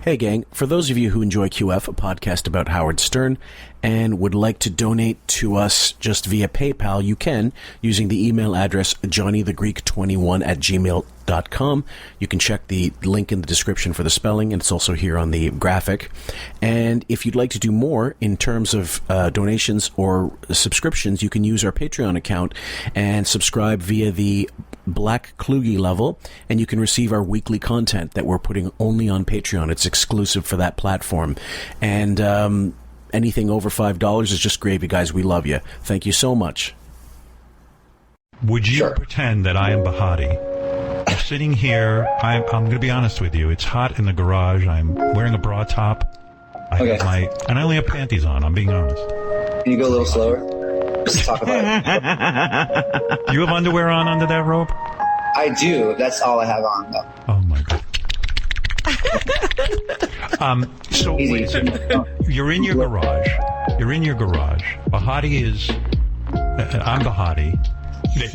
Hey gang, for those of you who enjoy QF, a podcast about Howard Stern, and would like to donate to us just via PayPal, you can, using the email address johnnythegreek21@gmail.com. You can check the link in the description for the spelling, and it's also here on the graphic. And if you'd like to do more in terms of donations or subscriptions, you can use our Patreon account and subscribe via the Black Kluge level, and you can receive our weekly content that we're putting only on Patreon. It's exclusive for that platform. And anything over $5 is just gravy, guys. We love you. Thank you so much. Would you pretend that I am Bahati? I'm sitting here. I'm going to be honest with you. It's hot in the garage. I'm wearing a bra top. And I only have panties on. I'm being honest. Can you go a little slower? Just talk about it. Do you have underwear on under that robe? I do. That's all I have on, though. Oh, my God. So wait, you're in your garage. You're in your garage. Bahati is... I'm Bahati.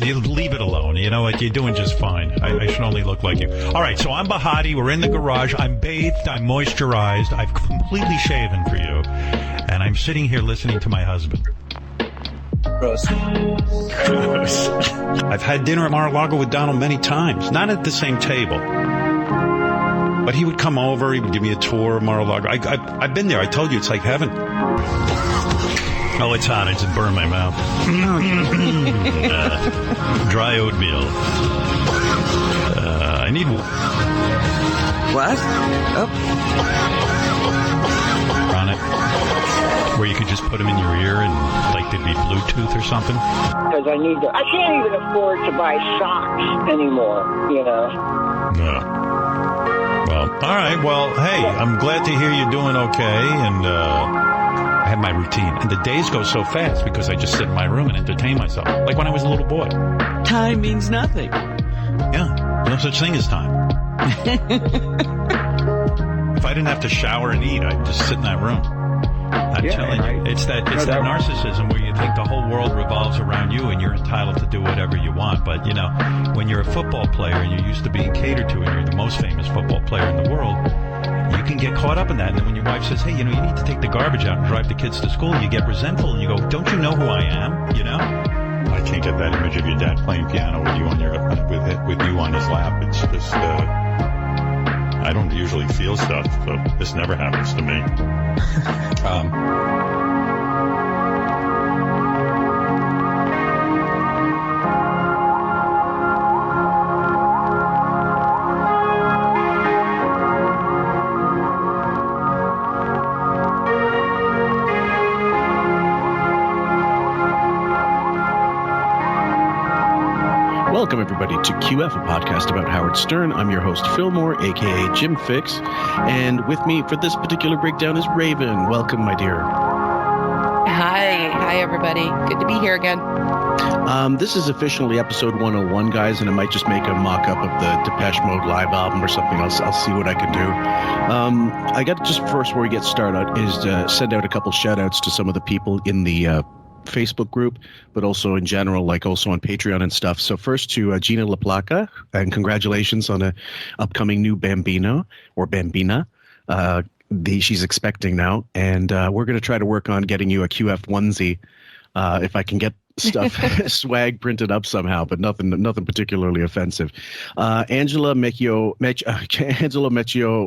You leave it alone. You know what? You're doing just fine. I should only look like you. All right, so I'm Bahati. We're in the garage. I'm bathed. I'm moisturized. I've completely shaven for you. And I'm sitting here listening to my husband. Gross. I've had dinner at Mar-a-Lago with Donald many times. Not at the same table. But he would come over. He would give me a tour of Mar-a-Lago. I've been there. I told you, it's like heaven. Oh, it's hot. I just burned my mouth. Dry oatmeal. I need... What? Oh. On it. Where you could just put them in your ear and, like, there'd be Bluetooth or something. Because I can't even afford to buy socks anymore, you know. No. Well, all right. Well, hey, I'm glad to hear you're doing okay, and I have my routine. And the days go so fast because I just sit in my room and entertain myself, like when I was a little boy. Time means nothing. Yeah, no such thing as time. If I didn't have to shower and eat, I'd just sit in that room. I'm telling you, it's that narcissism where you think the whole world revolves around you and you're entitled to do whatever you want. But, you know, when you're a football player and you're used to being catered to and you're the most famous football player in the world, you can get caught up in that. And then when your wife says, hey, you know, you need to take the garbage out and drive the kids to school, you get resentful and you go, don't you know who I am? You know? I can't get that image of your dad playing piano with you on with you on his lap. It's just, I don't usually feel stuff, so this never happens to me. Welcome, everybody, to QF, a podcast about Howard Stern. I'm your host, Phil Moore, a.k.a. Jim Fix. And with me for this particular breakdown is Raven. Welcome, my dear. Hi, everybody. Good to be here again. This is officially episode 101, guys, and I might just make a mock-up of the Depeche Mode live album or something else. I'll see what I can do. I got just first, before we get started, is to send out a couple shout-outs to some of the people in the Facebook group, but also in general, like also on Patreon and stuff. So first to Gina LaPlaca, and congratulations on a upcoming new Bambino or Bambina. She's expecting now, and we're going to try to work on getting you a QF onesie if I can get stuff swag printed up somehow, but nothing particularly offensive. Angela Mecchio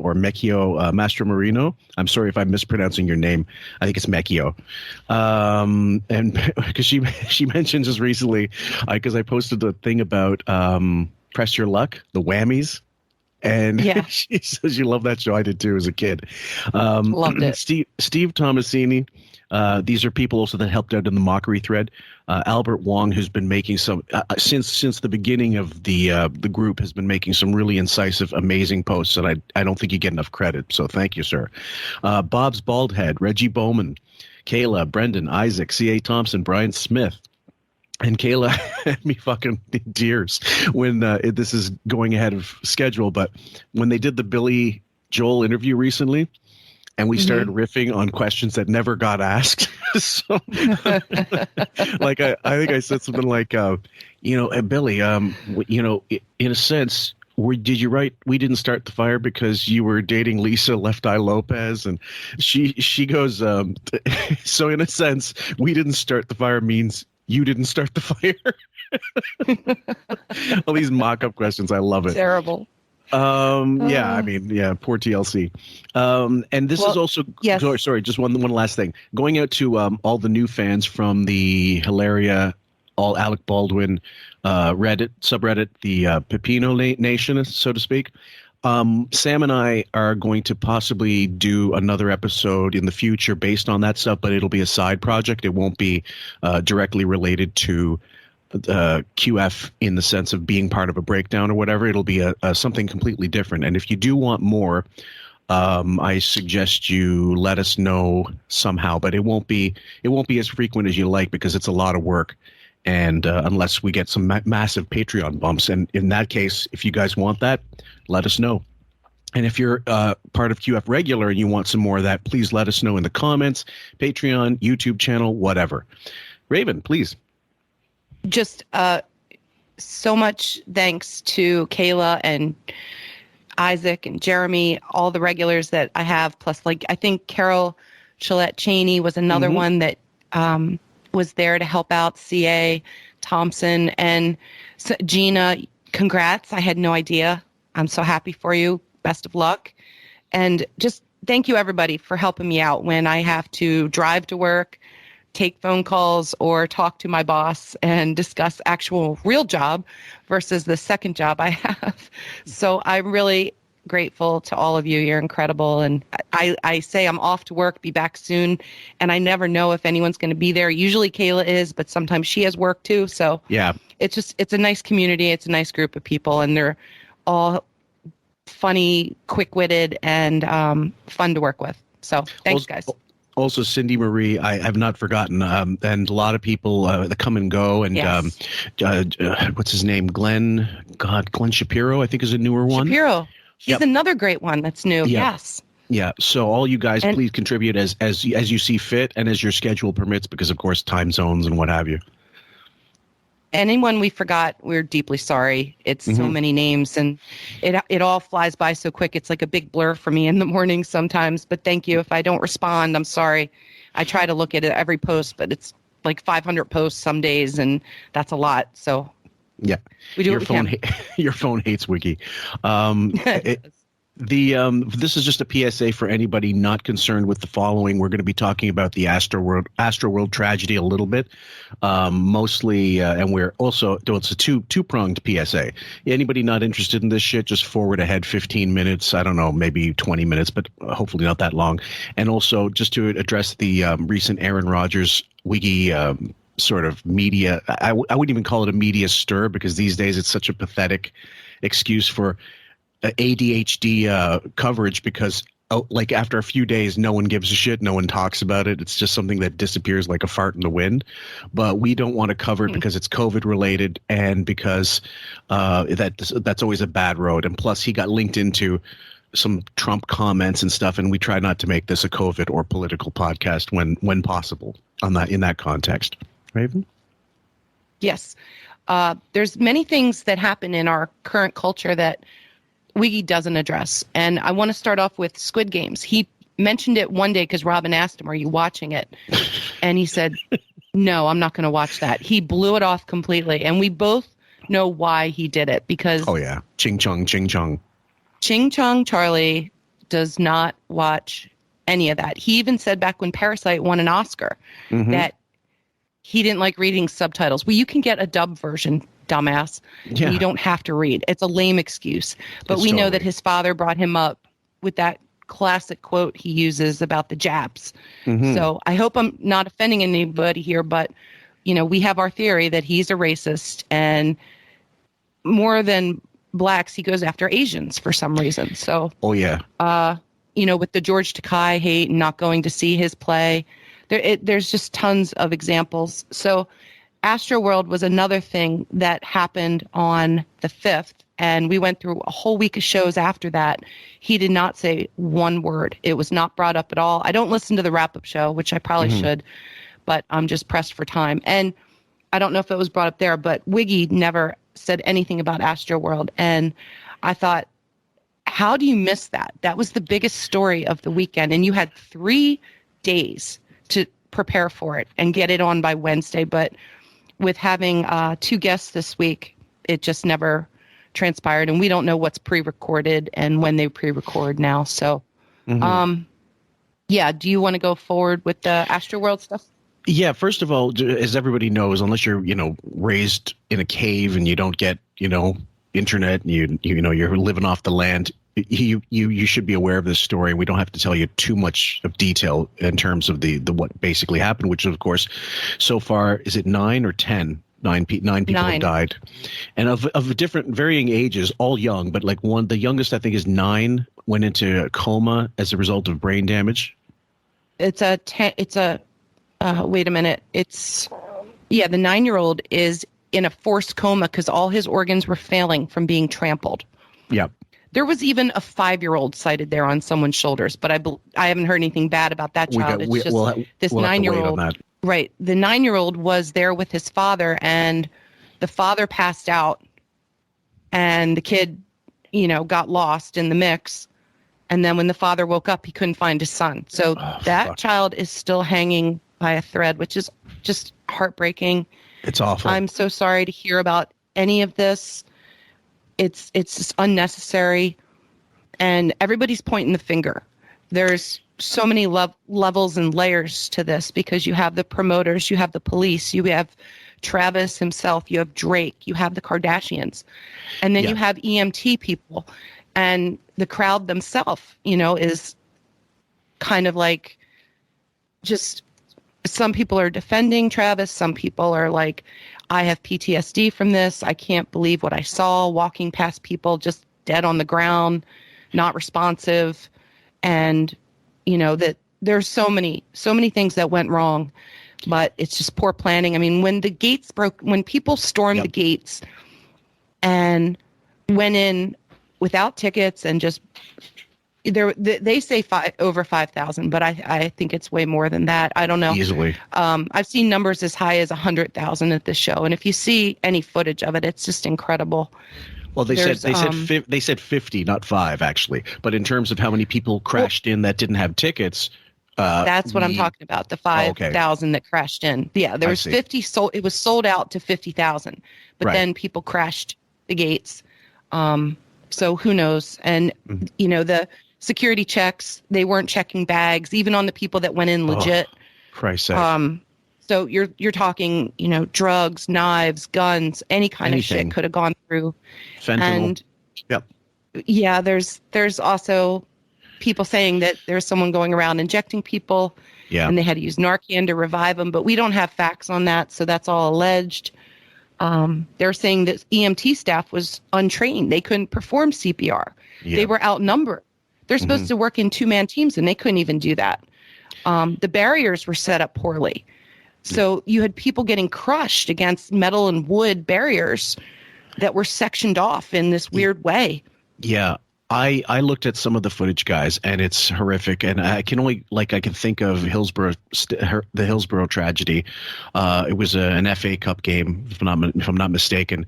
or Mecchio Mastro Marino. I'm sorry if I'm mispronouncing your name. I think it's Mecchio. And because she mentioned just recently, because I posted a thing about Press Your Luck, the Whammies. And she says you love that show. I did too as a kid. Loved it. Steve Tomasini. These are people also that helped out in the mockery thread. Albert Wong, who's been making some since the beginning of the group, has been making some really incisive, amazing posts, and I don't think you get enough credit. So thank you, sir. Bob's Baldhead, Reggie Bowman, Kayla, Brendan, Isaac, C.A. Thompson, Brian Smith. And Kayla had me fucking in tears when this is going ahead of schedule. But when they did the Billy Joel interview recently, and we started riffing on questions that never got asked. So, like, I think I said something like, Billy, in a sense, Did you write "We didn't start the fire" because you were dating Lisa Left Eye Lopez, and she goes, so in a sense, "We didn't start the fire" means you didn't start the fire. All these mock-up questions, I love it. Terrible. Yeah, I mean, yeah, poor TLC. And this is also, yes. sorry, just one last thing. Going out to all the new fans from the Hilaria, all Alec Baldwin Reddit subreddit, the Pepino Nation, so to speak. Sam and I are going to possibly do another episode in the future based on that stuff, but it'll be a side project. It won't be directly related to QF in the sense of being part of a breakdown or whatever. It'll be a something completely different. And if you do want more, I suggest you let us know somehow. But it won't be as frequent as you like because it's a lot of work. And unless we get some massive Patreon bumps. And in that case, if you guys want that, let us know. And if you're part of QF Regular and you want some more of that, please let us know in the comments, Patreon, YouTube channel, whatever. Raven, please. Just so much thanks to Kayla and Isaac and Jeremy, all the regulars that I have. Plus, like, I think Carol Chalette Cheney was another one that was there to help out. CA Thompson and Gina, congrats. I had no idea. I'm so happy for you. Best of luck. And just thank you, everybody, for helping me out when I have to drive to work, take phone calls, or talk to my boss and discuss actual real job versus the second job I have. So I'm really grateful to all of you. You're incredible. And I say I'm off to work, be back soon. And I never know if anyone's going to be there. Usually Kayla is, but sometimes she has work too. So yeah, it's a nice community. It's a nice group of people, and they're all funny, quick-witted, and fun to work with. So thanks, guys. Also, Cindy Marie, I have not forgotten, and a lot of people that come and go, and yes. What's his name? Glenn Shapiro, I think, is a newer one. Shapiro, he's another great one that's new. Yeah. Yes. Yeah. So all you guys, please contribute as you see fit and as your schedule permits, because of course time zones and what have you. Anyone we forgot, we're deeply sorry. It's so many names, and it all flies by so quick. It's like a big blur for me in the morning sometimes. But thank you. If I don't respond, I'm sorry. I try to look at it every post, but it's like 500 posts some days, and that's a lot. So yeah, we do what we can. Your phone hates Wiki. This is just a PSA for anybody not concerned with the following. We're going to be talking about the Astroworld tragedy a little bit, mostly, and we're also, it's a two-pronged PSA. Anybody not interested in this shit, just forward ahead 15 minutes. I don't know, maybe 20 minutes, but hopefully not that long. And also just to address the recent Aaron Rodgers Wiki sort of media. I wouldn't even call it a media stir, because these days it's such a pathetic excuse for ADHD coverage, because like after a few days no one gives a shit, no one talks about it. It's just something that disappears like a fart in the wind. But we don't want to cover it because it's COVID related, and because that's always a bad road. And plus he got linked into some Trump comments and stuff, and we try not to make this a COVID or political podcast when possible in that context. Raven? Yes. There's many things that happen in our current culture that Wiggy doesn't address. And I want to start off with Squid Games. He mentioned it one day because Robin asked him, "Are you watching it?" And he said, "No, I'm not going to watch that." He blew it off completely. And we both know why he did it, because Ching Chong Charlie does not watch any of that. He even said back when Parasite won an Oscar that he didn't like reading subtitles. Well, you can get a dub version, dumbass. Yeah. You don't have to read. It's a lame excuse. But we know that his father brought him up with that classic quote he uses about the Japs. So I hope I'm not offending anybody here, but we have our theory that he's a racist, and more than blacks, he goes after Asians for some reason. So with the George Takei hate and not going to see his play, there's just tons of examples. So Astroworld was another thing that happened on the 5th, and we went through a whole week of shows after that. He did not say one word. It was not brought up at all. I don't listen to the wrap-up show, which I probably should, but I'm just pressed for time. And I don't know if it was brought up there, but Wiggy never said anything about Astroworld. And I thought, how do you miss that? That was the biggest story of the weekend. And you had 3 days to prepare for it and get it on by Wednesday. But with having 2 guests this week, it just never transpired. And we don't know what's pre-recorded and when they pre-record now. So, yeah, do you want to go forward with the Astroworld stuff? Yeah, first of all, as everybody knows, unless you're, raised in a cave and you don't get, internet and you're living off the land, you should be aware of this story. We don't have to tell you too much of detail in terms of the what basically happened, which of course, so far, is it 9 or 10? 9 people have died, and of different varying ages, all young, but like the youngest I think is 9, went into a coma as a result of brain damage. Wait a minute. The 9-year-old is in a forced coma because all his organs were failing from being trampled. Yep. There was even a 5-year-old sighted there on someone's shoulders, but I haven't heard anything bad about that child. This 9-year-old. Right. The 9-year-old was there with his father, and the father passed out, and the kid, got lost in the mix. And then when the father woke up, he couldn't find his son. So child is still hanging by a thread, which is just heartbreaking. It's awful. I'm so sorry to hear about any of this. It's just unnecessary. And everybody's pointing the finger. There's so many levels and layers to this because you have the promoters, you have the police, you have Travis himself, you have Drake, you have the Kardashians, and then you have EMT people, and the crowd themselves, is kind of like, just some people are defending Travis, some people are like, I have PTSD from this, I can't believe what I saw, walking past people just dead on the ground, not responsive, and that there's so many things that went wrong, but it's just poor planning. I mean, when the gates broke, when people stormed the gates and went in without tickets and just they say over 5,000, but I think it's way more than that. I don't know. Easily. I've seen numbers as high as 100,000 at the show, and if you see any footage of it, it's just incredible. Well, they said 50, not 5, actually. But in terms of how many people crashed in that didn't have tickets, that's what I'm talking about. The 5,000 that crashed in. Yeah, there was 50 sold. It was sold out to 50,000, but then people crashed the gates. So who knows? And the security checks, they weren't checking bags, even on the people that went in legit. Christ's sake. So you're talking, drugs, knives, guns, any kind of shit could have gone through. Fentanyl. And there's also people saying that there's someone going around injecting people, and they had to use Narcan to revive them, but we don't have facts on that, so that's all alleged. They're saying that EMT staff was untrained; they couldn't perform CPR. They were outnumbered. They're supposed to work in 2-man teams, and they couldn't even do that. The barriers were set up poorly. So you had people getting crushed against metal and wood barriers that were sectioned off in this weird way. Yeah. I looked at some of the footage, guys, and it's horrific. And I can think of the Hillsborough tragedy. It was an FA Cup game, if I'm not mistaken.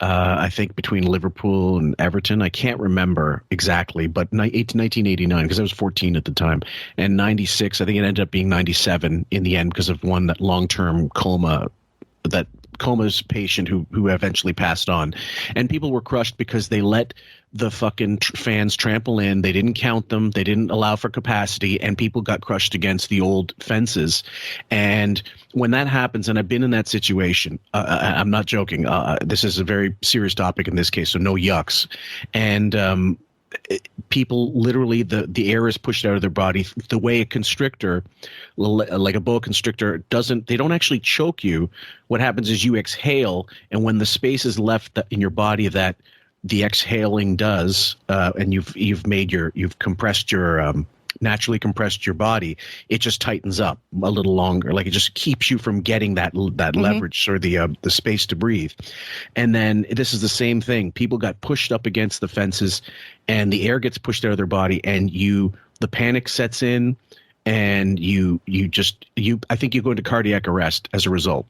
I think between Liverpool and Everton. I can't remember exactly, but 1989, because I was 14 at the time, and 96. I think it ended up being 97 in the end because of that long-term coma's patient who eventually passed on, and people were crushed because they let the fucking fans trample in. They didn't count them. They didn't allow for capacity, and people got crushed against the old fences. And when that happens, and I've been in that situation, I'm not joking. This is a very serious topic in this case, so no yucks. And people literally, the air is pushed out of their body the way a constrictor, like a boa constrictor, they don't actually choke you. What happens is you exhale, and when the space is left in your body that the exhaling does, and you've compressed your naturally compressed your body, it just tightens up a little longer. Like it just keeps you from getting that leverage or the space to breathe. And then this is the same thing. People got pushed up against the fences, and the air gets pushed out of their body, and the panic sets in, and I think you go into cardiac arrest as a result.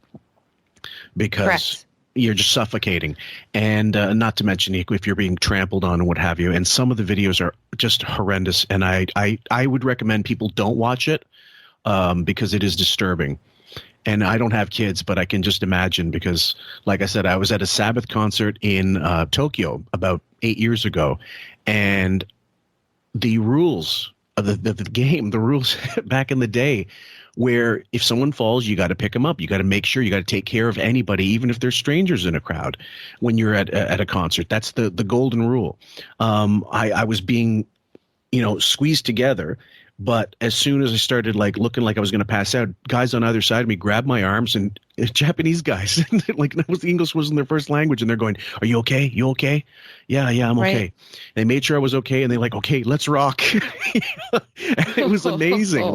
Because Correct. you're just suffocating, and not to mention if you're being trampled on and what have you. And some of the videos are just horrendous, and I would recommend people don't watch it because it is disturbing. And I don't have kids, but I can just imagine because, like I said, I was at a Sabbath concert in Tokyo about 8 years ago, and the rules of the game, the rules back in the day, where if someone falls, you got to pick them up. You got to make sure you got to take care of anybody, even if there's strangers in a crowd when you're at a concert. That's the golden rule. I was being, squeezed together. But as soon as I started looking like I was going to pass out, guys on either side of me grabbed my arms, and Japanese guys, English wasn't their first language, and they're going, "Are you okay? You okay? Yeah, I'm okay." They made sure I was okay, and they're like, "Okay, let's rock." It was amazing.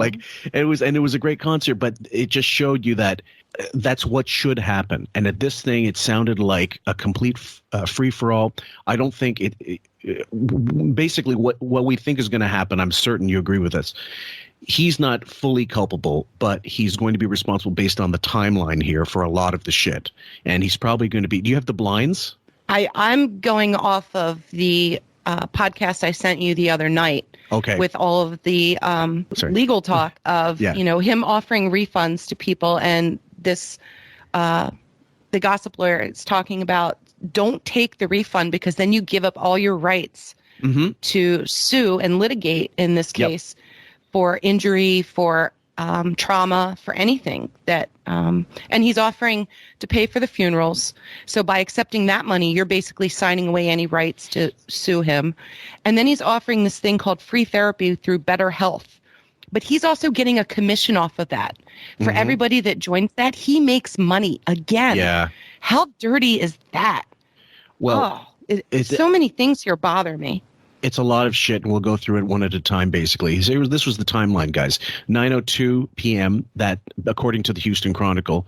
It was a great concert, but it just showed you that that's what should happen. And at this thing, it sounded like a complete free for all. I don't think basically what we think is going to happen. I'm certain you agree with us. He's not fully culpable, but he's going to be responsible based on the timeline here for a lot of the shit. And he's probably going to be. Do you have the blinds? I'm going off of the podcast I sent you the other night. Okay. With all of the legal talk of him offering refunds to people, and this the gossip lawyer is talking about don't take the refund because then you give up all your rights to sue and litigate in this case for injury, for trauma, for anything that and he's offering to pay for the funerals. So by accepting that money, you're basically signing away any rights to sue him. And then he's offering this thing called free therapy through Better Health. But he's also getting a commission off of that. For everybody that joins that, he makes money again. Yeah. How dirty is that? Well, so many things here bother me. It's a lot of shit, and we'll go through it one at a time, basically. This was the timeline, guys. 9:02 p.m., that, according to the Houston Chronicle,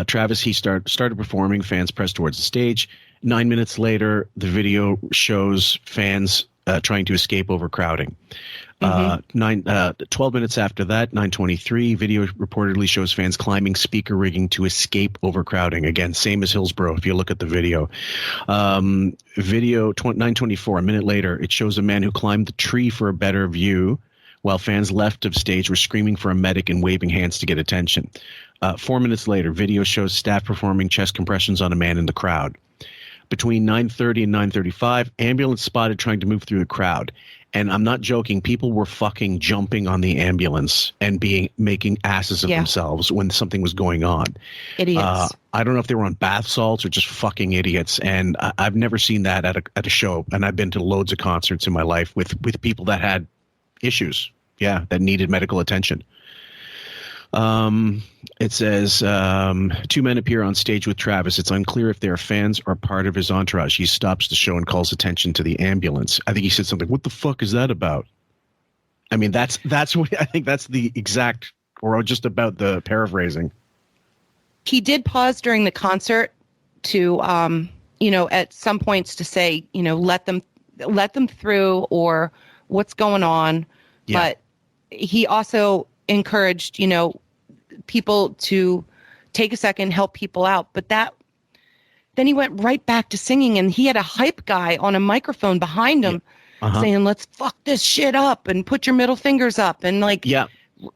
Travis, he started performing. Fans pressed towards the stage. 9 minutes later, the video shows fans trying to escape overcrowding. 12 minutes after that, 9:23, video reportedly shows fans climbing speaker rigging to escape overcrowding. Again, same as Hillsborough if you look at the video. 9:24, a minute later, it shows a man who climbed the tree for a better view while fans left of stage were screaming for a medic and waving hands to get attention. 4 minutes later, video shows staff performing chest compressions on a man in the crowd. Between 9:30 and 9:35, ambulance spotted trying to move through the crowd. And I'm not joking. People were fucking jumping on the ambulance and making asses of themselves when something was going on. Idiots. I don't know if they were on bath salts or just fucking idiots. And I've never seen that at a show. And I've been to loads of concerts in my life with people that had issues. Yeah, that needed medical attention. It says 2 men appear on stage with Travis. It's unclear if they are fans or part of his entourage. He stops the show and calls attention to the ambulance. I think he said something. What the fuck is that about? I mean, that's what I think. That's the exact, or just about the paraphrasing. He did pause during the concert to, at some points to say, let them through, or what's going on. Yeah. But he also encouraged, people to take a second, help people out. But then he went right back to singing, and he had a hype guy on a microphone behind him saying, let's fuck this shit up and put your middle fingers up, and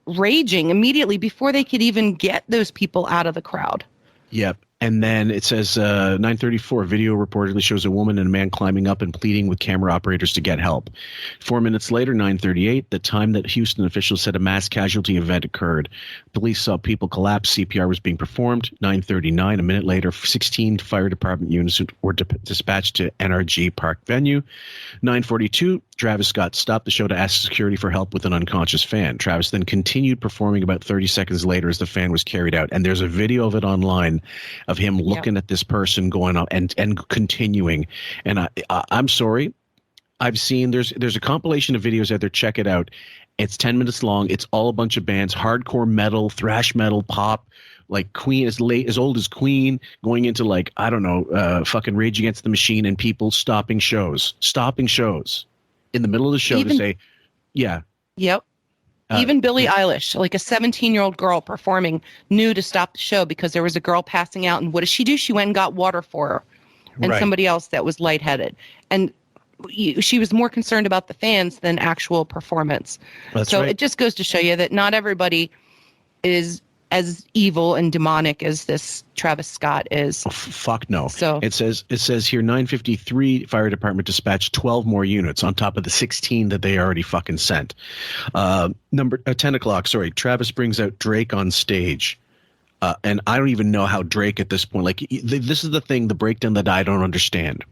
raging immediately before they could even get those people out of the crowd. Yep. And then it says 9:34, video reportedly shows a woman and a man climbing up and pleading with camera operators to get help. 4 minutes later, 9:38, the time that Houston officials said a mass casualty event occurred. Police saw people collapse. CPR was being performed. 9:39, a minute later, 16 fire department units were dispatched to NRG Park venue. 9:42, Travis Scott stopped the show to ask security for help with an unconscious fan. Travis then continued performing about 30 seconds later as the fan was carried out. And there's a video of it online of him looking at this person going on and continuing. And I'm sorry. I've seen there's a compilation of videos out there. Check it out. It's 10 minutes long. It's all a bunch of bands, hardcore metal, thrash metal, pop, like Queen, as old as Queen, going into fucking Rage Against the Machine, and people stopping shows in the middle of the show to say, yeah. Yep. Even Billie Eilish, like a 17-year-old girl performing, knew to stop the show because there was a girl passing out. And what did? She went and got water for her and Right. somebody else that was lightheaded. And she was more concerned about the fans than actual performance. That's so right. it just goes to show you that not everybody is as evil and demonic as this Travis Scott is. Fuck no. So it says here 953 fire department dispatched 12 more units on top of the 16 that they already fucking sent. 10 o'clock. Sorry, Travis brings out Drake on stage. And I don't even know how Drake at this point, like this is the thing, the breakdown that I don't understand.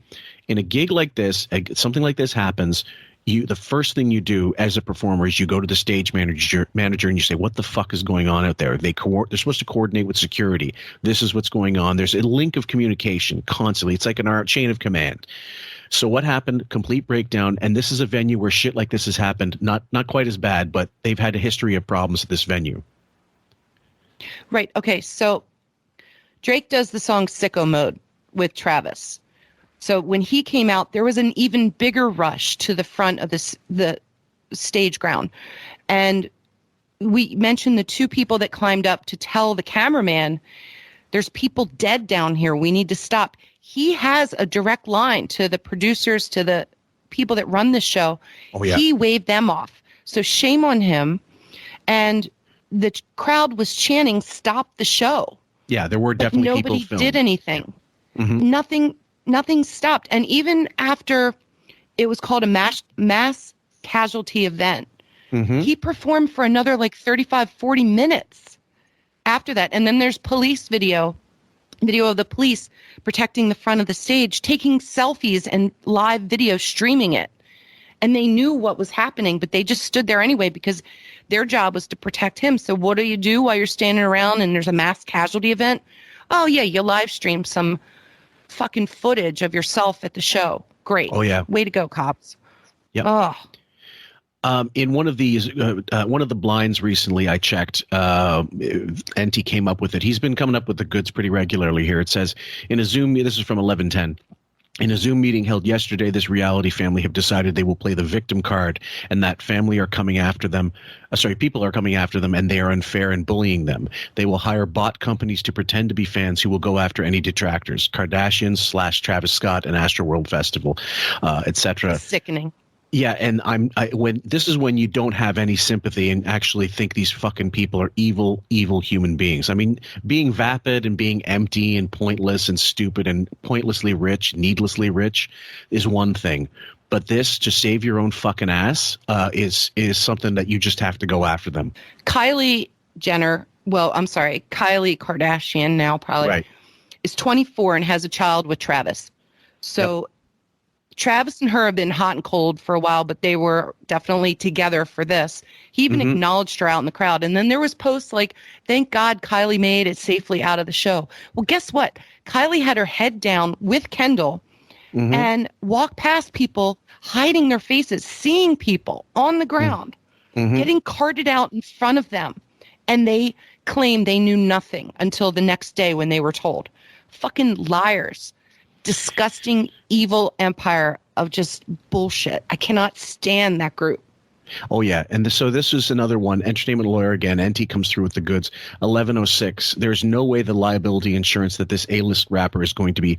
In a gig like this, something like this happens. The first thing you do as a performer is you go to the stage manager and you say, what the fuck is going on out there? They're supposed to coordinate with security. This is what's going on. There's a link of communication constantly. It's like an chain of command. So what happened? Complete breakdown. And this is a venue where shit like this has happened. Not quite as bad, but they've had a history of problems at this venue. Right. Okay. So Drake does the song Sicko Mode with Travis. So when he came out, there was an even bigger rush to the front of the stage ground. And we mentioned the two people that climbed up to tell the cameraman, there's people dead down here. We need to stop. He has a direct line to the producers, to the people that run the show. Oh, yeah. He waved them off. So shame on him. And the crowd was chanting, stop the show. Yeah, there were definitely but people nobody filmed. did anything. Mm-hmm. Nothing stopped. And even after it was called a mass casualty event, he performed for another like 35, 40 minutes after that. And then there's police video of the police protecting the front of the stage, taking selfies and live video streaming it. And they knew what was happening, but they just stood there anyway because their job was to protect him. So what do you do while you're standing around and there's a mass casualty event? Oh, yeah, you live stream some fucking footage of yourself at the show. Great. Oh, yeah. Way to go, cops. Yep. Oh. In one of these, one of the blinds recently, I checked, NT came up with it. He's been coming up with the goods pretty regularly here. It says, in a Zoom, this is from 1110. In a Zoom meeting held yesterday, this reality family have decided they will play the victim card and that family are coming after them. People are coming after them and they are unfair and bullying them. They will hire bot companies to pretend to be fans who will go after any detractors, Kardashians / Travis Scott and Astroworld Festival, etc. Sickening. Yeah, and when this is when you don't have any sympathy and actually think these fucking people are evil human beings. I mean, being vapid and being empty and pointless and stupid and pointlessly rich, needlessly rich is one thing. But this, to save your own fucking ass, is something that you just have to go after them. Kylie Jenner, Kylie Kardashian now probably, Right. is 24 and has a child with Travis. So Yep. Travis and her have been hot and cold for a while, but they were definitely together for this. He even acknowledged her out in the crowd. And then there was posts like, thank God Kylie made it safely out of the show. Well, guess what? Kylie had her head down with Kendall and walked past people hiding their faces, seeing people on the ground, getting carted out in front of them. And they claimed they knew nothing until the next day when they were told. Fucking liars. Disgusting, evil empire of just bullshit. I cannot stand that group. Oh, yeah. And so this is another one. Entertainment lawyer again. NT comes through with the goods. 1106. There's no way the liability insurance that this A-list rapper is going to be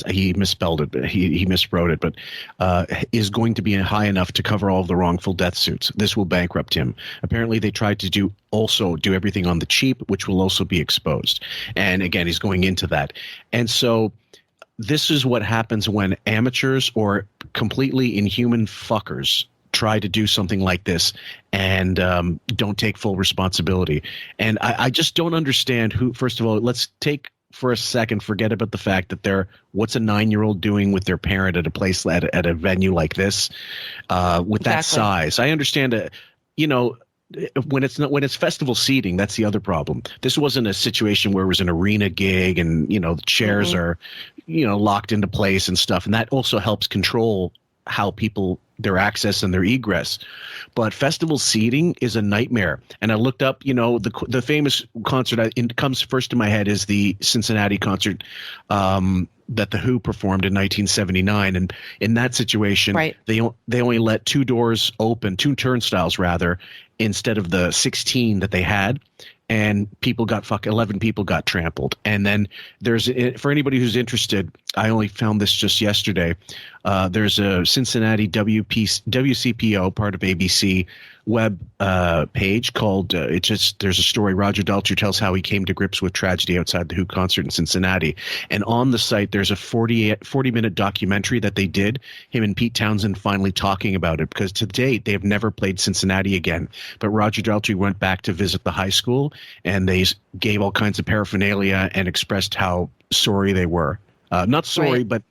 he misspelled it, but he miswrote it, but is going to be high enough to cover all of the wrongful death suits. This will bankrupt him. Apparently, they tried to do everything on the cheap, which will also be exposed. And again, he's going into that. And so this is what happens when amateurs or completely inhuman fuckers try to do something like this and don't take full responsibility. And I just don't understand who, first of all, let's take for a second, forget about the fact that what's a 9-year-old doing with their parent at a place at a venue like this with that size. I understand, when it's festival seating, that's the other problem. This wasn't a situation where it was an arena gig and, the chairs are, locked into place and stuff. And that also helps control how people, their access and their egress. But festival seating is a nightmare. And I looked up, the famous concert it comes first to my head is the Cincinnati concert that the Who performed in 1979. And in that situation, they only let two turnstiles rather, instead of the 16 that they had. And 11 people got trampled. And then for anybody who's interested, I only found this just yesterday. There's a Cincinnati WCPO, part of ABC web page called there's a story. Roger Daltrey tells how he came to grips with tragedy outside the Who concert in Cincinnati. And on the site, there's a 40-minute documentary that they did, him and Pete Townsend finally talking about it, because to date, they have never played Cincinnati again. But Roger Daltrey went back to visit the high school, and they gave all kinds of paraphernalia and expressed how sorry they were. Not sorry, Right. but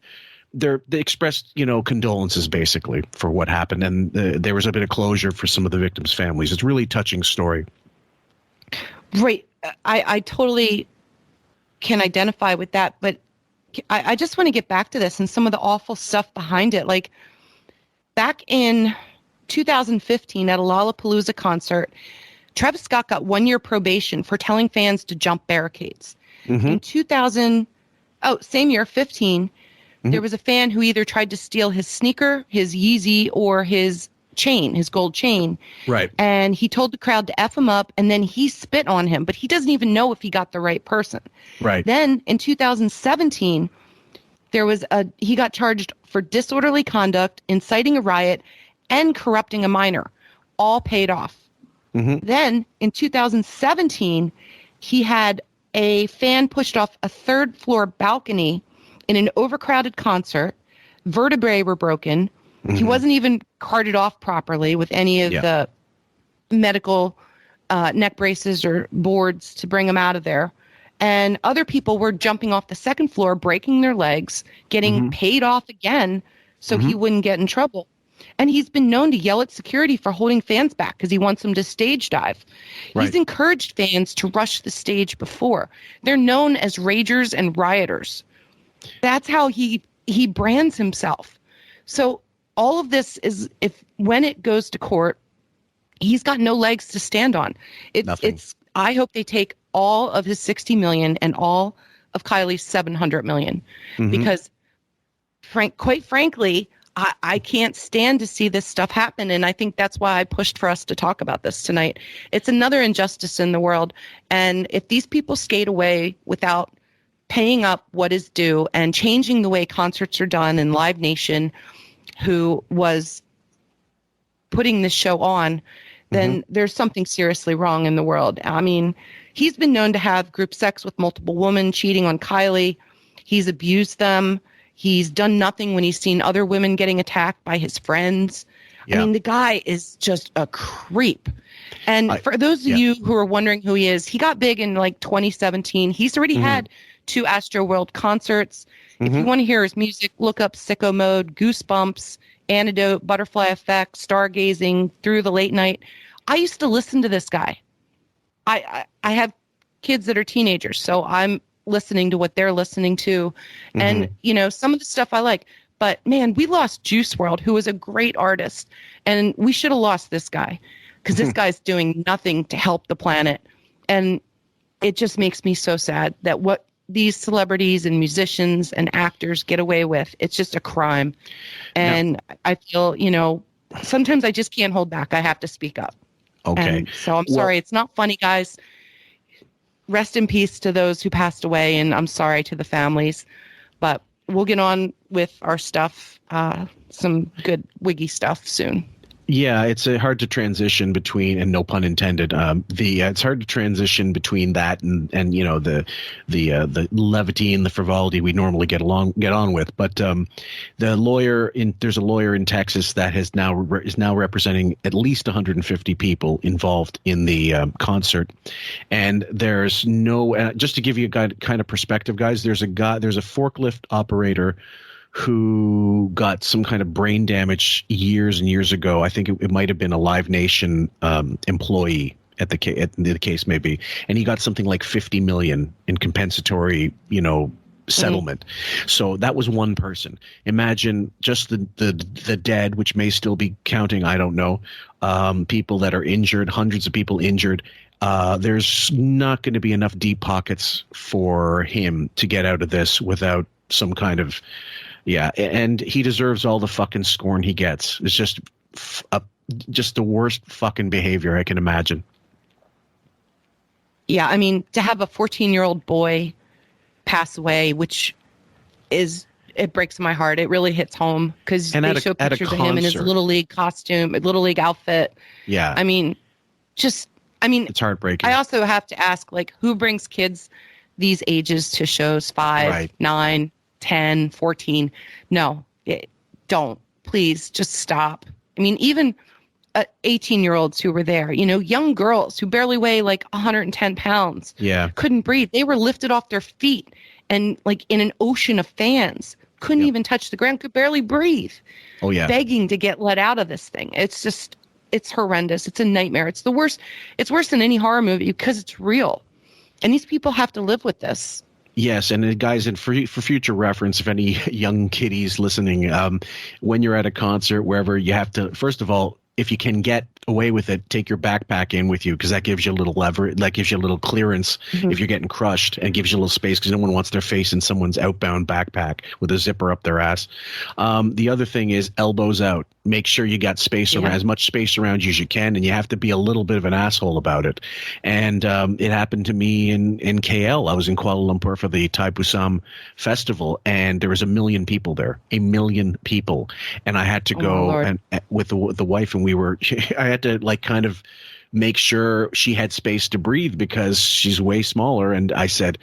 they expressed, condolences basically for what happened. And there was a bit of closure for some of the victims' families. It's a really touching story. Right. I totally can identify with that. But I just want to get back to this and some of the awful stuff behind it. Like back in 2015 at a Lollapalooza concert, Travis Scott got 1 year probation for telling fans to jump barricades. In same year, 15, there was a fan who either tried to steal his sneaker, his Yeezy, or his chain, his gold chain. Right. And he told the crowd to F him up, and then he spit on him, but he doesn't even know if he got the right person. Right. Then in 2017, he got charged for disorderly conduct, inciting a riot, and corrupting a minor, all paid off. Then in 2017, he had a fan pushed off a third floor balcony in an overcrowded concert. Vertebrae were broken. He wasn't even carted off properly with any of the medical neck braces or boards to bring him out of there. And other people were jumping off the second floor, breaking their legs, getting paid off again so he wouldn't get in trouble. And he's been known to yell at security for holding fans back because he wants them to stage dive. Right. He's encouraged fans to rush the stage before. They're known as ragers and rioters. That's how he brands himself. So all of this is, when it goes to court, he's got no legs to stand on. I hope they take all of his 60 million and all of Kylie's 700 million, because quite frankly, I can't stand to see this stuff happen. And I think that's why I pushed for us to talk about this tonight. It's another injustice in the world. And if these people skate away without paying up what is due and changing the way concerts are done, and Live Nation, who was putting this show on, then there's something seriously wrong in the world. I mean, he's been known to have group sex with multiple women, cheating on Kylie. He's abused them. He's done nothing when he's seen other women getting attacked by his friends. Yeah. I mean, the guy is just a creep. And for those of you who are wondering who he is, he got big in like 2017. He's already had 2 Astroworld concerts. If you want to hear his music, look up Sicko Mode, Goosebumps, Antidote, Butterfly Effect, Stargazing, Through the Late Night. I used to listen to this guy. I have kids that are teenagers, so I'm listening to what they're listening to. And, some of the stuff I like. But, man, we lost Juice WRLD, who was a great artist. And we should have lost this guy, because this guy's doing nothing to help the planet. And it just makes me so sad that what these celebrities and musicians and actors get away with, it's just a crime. And I feel, sometimes I just can't hold back. I have to speak up. Okay. And so I'm sorry. It's not funny, guys. Rest in peace to those who passed away, and I'm sorry to the families. But we'll get on with our stuff, some good wiggy stuff soon. Yeah, it's hard to transition between, and no pun intended. It's hard to transition between that and the levity and the frivolity we normally get on with. But there's a lawyer in Texas that is now representing at least 150 people involved in the concert, and there's no. Just to give you a kind of perspective, guys, there's a forklift operator who got some kind of brain damage years and years ago. I think it might have been a Live Nation employee at the case may be, and he got something like 50 million in compensatory, settlement. So that was one person. Imagine just the dead, which may still be counting. I don't know. People that are injured, hundreds of people injured. There's not going to be enough deep pockets for him to get out of this without some kind of. Yeah, and he deserves all the fucking scorn he gets. It's just just the worst fucking behavior I can imagine. Yeah, I mean, to have a 14-year-old boy pass away, which it breaks my heart. It really hits home because they show pictures of him in his Little League costume, Little League outfit. Yeah. I mean, it's heartbreaking. I also have to ask, like, who brings kids these ages to shows? 5, 9, 10, 14? No, don't. Please just stop. I mean, even 18-year-olds who were there, young girls who barely weigh like 110 pounds, couldn't breathe. They were lifted off their feet and like in an ocean of fans, couldn't even touch the ground, could barely breathe. Oh yeah, begging to get let out of this thing. It's horrendous. It's a nightmare. It's the worst. It's worse than any horror movie because it's real, and these people have to live with this. Yes, and guys, and for future reference, if any young kiddies listening, when you're at a concert, wherever, you have to, first of all, if you can get away with it, take your backpack in with you, because that gives you a little lever, that gives you a little clearance if you're getting crushed, and gives you a little space because no one wants their face in someone's outbound backpack with a zipper up their ass. The other thing is elbows out. Make sure you got space around, as much space around you as you can, and you have to be a little bit of an asshole about it. And it happened to me in KL. I was in Kuala Lumpur for the Thai Pusam festival, and there was 1 million people there, 1 million people, and I had to go and with the wife, and I had to like kind of make sure she had space to breathe because she's way smaller, and I said,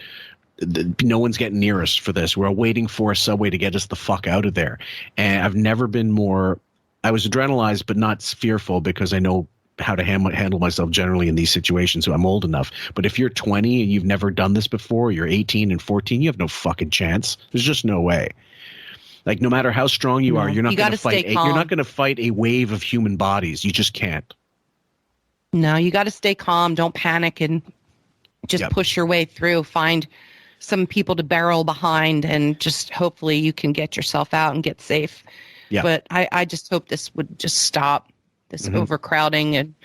no one's getting near us for this. We're waiting for a subway to get us the fuck out of there. And I've never been more. I was adrenalized, but not fearful, because I know how to handle myself generally in these situations, so I'm old enough. But if you're 20 and you've never done this before, you're 18 and 14, you have no fucking chance. There's just no way. Like, no matter how strong you are, you're not going to fight. You're not going to fight a wave of human bodies. You just can't. No, you got to stay calm. Don't panic and just push your way through. Find some people to barrel behind, and just hopefully you can get yourself out and get safe. Yeah. But I just hope this would just stop, this overcrowding and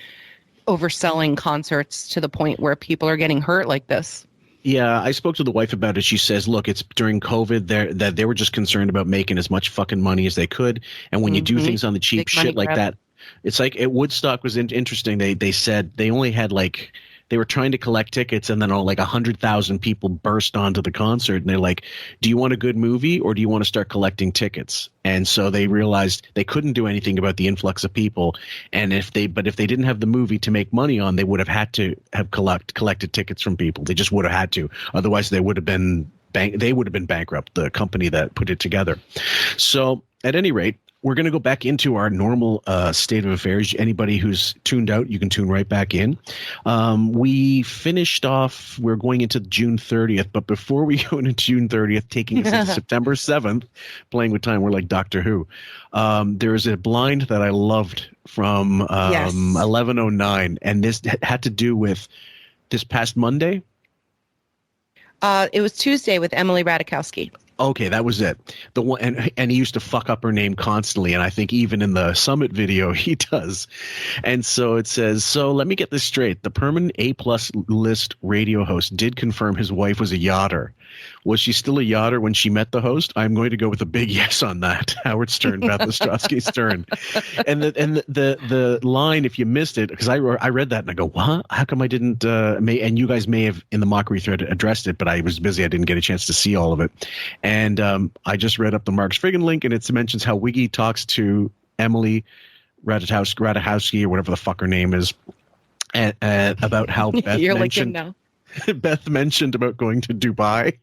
overselling concerts to the point where people are getting hurt like this. Yeah, I spoke to the wife about it. She says, look, it's during COVID, that they were just concerned about making as much fucking money as they could. And when you do things on the cheap, shit like that, it's like at Woodstock was interesting. They said they only had like, they were trying to collect tickets, and then like 100,000 people burst onto the concert, and they're like, do you want a good movie or do you want to start collecting tickets? And so they realized they couldn't do anything about the influx of people. And if they didn't have the movie to make money on, they would have had to have collected tickets from people. They just would have had to. Otherwise they would have been bankrupt, the company that put it together. So at any rate, we're going to go back into our normal state of affairs. Anybody who's tuned out, you can tune right back in. We finished off, we're going into June 30th, but before we go into June 30th, taking us into September 7th, playing with time, we're like Doctor Who. There is a blind that I loved from 1109, and this had to do with this past Monday. It was Tuesday with Emily Ratajkowski. Okay, that was it. The one, and he used to fuck up her name constantly, and I think even in the Summit video he does. And so it says, so let me get this straight. The permanent A+ list radio host did confirm his wife was a yachter. Was she still a yachter when she met the host? I'm going to go with a big yes on that. Howard Stern, Beth Ostrowski Stern. And the line, if you missed it, because I read that and I go, what? How come I didn't? And you guys may have in the mockery thread addressed it, but I was busy. I didn't get a chance to see all of it. And I just read up the Mark's Friggin link, and it mentions how Wiggy talks to Emily Ratajkowski, or whatever the fuck her name is, about how Beth mentioned. Beth mentioned about going to Dubai.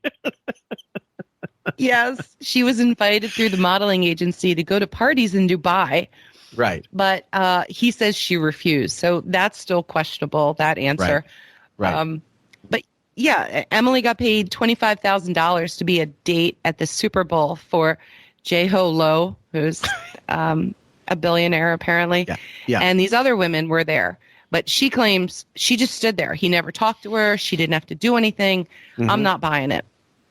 Yes, she was invited through the modeling agency to go to parties in Dubai. Right. But he says she refused. So that's still questionable, that answer. Right. But yeah, Emily got paid $25,000 to be a date at the Super Bowl for J-Ho Lo, who's a billionaire apparently. Yeah. And these other women were there. But she claims she just stood there. He never talked to her. She didn't have to do anything. I'm not buying it.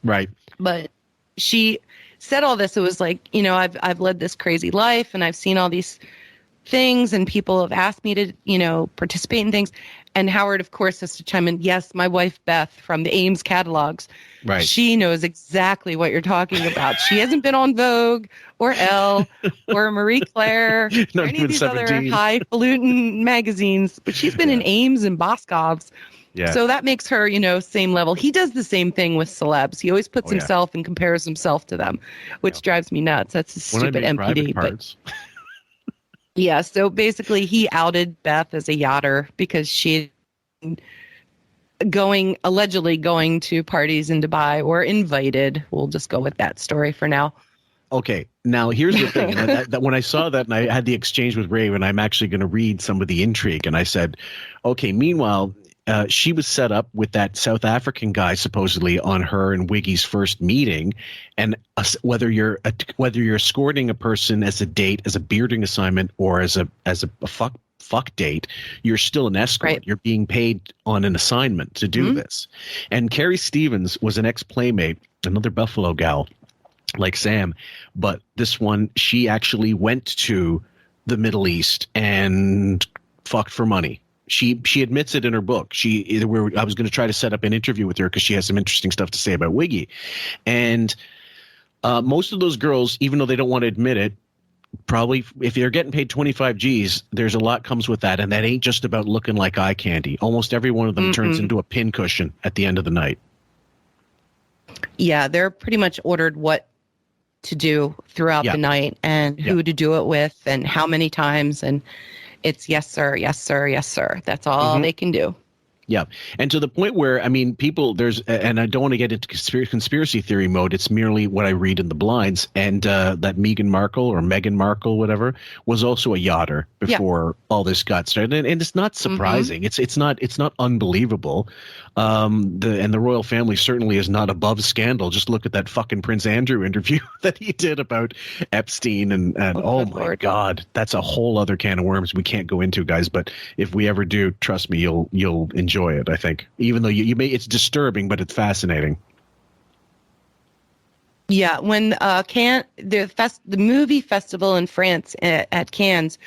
Right. But she said all this. It was like, I've led this crazy life, and I've seen all these things, and people have asked me to, participate in things. And Howard, of course, has to chime in. Yes, my wife, Beth, from the Ames catalogs. Right. She knows exactly what you're talking about. She hasn't been on Vogue or Elle or Marie Claire or any of these 17. other highfalutin magazines, but she's been in Ames and Boscov's. Yeah. So that makes her, same level. He does the same thing with celebs. He always puts himself and compares himself to them, which drives me nuts. That's a stupid MPD. But yeah, so basically he outed Beth as a yachter because she allegedly going to parties in Dubai or invited. We'll just go with that story for now. Okay, now here's the thing. that when I saw that and I had the exchange with Raven, I'm actually going to read some of the intrigue. And I said, okay, meanwhile, she was set up with that South African guy supposedly on her and Wiggy's first meeting, and whether you're escorting a person as a date, as a bearding assignment, or as a fuck date, you're still an escort. Right. You're being paid on an assignment to do this. And Carrie Stevens was an ex-playmate, another Buffalo gal like Sam, but this one, she actually went to the Middle East and fucked for money. She admits it in her book. I was going to try to set up an interview with her because she has some interesting stuff to say about Wiggy. And most of those girls, even though they don't want to admit it, probably if they're getting paid 25 G's, there's a lot comes with that. And that ain't just about looking like eye candy. Almost every one of them turns into a pincushion at the end of the night. Yeah, they're pretty much ordered what to do throughout the night and who to do it with and how many times. And it's yes, sir, yes, sir, yes, sir. That's all they can do. Yeah. And to the point where, I mean, people, and I don't want to get into conspiracy theory mode. It's merely what I read in the blinds. And that Meghan Markle, whatever, was also a yachter before all this got started. And it's not surprising. It's not unbelievable. The royal family certainly is not above scandal. Just look at that fucking Prince Andrew interview that he did about Epstein and oh my Lord. God, that's a whole other can of worms we can't go into, guys. But if we ever do, trust me, you'll enjoy it. I think, even though you may, it's disturbing, but it's fascinating. Yeah, when the movie festival in France at Cannes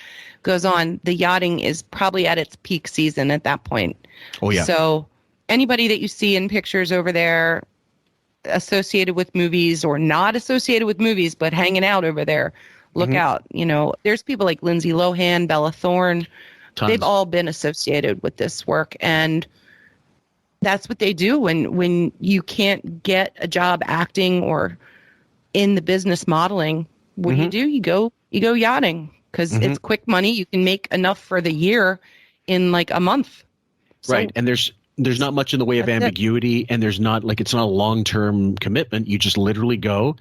goes on, the yachting is probably at its peak season at that point. Oh yeah. So anybody that you see in pictures over there associated with movies or not associated with movies but hanging out over there, look out. There's people like Lindsay Lohan, Bella Thorne. Tons. They've all been associated with this work, and that's what they do when you can't get a job acting or in the business modeling. What do? You go yachting because it's quick money. You can make enough for the year in like a month. Right, and there's not much in the way of ambiguity, and there's not it's not a long-term commitment. You just literally go,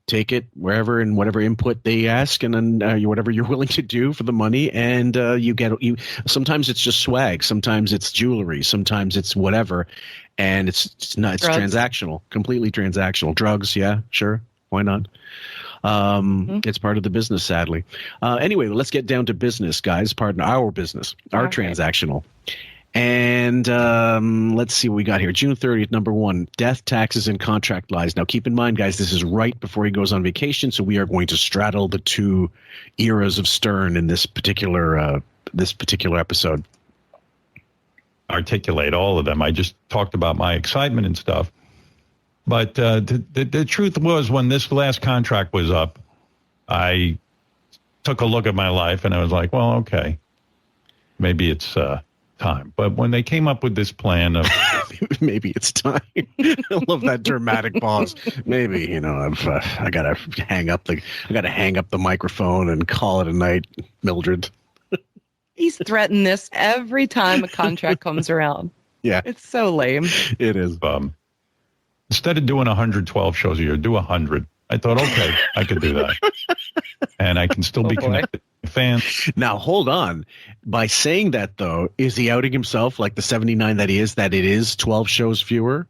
take it wherever and whatever input they ask, and then whatever you're willing to do for the money, and you sometimes it's just swag, sometimes it's jewelry, sometimes it's whatever, and it's transactional, completely transactional. Drugs, yeah, sure, why not? It's part of the business, sadly. Anyway, let's get down to business, guys. Pardon our business, our transactional. And let's see what we got here. June 30th, number 1, death, taxes, and contract lies. Now, keep in mind, guys, this is right before he goes on vacation, so we are going to straddle the two eras of Stern in this particular episode. Articulate all of them. I just talked about my excitement and stuff. But the truth was, when this last contract was up, I took a look at my life, and I was like, well, okay, maybe it's time. But when they came up with this plan of maybe it's time, I love that dramatic pause. Maybe I gotta hang up the microphone and call it a night, Mildred. He's threatened this every time a contract comes around. Yeah, it's so lame. It is. Instead of doing 112 shows a year, do 100. I thought, okay, I could do that, and I can still be connected to fans. Now, hold on. By saying that, though, is he outing himself like the 79 that he is? That it is 12 shows fewer,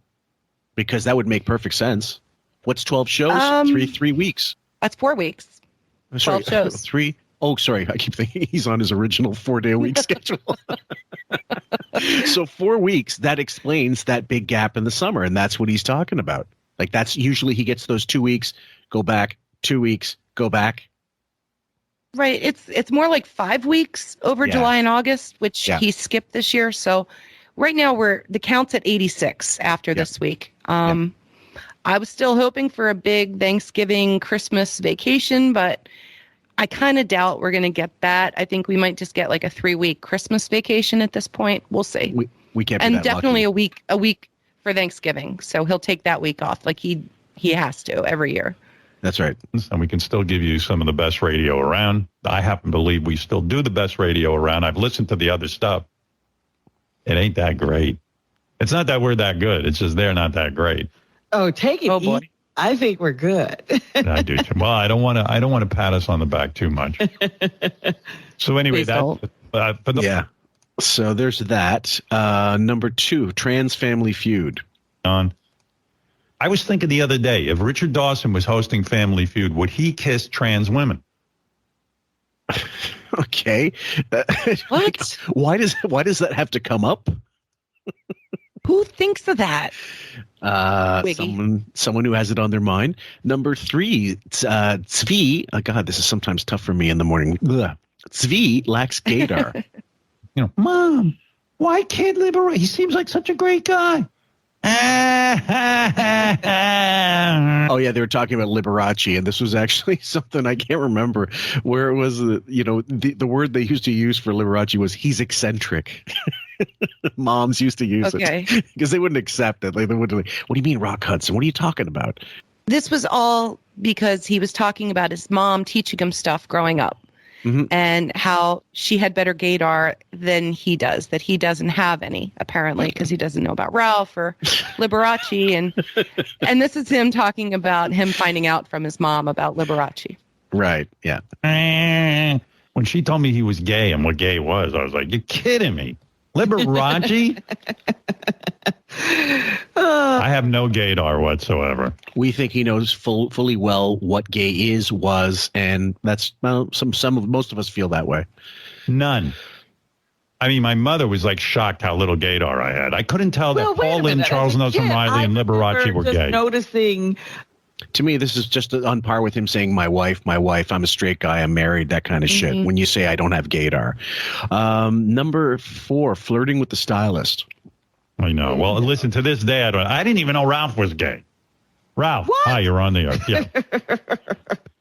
because that would make perfect sense. What's 12 shows? 3 weeks. That's 4 weeks. 12 shows. 3. Oh, sorry. I keep thinking he's on his original 4-day-a-week schedule. So 4 weeks, that explains that big gap in the summer, and that's what he's talking about. Like, that's usually he gets those 2 weeks, go back, 2 weeks, go back. Right. It's more like 5 weeks over July and August, which he skipped this year. So right now the count's at 86 after this week. I was still hoping for a big Thanksgiving, Christmas vacation, but I kind of doubt we're going to get that. I think we might just get like a 3-week Christmas vacation at this point. We'll see. We can't be and that definitely lucky. a week for Thanksgiving. So he'll take that week off like he has to every year. That's right. And we can still give you some of the best radio around. I happen to believe we still do the best radio around. I've listened to the other stuff. It ain't that great. It's not that we're that good. It's just they're not that great. Oh, take it easy. Boy. I think we're good. I do too. Well, I don't want to pat us on the back too much. So anyway, So there's that. Number 2, Trans Family Feud. I was thinking the other day, if Richard Dawson was hosting Family Feud, would he kiss trans women? Okay. What? Why does that have to come up? Who thinks of that? Someone who has it on their mind. Number 3, Zvi. Oh God, this is sometimes tough for me in the morning. Ugh. Zvi lacks gaydar. Mom, why can't Liberate? He seems like such a great guy. Oh yeah, they were talking about Liberace, and this was actually something I can't remember where it was. The word they used to use for Liberace was he's eccentric. Moms used to use it because they wouldn't accept it. Like they wouldn't. What do you mean, Rock Hudson? What are you talking about? This was all because he was talking about his mom teaching him stuff growing up. Mm-hmm. And how she had better gaydar than he does, that he doesn't have any, apparently, because he doesn't know about Ralph or Liberace. And this is him talking about him finding out from his mom about Liberace. Right, yeah. When she told me he was gay and what gay was, I was like, you're kidding me. Liberace? I have no gaydar whatsoever. We think he knows fully well what gay was, and that's most of us feel that way. None. I mean, my mother was like shocked how little gaydar I had. I couldn't tell that Paul Lynde, Charles Nelson Riley, and Liberace were gay. Noticing. To me, this is just on par with him saying, my wife, I'm a straight guy, I'm married, that kind of shit. When you say I don't have gaydar. Number 4, Flirting with the Stylist. I know. Well, listen, to this day, I didn't even know Ralph was gay. Ralph, hi, you're on the air. Yeah.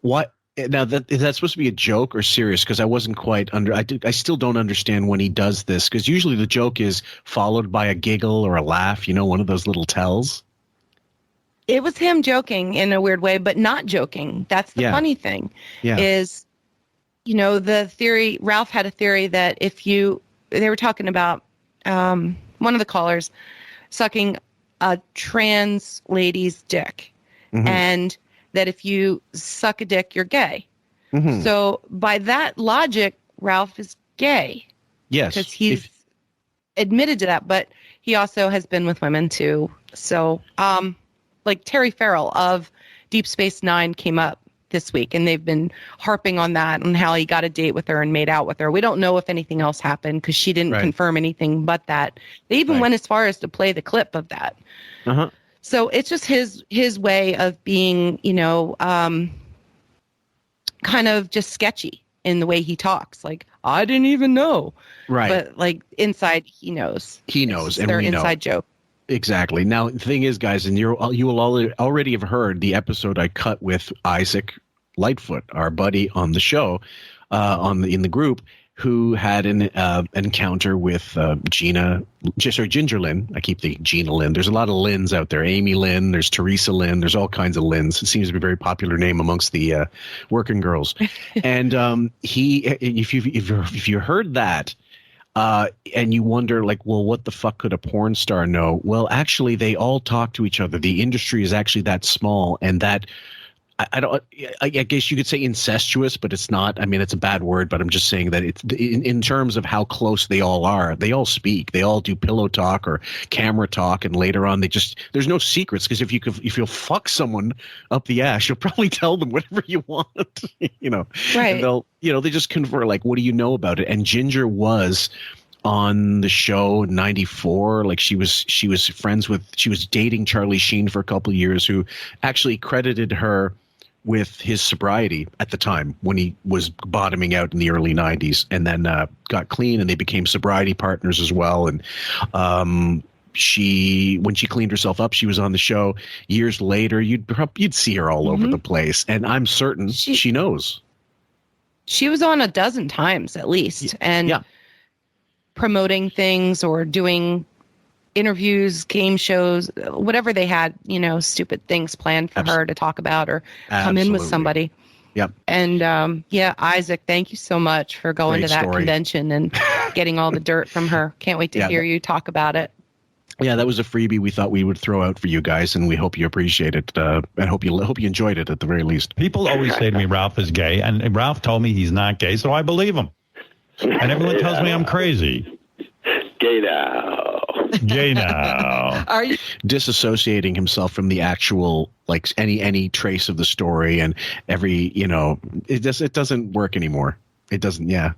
What? Now, is that supposed to be a joke or serious? Because I wasn't quite I still don't understand when he does this, because usually the joke is followed by a giggle or a laugh, one of those little tells. It was him joking in a weird way, but not joking. That's the funny thing is, the theory, Ralph had a theory that they were talking about one of the callers sucking a trans lady's dick, and that if you suck a dick, you're gay. So by that logic, Ralph is gay. Yes. Because he's admitted to that, but he also has been with women too. So, like Terry Farrell of Deep Space Nine came up this week, and they've been harping on that and how he got a date with her and made out with her. We don't know if anything else happened because she didn't confirm anything but that. They even went as far as to play the clip of that. So it's just his way of being, kind of just sketchy in the way he talks. Like, I didn't even know. Right. But like inside, he knows. He knows, and their we know. inside joke. Exactly. Now, the thing is, guys, and you will already have heard the episode I cut with Isaac Lightfoot, our buddy on the show, in the group, who had an encounter with Ginger Lynn. I keep thinking Gina Lynn. There's a lot of Lynn's out there. Amy Lynn. There's Teresa Lynn. There's all kinds of Lynn's. It seems to be a very popular name amongst the working girls. And if you heard that. And you wonder, like, well, what the fuck could a porn star know? Well, actually, they all talk to each other. The industry is actually that small, and that I guess you could say incestuous, but it's not. I mean, it's a bad word, but I'm just saying that it's in terms of how close they all are. They all speak. They all do pillow talk or camera talk, and later on, there's no secrets, because if you'll fuck someone up the ass, you'll probably tell them whatever you want, Right. And they'll, they just confer, like, what do you know about it? And Ginger was on the show in 94. Like, she was dating Charlie Sheen for a couple of years, who actually credited her with his sobriety at the time when he was bottoming out in the early 90s, and then got clean, and they became sobriety partners as well. And when she cleaned herself up, she was on the show. Years later, you'd see her all over the place, and I'm certain she knows. She was on a dozen times at least, and promoting things or doing interviews, game shows, whatever they had, stupid things planned for her to talk about or come in with somebody. Yep. And Isaac, thank you so much for going to that convention and getting all the dirt from her. Can't wait to hear you talk about it. Yeah, that was a freebie we thought we would throw out for you guys, and we hope you appreciate it. And hope you enjoyed it at the very least. People always say to me, Ralph is gay, and Ralph told me he's not gay, so I believe him. And everyone tells me I'm crazy. Gay now. Gay now. Are you disassociating himself from the actual, like, any trace of the story and every, it doesn't work anymore. It doesn't. Yeah.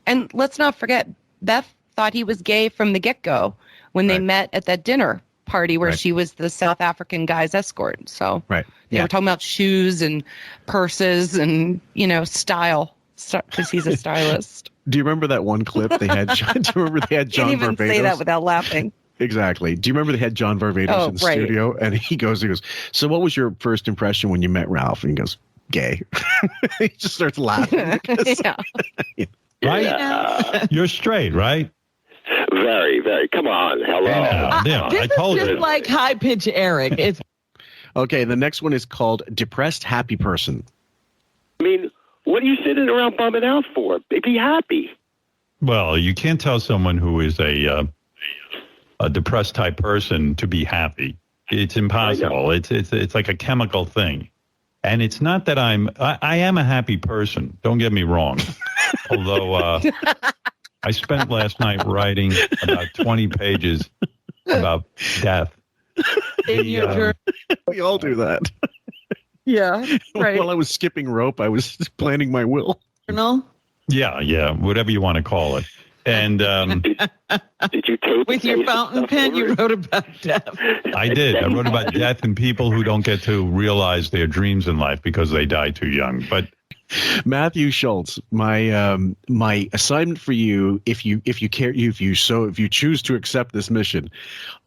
And let's not forget, Beth thought he was gay from the get-go when they met at that dinner party where she was the South African guy's escort. So they were talking about shoes and purses and, style, because he's a stylist. Do you remember that one clip they had? Do you remember they had John Barbados? Can't even say that without laughing. Exactly. Do you remember they had John Barbados in the studio? And he goes, so what was your first impression when you met Ralph? And he goes, gay. He just starts laughing. Right? You're straight, right? Very, very. Come on. Hello. I told you. Like high-pitch Eric. It's okay, the next one is called Depressed Happy Person. I mean, what are you sitting around bumming out for? Be happy. Well, you can't tell someone who is a depressed type person to be happy. It's impossible. It's like a chemical thing. And it's not that I am a happy person. Don't get me wrong. Although I spent last night writing about 20 pages about death. We all do that. Yeah, right. While I was skipping rope, I was planning my will. Yeah, whatever you want to call it. And did you tape with your fountain pen? You wrote about death. I did. I wrote about death and people who don't get to realize their dreams in life because they die too young. But Matthew Schultz, my assignment for you, if you choose to accept this mission,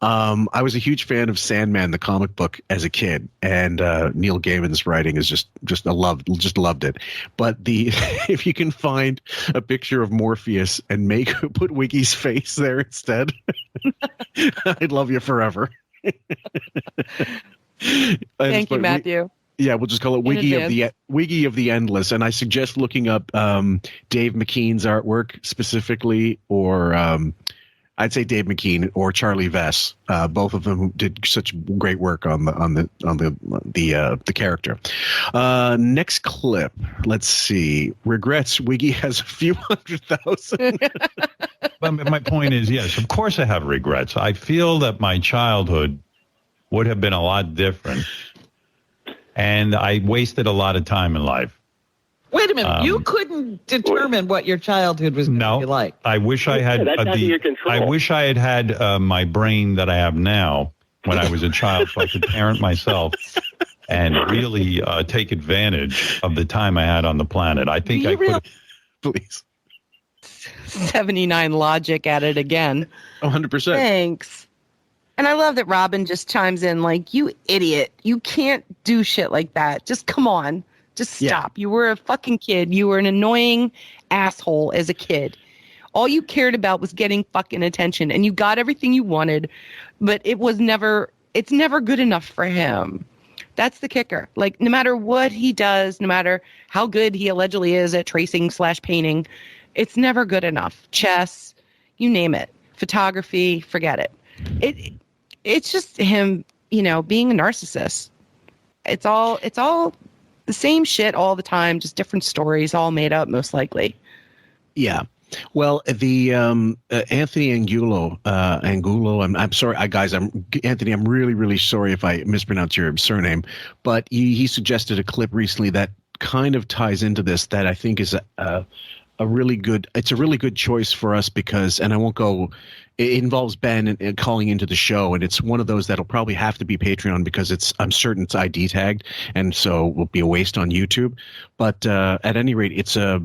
I was a huge fan of Sandman, the comic book, as a kid, and Neil Gaiman's writing is just loved it. But if you can find a picture of Morpheus and put Wiggy's face there instead, I'd love you forever. Thank you, Matthew. Yeah, we'll just call it Wiggy of the Endless. And I suggest looking up Dave McKean's artwork specifically, or I'd say Dave McKean or Charlie Vess. Both of them did such great work on the character. Next clip. Let's see. Regrets. Wiggy has a few 100,000. But my point is, yes, of course I have regrets. I feel that my childhood would have been a lot different. And I wasted a lot of time in life. Wait a minute. You couldn't determine what your childhood was going to be like. I wish I had I wish I had my brain that I have now when I was a child, so I could parent myself and really take advantage of the time I had on the planet. I think I could. Please. 79 logic at it again. 100%. Thanks. And I love that Robin just chimes in like, you idiot. You can't do shit like that. Just come on. Just stop. You were a fucking kid. You were an annoying asshole as a kid. All you cared about was getting fucking attention. And you got everything you wanted. But it's never good enough for him. That's the kicker. Like, no matter what he does, no matter how good he allegedly is at tracing/painting, it's never good enough. Chess, you name it. Photography, forget it. It's just him, being a narcissist. It's all the same shit all the time, just different stories, all made up, most likely. Yeah. Well, the Anthony Angulo, I'm sorry, guys. Anthony. I'm really, really sorry if I mispronounce your surname, but he suggested a clip recently that kind of ties into this that I think is a really good choice for us because, and I won't go, it involves Ben and calling into the show, and it's one of those that'll probably have to be Patreon because I'm certain it's ID tagged, and so will be a waste on YouTube. But at any rate, it's a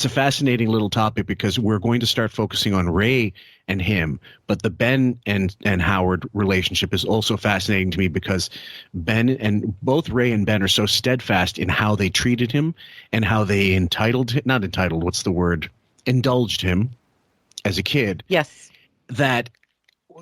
fascinating little topic because we're going to start focusing on Ray and him, but the Ben and Howard relationship is also fascinating to me because both Ray and Ben are so steadfast in how they treated him and how they indulged him as a kid. Yes. That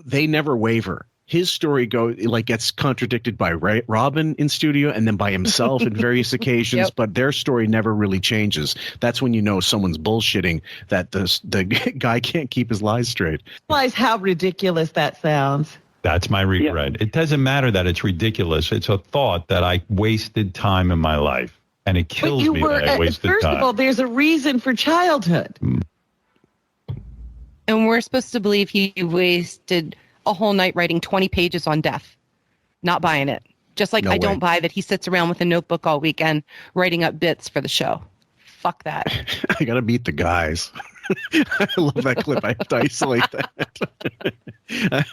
they never waver. His story gets contradicted by Robin in studio and then by himself in various occasions, yep. But their story never really changes. That's when you know someone's bullshitting, that the guy can't keep his lies straight. Realize how ridiculous that sounds. That's my regret. Yeah. It doesn't matter that it's ridiculous. It's a thought that I wasted time in my life, and it kills me that I wasted time. First of all, there's a reason for childhood. And we're supposed to believe he wasted a whole night writing 20 pages on death. Not buying it. Just like I don't buy that he sits around with a notebook all weekend writing up bits for the show. Fuck that. I gotta meet the guys. I love that clip. I have to isolate that.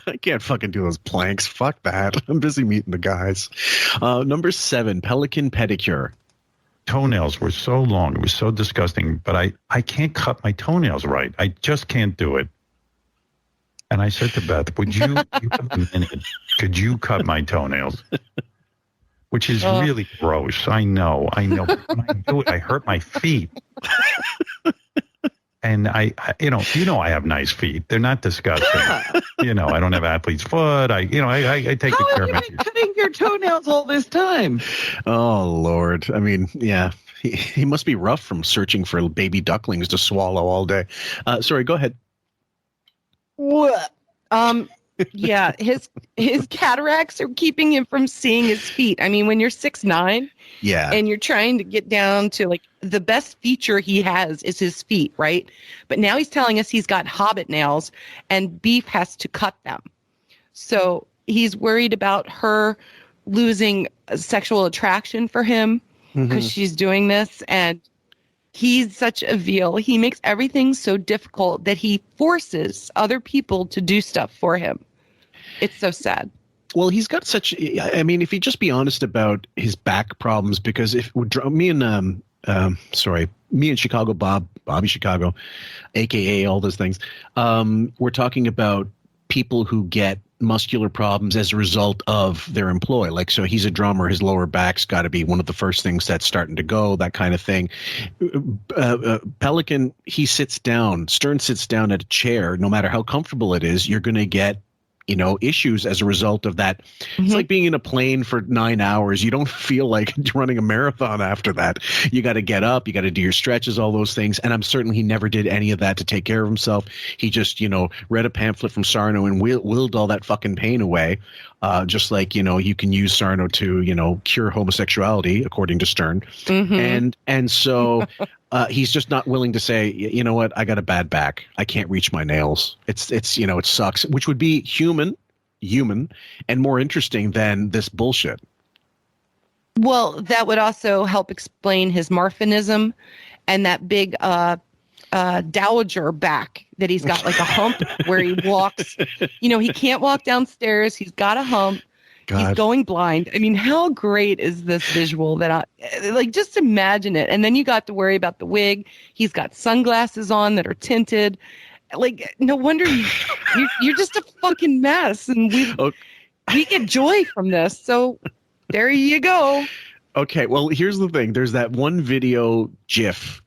I can't fucking do those planks. Fuck that. I'm busy meeting the guys. Number 7, Pelican Pedicure. Toenails were so long. It was so disgusting. But I can't cut my toenails right. I just can't do it. And I said to Beth, would you have a minute? Could you cut my toenails? Which is really gross. I know. But when I do it, I hurt my feet. And I I have nice feet. They're not disgusting. Yeah. I don't have athlete's foot. I take good care of my feet. How have you been cutting your toenails all this time? Oh, Lord. I mean, yeah. He must be rough from searching for baby ducklings to swallow all day. Sorry, go ahead. What? Yeah, his cataracts are keeping him from seeing his feet. I mean, when you're 6'9", yeah, and you're trying to get down to like the best feature he has is his feet, right? But now he's telling us he's got hobbit nails and Beef has to cut them. So he's worried about her losing sexual attraction for him because she's doing this, and he's such a veal. He makes everything so difficult that he forces other people to do stuff for him. It's so sad. Well, he's got such, I mean, if you just be honest about his back problems, because if me and Chicago Bobby Chicago, AKA all those things, we're talking about people who get muscular problems as a result of their employ. Like, so he's a drummer, his lower back's got to be one of the first things that's starting to go, that kind of thing. Pelican, he sits down, Stern sits down at a chair, no matter how comfortable it is, you're going to get issues as a result of that. It's like being in a plane for 9 hours. You don't feel like running a marathon after that. You got to get up, you got to do your stretches, all those things. And I'm certain he never did any of that to take care of himself. He just, read a pamphlet from Sarno and willed all that fucking pain away. Just like, you can use Sarno to, cure homosexuality, according to Stern. And so he's just not willing to say, you know what, I got a bad back. I can't reach my nails. It's it sucks, which would be human and more interesting than this bullshit. Well, that would also help explain his Marfinism and that big dowager back that he's got, like a hump where he walks. He can't walk downstairs. He's got a hump. God. He's going blind. I mean, how great is this visual that just imagine it. And then you got to worry about the wig. He's got sunglasses on that are tinted. Like, no wonder you're just a fucking mess. And we get joy from this. So there you go. Okay, well, here's the thing. There's that one video, GIF,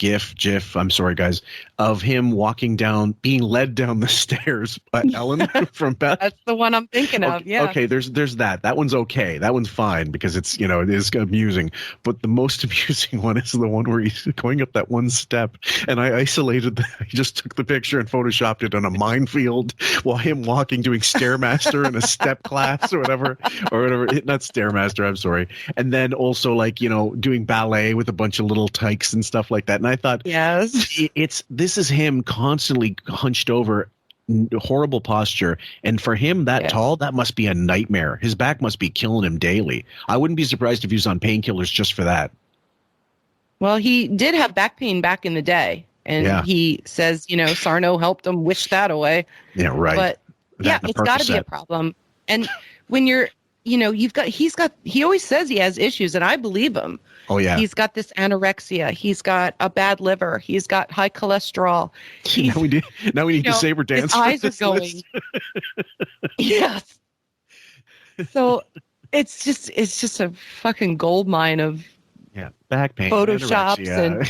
I'm sorry, guys, of him walking down, being led down the stairs by Ellen from Beth. That's the one I'm thinking of, yeah. Okay, there's that. That one's okay. That one's fine because it's, it is amusing. But the most amusing one is the one where he's going up that one step. And I isolated I just took the picture and photoshopped it on a minefield while him walking, doing Stairmaster in a step class or whatever. Not Stairmaster, I'm sorry. And then also doing ballet with a bunch of little tykes and stuff like that. And I thought, yes, this is him constantly hunched over, horrible posture. And for him that tall, that must be a nightmare. His back must be killing him daily. I wouldn't be surprised if he was on painkillers just for that. Well, he did have back pain back in the day. And he says, Sarno helped him wish that away. Yeah, right. But it's got to be a problem. And when you're, he always says he has issues, and I believe him. Oh, yeah. He's got this anorexia. He's got a bad liver. He's got high cholesterol. Now we need to saber dance. His eyes are going. Yes. So it's just a fucking gold mine of back pain, Photoshops and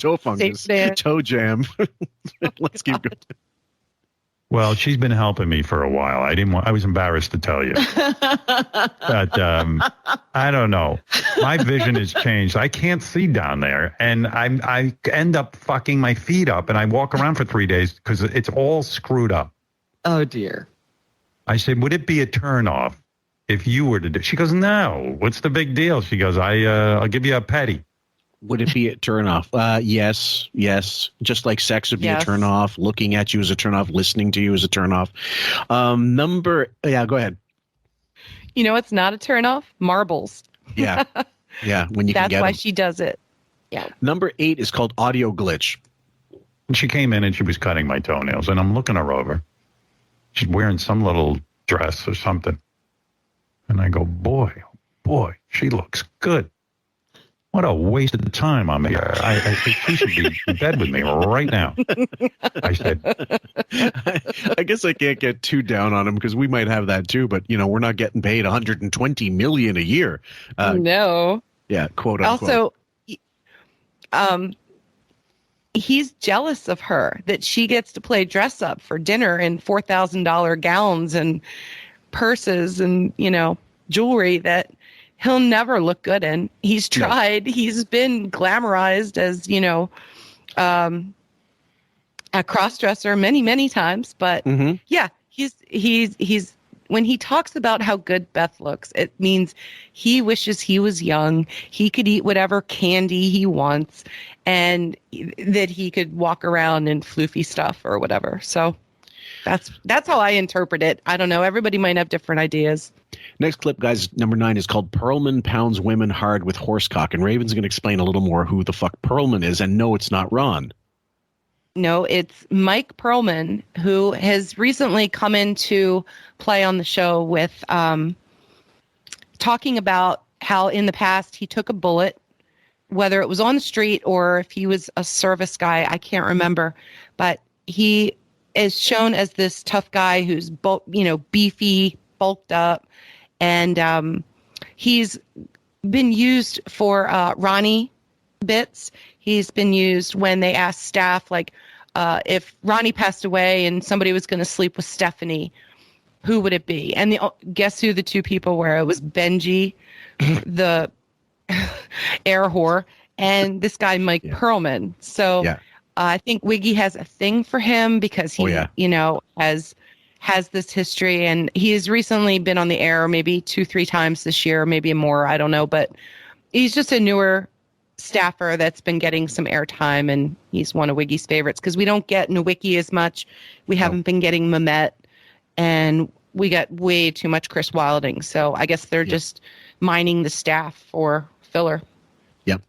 toe fungus, toe jam. Let's keep going. Well, she's been helping me for a while. I was embarrassed to tell you. But I don't know. My vision has changed. I can't see down there. And I end up fucking my feet up, and I walk around for 3 days because it's all screwed up. Oh, dear. I said, would it be a turnoff if you were to do? She goes, no. What's the big deal? She goes, I'll give you a petty. Would it be a turnoff? Yes. Just like sex would be a turnoff. Looking at you is a turnoff. Listening to you is a turnoff. Go ahead. It's not a turnoff. Marbles. Yeah. When you can get That's why them. she does it. Yeah. Number 8 is called audio glitch. And she came in and she was cutting my toenails, and I'm looking her over. She's wearing some little dress or something. And I go, boy, she looks good. What a waste of time I'm here. I think she should be in bed with me right now. I said. I guess I can't get too down on him because we might have that too, but we're not getting paid $120 million a year. No. Yeah, quote unquote. Also, he's jealous of her that she gets to play dress up for dinner in $4,000 gowns and purses and, jewelry that he'll never look good in. He's tried. No. He's been glamorized as, a cross-dresser many, many times. But he's when he talks about how good Beth looks, it means he wishes he was young. He could eat whatever candy he wants, and that he could walk around in floofy stuff or whatever. So that's how I interpret it. I don't know. Everybody might have different ideas. Next clip, guys, number 9 is called Perlman Pounds Women Hard with Horsecock. And Raven's going to explain a little more who the fuck Perlman is. And no, it's not Ron. No, it's Mike Perlman, who has recently come into play on the show with talking about how in the past he took a bullet, whether it was on the street or if he was a service guy, I can't remember. But he is shown as this tough guy who's beefy, bulked up. And he's been used for Ronnie bits. He's been used when they asked staff, if Ronnie passed away and somebody was going to sleep with Stephanie, who would it be? And guess who the two people were? It was Benji, the air whore, and this guy, Mike Perlman. So I think Wiggy has a thing for him because he, has this history, and he has recently been on the air maybe 2-3 times this year, maybe more, I don't know, but he's just a newer staffer that's been getting some airtime, and he's one of Wiggy's favorites because we don't get Nowicki as much. We haven't been getting Mamet, and we got way too much Chris Wilding, so I guess they're just mining the staff for filler. Yep.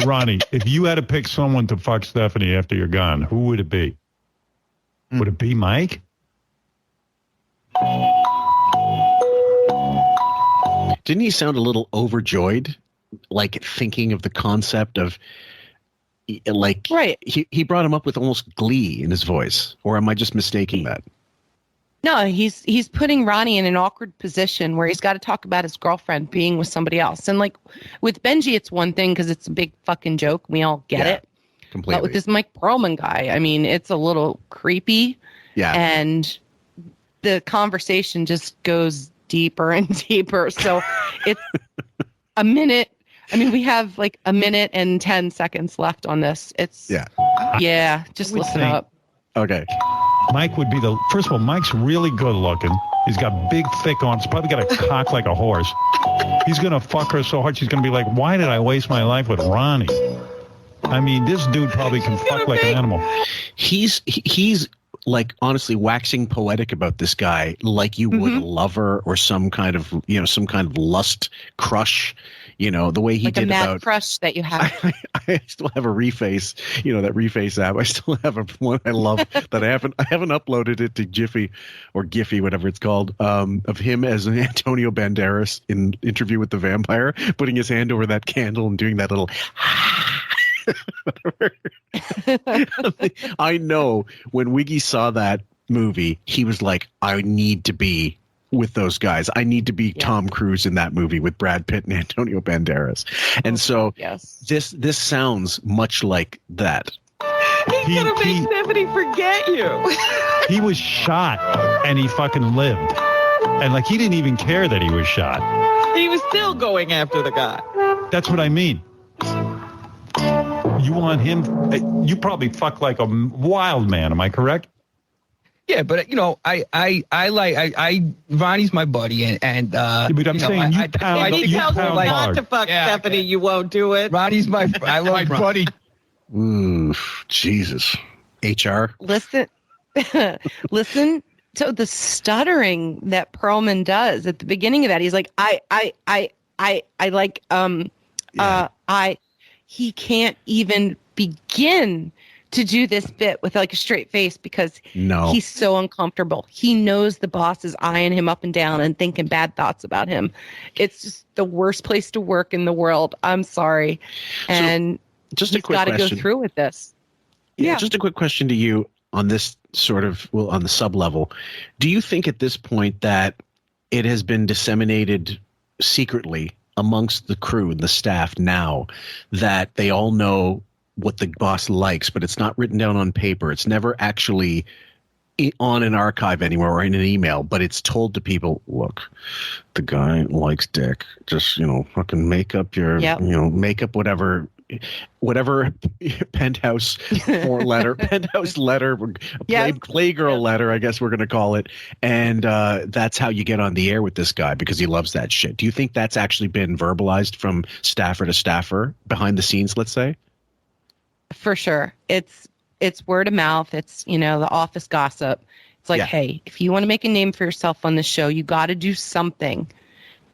Ronnie, if you had to pick someone to fuck Stephanie after you're gone, who would it be? Would it be Mike? Didn't he sound a little overjoyed, like thinking of the concept of, he brought him up with almost glee in his voice, or am I just mistaking that? No, he's putting Ronnie in an awkward position where he's got to talk about his girlfriend being with somebody else. And with Benji, it's one thing because it's a big fucking joke. We all get it. Completely. But with this Mike Perlman guy, I mean, it's a little creepy. Yeah. And the conversation just goes deeper and deeper. So it's a minute. I mean, we have a minute and 10 seconds left on this. It's just listen up. Okay. Mike would be first of all, Mike's really good looking. He's got big, thick arms. Probably got a cock like a horse. He's going to fuck her so hard she's going to be like, why did I waste my life with Ronnie? I mean, this dude probably can fuck like an animal. He's like honestly waxing poetic about this guy, like you would a lover or some kind of lust crush. The way he like did a mad about crush that you have. I still have a Reface, that Reface app. I still have one I love that I haven't uploaded it to Jiffy or Giphy, whatever it's called, of him as an Antonio Banderas in Interview with the Vampire, putting his hand over that candle and doing that little. I know when Wiggy saw that movie, he was like, I need to be with those guys. I need to be Tom Cruise in that movie with Brad Pitt and Antonio Banderas. And this sounds much like that. He's going to make Stephanie forget you. He was shot and he fucking lived. And like, he didn't even care that he was shot. He was still going after the guy. That's what I mean. You want him, you probably fuck like a wild man. Am I correct? Yeah, but Ronnie's my buddy, and but I'm saying you pound. He tells you not to fuck Stephanie, you won't do it. Ronnie's my buddy. Ooh, Jesus. HR. Listen to the stuttering that Perlman does at the beginning of that. He's like, he can't even begin to do this bit with like a straight face because he's so uncomfortable. He knows the boss is eyeing him up and down and thinking bad thoughts about him. It's just the worst place to work in the world. I'm sorry. And just a quick got to question. go through with this. Yeah, just a quick question to you on this sort of, on the sub level. Do you think at this point that it has been disseminated secretly amongst the crew and the staff now that they all know what the boss likes, but it's not written down on paper? It's never actually on an archive anywhere or in an email, but it's told to people, look, the guy likes dick. Just, fucking make up your, make up whatever penthouse letter, playgirl letter, I guess we're going to call it. And that's how you get on the air with this guy because he loves that shit. Do you think that's actually been verbalized from staffer to staffer behind the scenes, let's say? For sure. It's word of mouth. It's, the office gossip. It's like, hey, if you want to make a name for yourself on this show, you got to do something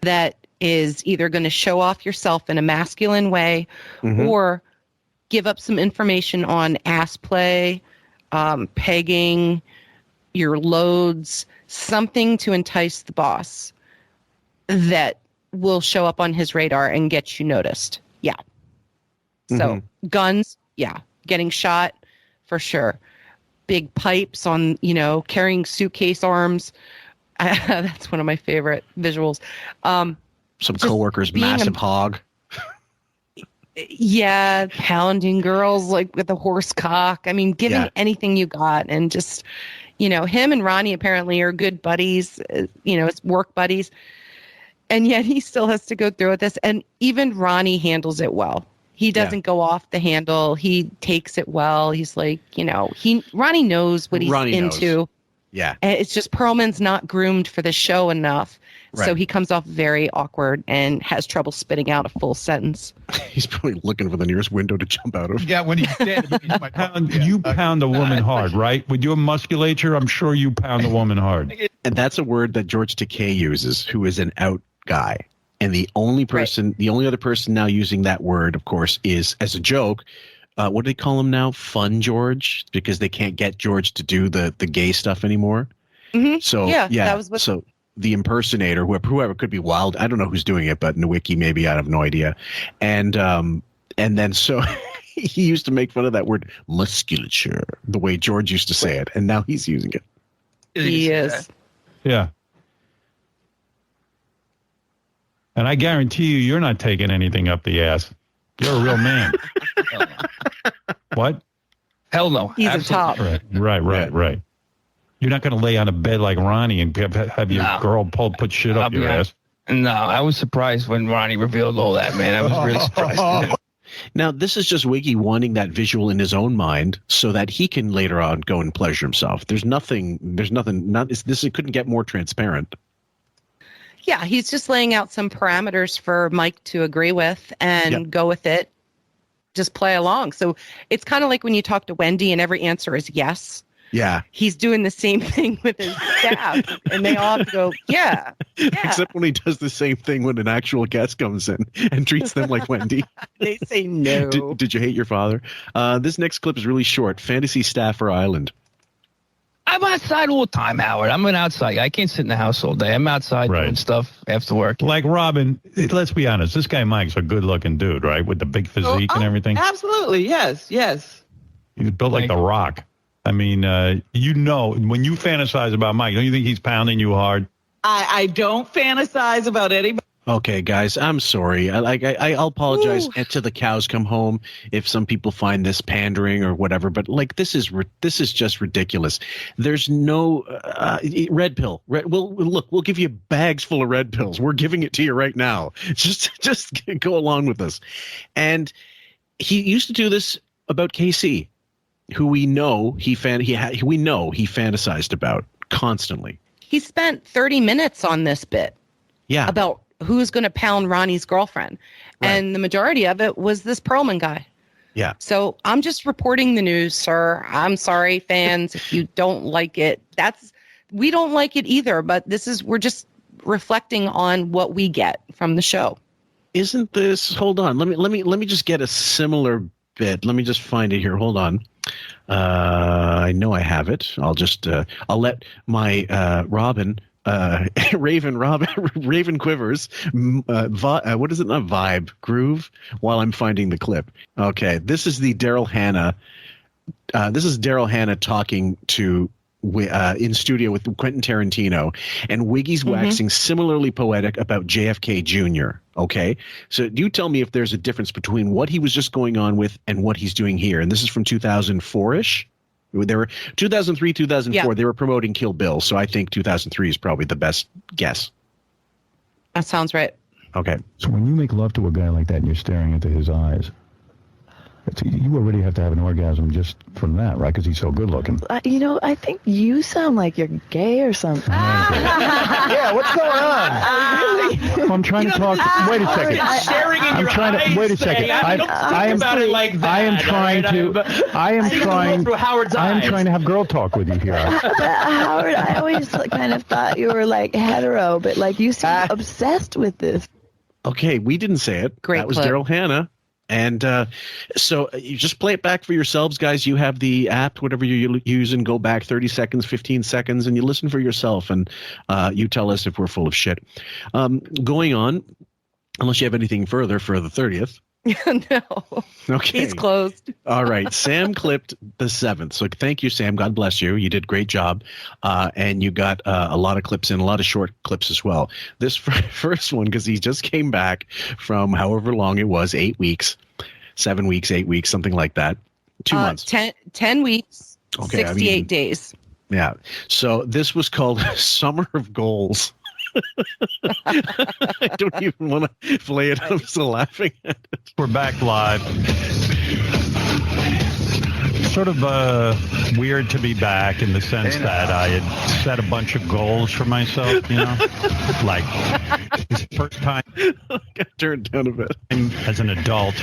that is either going to show off yourself in a masculine way or give up some information on ass play, pegging, your loads, something to entice the boss that will show up on his radar and get you noticed. Yeah. So guns, getting shot for sure. Big pipes on, carrying suitcase arms. That's one of my favorite visuals. Some coworkers, massive hog. Yeah, pounding girls like with a horse cock. I mean, giving anything you got, and just, him and Ronnie apparently are good buddies. It's work buddies, and yet he still has to go through with this. And even Ronnie handles it well. He doesn't go off the handle. He takes it well. He's like, Ronnie knows what he's into. Yeah. It's just Perlman's not groomed for the show enough. Right. So he comes off very awkward and has trouble spitting out a full sentence. He's probably looking for the nearest window to jump out of. Yeah, when he's dead. You pound a woman hard, right? With your musculature, I'm sure you pound a woman hard. And that's a word that George Takei uses, who is an out guy. And the only other person now using that word, of course, is as a joke. What do they call him now? Fun George, because they can't get George to do the gay stuff anymore. So that was what. So the impersonator, whoever could be Wild. I don't know who's doing it, but Nowicki maybe. I have no idea. And then so he used to make fun of that word musculature, the way George used to say it, and now he's using it. He is. Yeah. And I guarantee you're not taking anything up the ass. You're a real man. What? Hell no. He's a top. Right. You're not going to lay on a bed like Ronnie and have your girl put shit up your ass. No, I was surprised when Ronnie revealed all that, man. I was really surprised. Now, this is just Wiggy wanting that visual in his own mind so that he can later on go and pleasure himself. This couldn't get more transparent. Yeah, he's just laying out some parameters for Mike to agree with and go with it. Just play along. So it's kind of like when you talk to Wendy and every answer is yes. Yeah. He's doing the same thing with his staff, and they all have to go, yeah. Except when he does the same thing when an actual guest comes in and treats them like Wendy. They say no. Did you hate your father? This next clip is really short. Fantasy Staffer Island. I'm outside all the time, Howard. I'm an outside guy. I can't sit in the house all day. I'm outside doing stuff after work. Like Robin, let's be honest. This guy Mike's a good-looking dude, right? With the big physique and everything. Absolutely, yes. He's built like The Rock. I mean, when you fantasize about Mike, don't you think he's pounding you hard? I don't fantasize about anybody. Okay, guys, I'm sorry. I'll apologize to the cows come home if some people find this pandering or whatever. But like, this is just ridiculous. There's no red pill. We'll give you bags full of red pills. We're giving it to you right now. Just go along with us. And he used to do this about KC, who we know he fantasized about constantly. He spent 30 minutes on this bit. Yeah. About who's going to pound Ronnie's girlfriend. Right. And the majority of it was this Perlman guy. Yeah. So I'm just reporting the news, sir. I'm sorry, fans, if you don't like it. We don't like it either, but we're just reflecting on what we get from the show. Isn't this, hold on, let me just get a similar bit. Let me just find it here. Hold on. I know I have it. I'll let my Robin Raven Quivers, what is it? Not vibe, groove, while I'm finding the clip. Okay, this is the Daryl Hannah. This is Daryl Hannah talking to in studio with Quentin Tarantino, and Wiggy's waxing similarly poetic about JFK Jr. Okay, so you tell me if there's a difference between what he was just going on with and what he's doing here. And this is from 2004-ish. They were 2003, 2004. Yeah. They were promoting Kill Bill, so I think 2003 is probably the best guess. That sounds right. Okay. So when you make love to a guy like that and you're staring into his eyes, you already have to have an orgasm just from that, right? Because he's so good looking. I think you sound like you're gay or something. Yeah, what's going on? Really? Well, I'm trying to talk. Wait a second. I'm trying to. Wait a second. I am trying to have girl talk with you here. But Howard, I always kind of thought you were like hetero, but like you seem obsessed with this. Okay, we didn't say it. Great. That was Daryl Hannah. And so you just play it back for yourselves, guys. You have the app, whatever you use, and go back 30 seconds, 15 seconds, and you listen for yourself, and you tell us if we're full of shit. Going on, unless you have anything further for the 30th. No. Okay. He's closed. All right. Sam clipped the 7th. So thank you, Sam. God bless you. You did a great job. And you got a lot of clips in, a lot of short clips as well. This first one, because he just came back from however long it was, 8 weeks, 7 weeks, 8 weeks, something like that. 2 months. 10 weeks, okay, 68 days. Yeah. So this was called Summer of Goals. I don't even want to play it. I'm still laughing at it. We're back live. Sort of weird to be back in the sense that I had set a bunch of goals for myself, like this first time. I got turned down a bit. As an adult,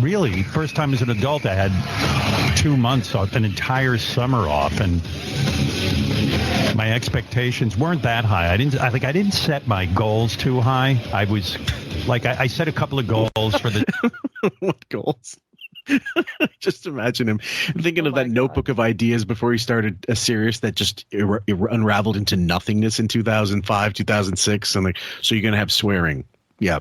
really, first time as an adult, I had 2 months off, an entire summer off, and my expectations weren't that high. I didn't set my goals too high. I was like, I set a couple of goals for the. What goals? Just imagine him thinking of that notebook of ideas before he started a series that just unraveled into nothingness in 2005, 2006. And so you're going to have swearing. Yeah.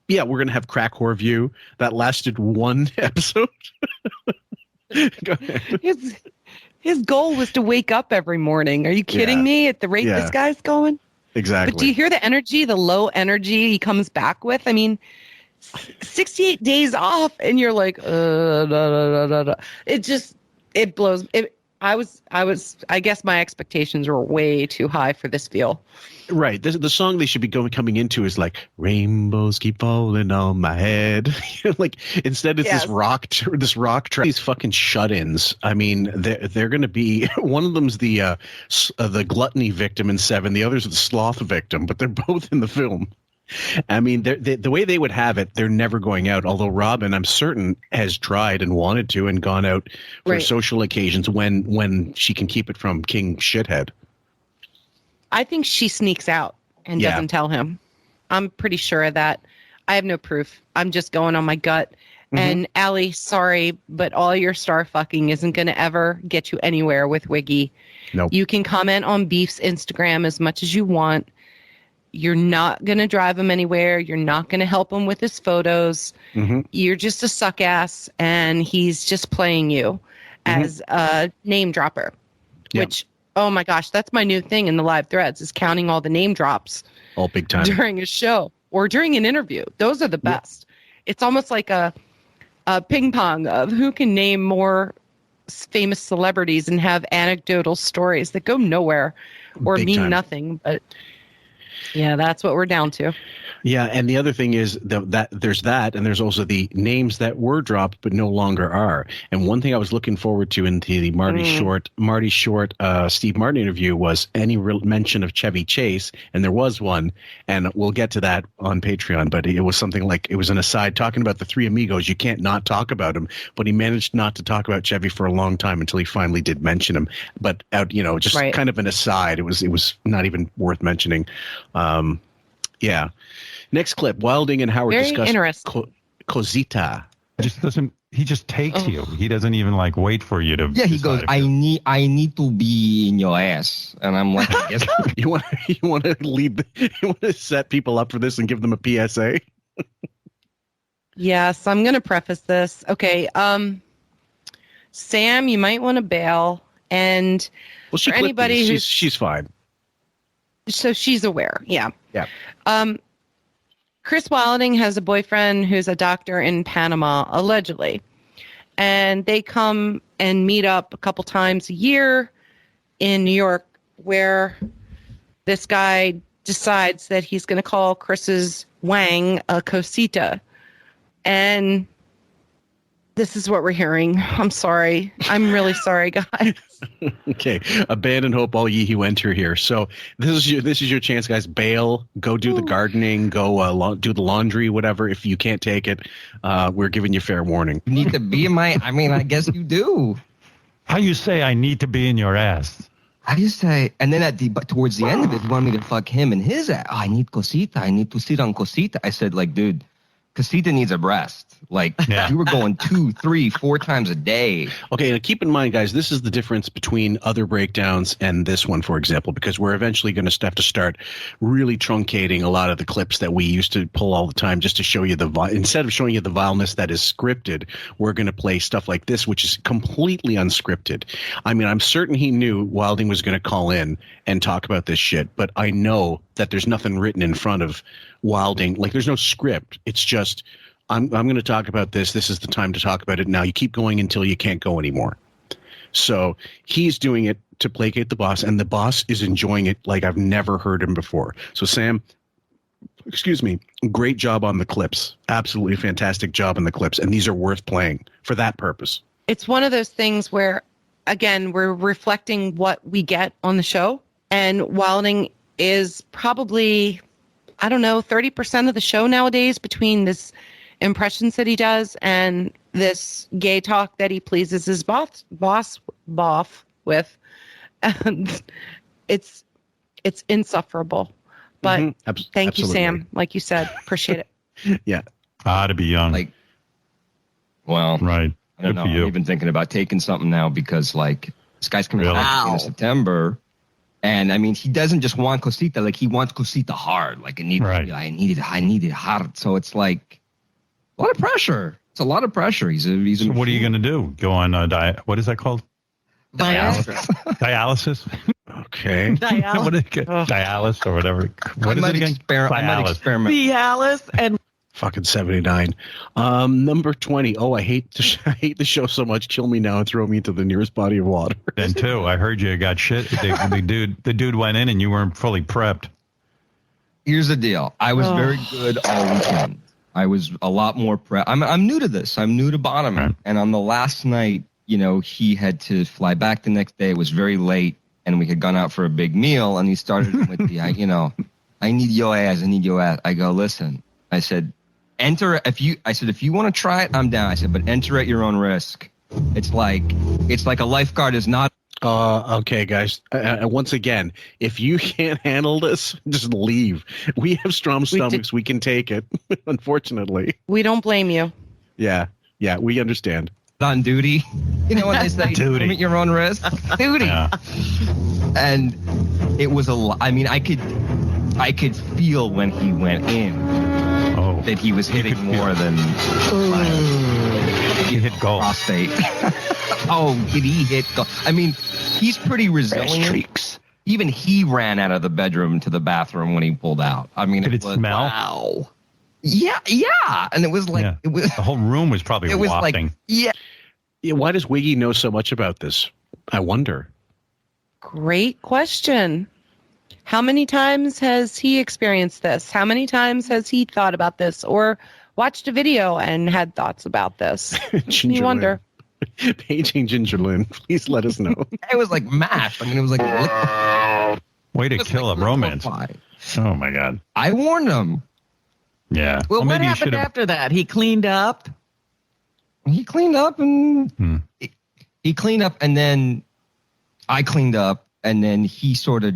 Yeah, we're going to have Crack Whore View. That lasted one episode. Go ahead. His goal was to wake up every morning. Are you kidding me? At the rate this guy's going? Exactly. But do you hear the energy, the low energy he comes back with? I mean, 68 days off, and you're like, It blows. I guess my expectations were way too high for this feel. Right. The song they should be coming into is like rainbows keep falling on my head. Like instead it's this rock track. These fucking shut-ins. I mean, they're going to be one of them's the gluttony victim in 7. The other's the sloth victim, but they're both in the film. I mean, the way they would have it, they're never going out. Although Robin, I'm certain, has tried and wanted to and gone out for social occasions when she can keep it from King Shithead. I think she sneaks out and doesn't tell him. I'm pretty sure of that. I have no proof. I'm just going on my gut. Mm-hmm. And Allie, sorry, but all your star fucking isn't going to ever get you anywhere with Wiggy. Nope. You can comment on Beef's Instagram as much as you want. You're not going to drive him anywhere. You're not going to help him with his photos. Mm-hmm. You're just a suck ass, and he's just playing you as a name dropper, which, oh my gosh, that's my new thing in the live threads is counting all the name drops. All big time. During a show or during an interview. Those are the best. It's almost like a ping pong of who can name more famous celebrities and have anecdotal stories that go nowhere or big mean time. Nothing. But yeah, that's what we're down to. Yeah, and the other thing is that there's that, and there's also the names that were dropped but no longer are. And one thing I was looking forward to in the Marty Short, Steve Martin interview was any mention of Chevy Chase, and there was one, and we'll get to that on Patreon. But it was something like it was an aside talking about the three amigos. You can't not talk about him, but he managed not to talk about Chevy for a long time until he finally did mention him. But just kind of an aside. It was not even worth mentioning. Yeah. Next clip, Wilding and Howard discuss Cosita. He just takes you. He doesn't even wait for you to. Yeah, he goes, I need to be in your ass. And I'm like, I guess. You want to set people up for this and give them a PSA? Yes, I'm going to preface this. Okay. Sam, you might want to bail. And for anybody she's fine. So she's aware. Yeah. Yeah. Chris Wilding has a boyfriend who's a doctor in Panama, allegedly. And they come and meet up a couple times a year in New York, where this guy decides that he's going to call Chris's Wang a cosita. And this is what we're hearing. I'm sorry. I'm really sorry, guys. Okay. Abandon hope, all ye who enter here. So this is your chance, guys. Bail. Go do the gardening. Go do the laundry. Whatever. If you can't take it, we're giving you fair warning. You need to be in my. I mean, I guess you do. How you say I need to be in your ass? I just say, and then towards the end of it, you want me to fuck him in his ass. Oh, I need cosita. I need to sit on cosita. I said, dude, cosita needs a breast. You were going 2, 3, 4 times a day. Okay, now keep in mind, guys, this is the difference between other breakdowns and this one, for example, because we're eventually going to have to start really truncating a lot of the clips that we used to pull all the time just to show you instead of showing you the vileness that is scripted, we're going to play stuff like this, which is completely unscripted. I mean, I'm certain he knew Wilding was going to call in and talk about this shit, but I know that there's nothing written in front of Wilding. There's no script. It's just, I'm going to talk about this. This is the time to talk about it now. You keep going until you can't go anymore. So he's doing it to placate the boss, and the boss is enjoying it like I've never heard him before. So Sam, great job on the clips. Absolutely fantastic job on the clips, and these are worth playing for that purpose. It's one of those things where, again, we're reflecting what we get on the show, and Wilding is probably, 30% of the show nowadays between this impressions that he does and this gay talk that he pleases his boss with, and it's insufferable. But thank you, Sam. Like you said, appreciate it. Yeah, to be young. Right. I don't know. I'm even thinking about taking something now because this guy's coming out in September. And I mean, he doesn't just want cosita, he wants cosita hard. I need it hard. So it's a lot of pressure. It's a lot of pressure. So what are you going to do? Go on what is that called? Dialysis? Okay. Dialysis or whatever. What is it again? I might experiment. Dialysis and fucking 79. Number 20. Oh, I hate the show so much. Kill me now and throw me into the nearest body of water. Then too, I heard you got shit. The dude went in and you weren't fully prepped. Here's the deal. I was very good all weekend. I was a lot more prepped. I'm new to this. I'm new to bottoming. Right. And on the last night, he had to fly back the next day. It was very late, and we had gone out for a big meal. And he started with the, I need your ass. I need your ass. I go, listen. I said, enter. If you want to try it, I'm down. I said, but enter at your own risk. It's like a lifeguard is not. Okay, guys. Once again, if you can't handle this, just leave. We have strong stomachs. We can take it. Unfortunately, we don't blame you. Yeah, we understand. On duty, you know what they say? Duty at your own risk. Duty. Yeah. And it was I mean, I could feel when he went in that he was hitting more than he hit goal. Prostate. Did he hit goal? I mean, he's pretty resilient. Streaks. Even he ran out of the bedroom to the bathroom when he pulled out. I mean, did it was, smell? Wow. Yeah, and it was like it was. The whole room was probably wafting. Yeah. Why does Wiggy know so much about this? I wonder. Great question. How many times has he experienced this? How many times has he thought about this or watched a video and had thoughts about this? You wonder. Paging Gingerlin, please let us know. It was like MASH. I mean, it was like way to kill a romance. Oh my God! I warned him. Yeah. Well, what happened after that? He cleaned up. He cleaned up and he cleaned up, and then I cleaned up, and then he sort of.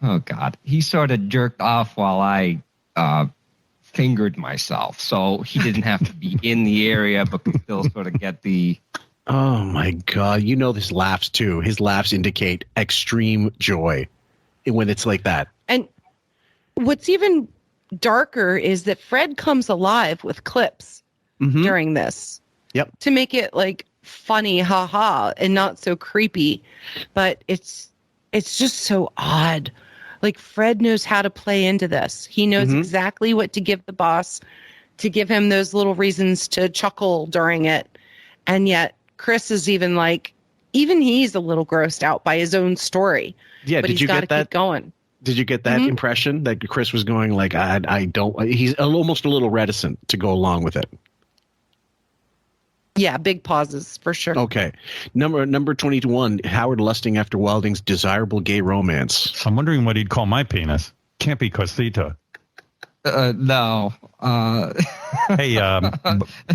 Oh God! He sort of jerked off while I fingered myself, so he didn't have to be in the area, but could still sort of get the. Oh my God! You know his laughs too. His laughs indicate extreme joy when it's like that. And what's even darker is that Fred comes alive with clips during this. Yep. To make it like funny, haha, and not so creepy, but it's just so odd. Like Fred knows how to play into this. He knows exactly what to give the boss to give him those little reasons to chuckle during it. And yet Chris is even he's a little grossed out by his own story. Yeah, but did you get that? Keep going. Did you get that impression that Chris was going like, I don't, he's almost a little reticent to go along with it. Yeah, big pauses for sure. Okay. Number 21, Howard lusting after Wilding's desirable gay romance. I'm wondering what he'd call my penis. Can't be Cosita. No. Hey,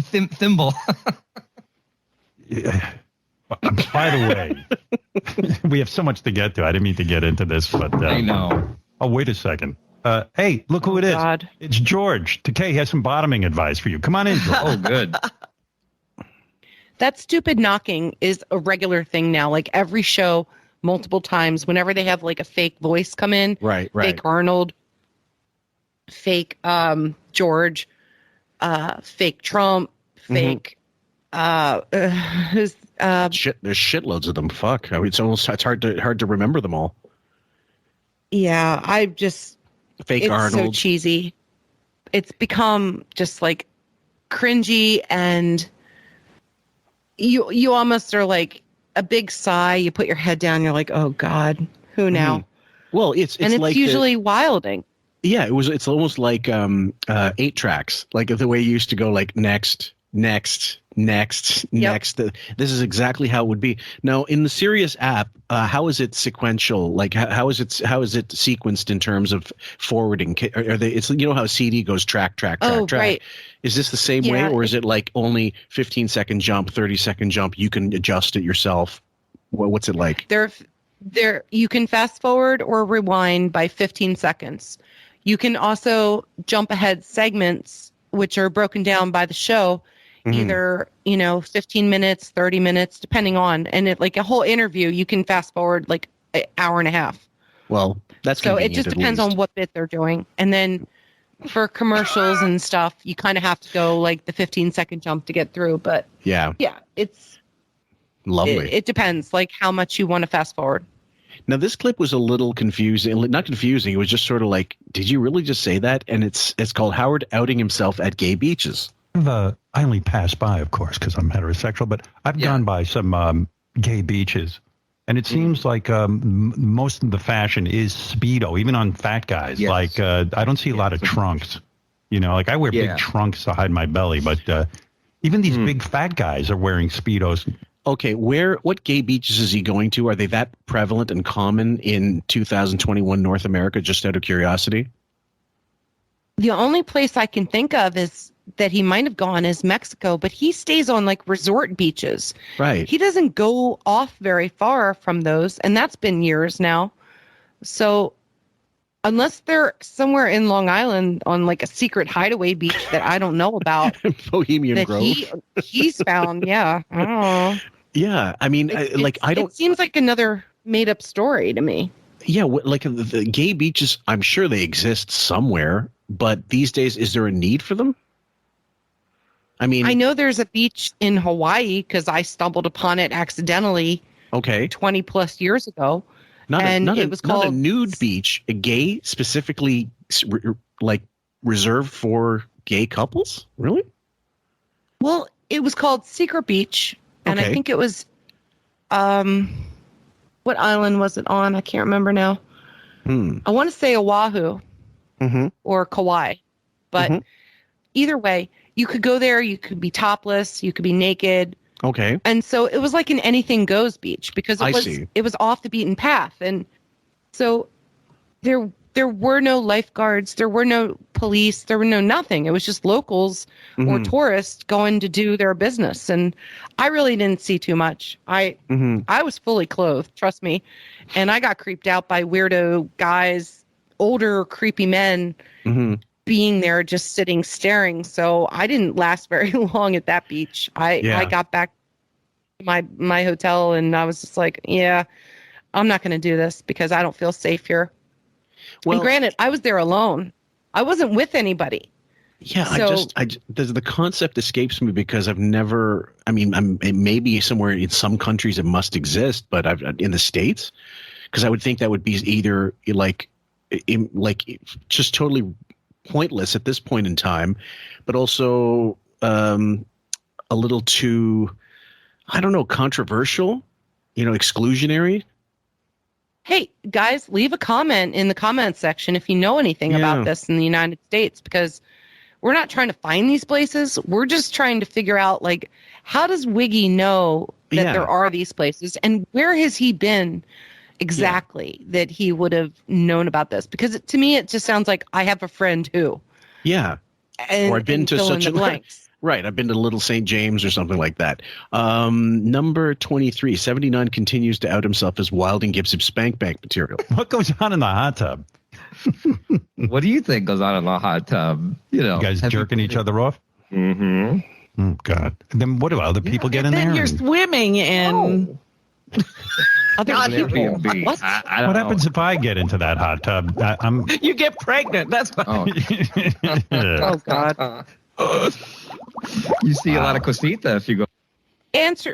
thimble. By the way, we have so much to get to. I didn't mean to get into this, but I know. Oh, wait a second. Hey, look who it is. God. It's George. Takei has some bottoming advice for you. Come on in, George. Oh, good. That stupid knocking is a regular thing now. Like every show, multiple times, whenever they have like a fake voice come in, right, fake Arnold, fake George, fake Trump, fake there's shitloads of them. Fuck, I mean, it's hard to remember them all. Yeah, it's Arnold. So cheesy. It's become just like cringy, and you almost are like a big sigh. You put your head down. You're like, oh God, who now? Well, it's like usually Wilding. Yeah, it's almost like 8 tracks, like the way you used to go like next. This is exactly how it would be. Now, in the Sirius app, how is it sequential? Like how is it sequenced in terms of forwarding? Are they? It's how a CD goes track. Right. Is this the same way, or is it like only 15-second jump, 30-second jump? You can adjust it yourself. What's it like? There, you can fast forward or rewind by 15 seconds. You can also jump ahead segments, which are broken down by the show. Either 15 minutes, 30 minutes, depending on, and it like a whole interview, you can fast forward like an hour and a half. Well, that's so it just depends on what bit they're doing. And then for commercials and stuff, you kind of have to go like the 15-second jump to get through. But yeah, it's lovely. It depends like how much you want to fast forward. Now, this clip was a little confusing. Not confusing. It was just sort of like, did you really just say that? And it's called Howard outing himself at gay beaches. I only pass by, of course, because I'm heterosexual, but I've gone by some gay beaches, and it seems like most of the fashion is Speedo, even on fat guys. Yes. Like, I don't see a lot of trunks. Like I wear big trunks to hide my belly, but even these big fat guys are wearing Speedos. Okay, what gay beaches is he going to? Are they that prevalent and common in 2021 North America, just out of curiosity? The only place I can think of is that he might have gone is Mexico, but he stays on like resort beaches. Right. He doesn't go off very far from those, and that's been years now. So unless they're somewhere in Long Island on like a secret hideaway beach that I don't know about, Bohemian Grove, he's found. Yeah, I don't know. Yeah, I mean, I don't. It seems like another made-up story to me. Yeah, like the gay beaches, I'm sure they exist somewhere, but these days, is there a need for them? I mean, I know there's a beach in Hawaii because I stumbled upon it accidentally. Okay, 20 plus years ago. Not a nude beach, a gay specifically like reserved for gay couples. Really? Well, it was called Secret Beach, and I think it was, what island was it on? I can't remember now. I want to say Oahu or Kauai, but either way, you could go there. You could be topless. You could be naked. Okay. And so it was like an anything goes beach because it was off the beaten path. And so there were no lifeguards, there were no police, there were no nothing. It was just locals or tourists going to do their business. And I really didn't see too much. I was fully clothed, trust me. And I got creeped out by weirdo guys, older creepy men being there just sitting staring. So I didn't last very long at that beach. I got back to my hotel and I was just like, yeah, I'm not going to do this because I don't feel safe here. Well, and granted, I was there alone. I wasn't with anybody. Yeah, so, the concept escapes me because I've never, I mean, maybe somewhere in some countries it must exist, but in the States, because I would think that would be either like just totally pointless at this point in time, but also a little too, I don't know, controversial, exclusionary. Hey, guys, leave a comment in the comment section if you know anything about this in the United States, because we're not trying to find these places. We're just trying to figure out, like, how does Wiggy know that there are these places, and where has he been exactly that he would have known about this? Because to me, it just sounds like I have a friend who. Yeah. Or I've been to such a right. I've been to Little St. James or something like that. Number 23, 79 continues to out himself as Wilding gives him spank bank material. What goes on in the hot tub? What do you think goes on in the hot tub? You guys jerking each other off? Mm-hmm. Oh, God. And then what do other people get in there? Then you're swimming in... Other people. What happens if I get into that hot tub? You get pregnant. That's what. Oh God. You see a lot of cosita if you go.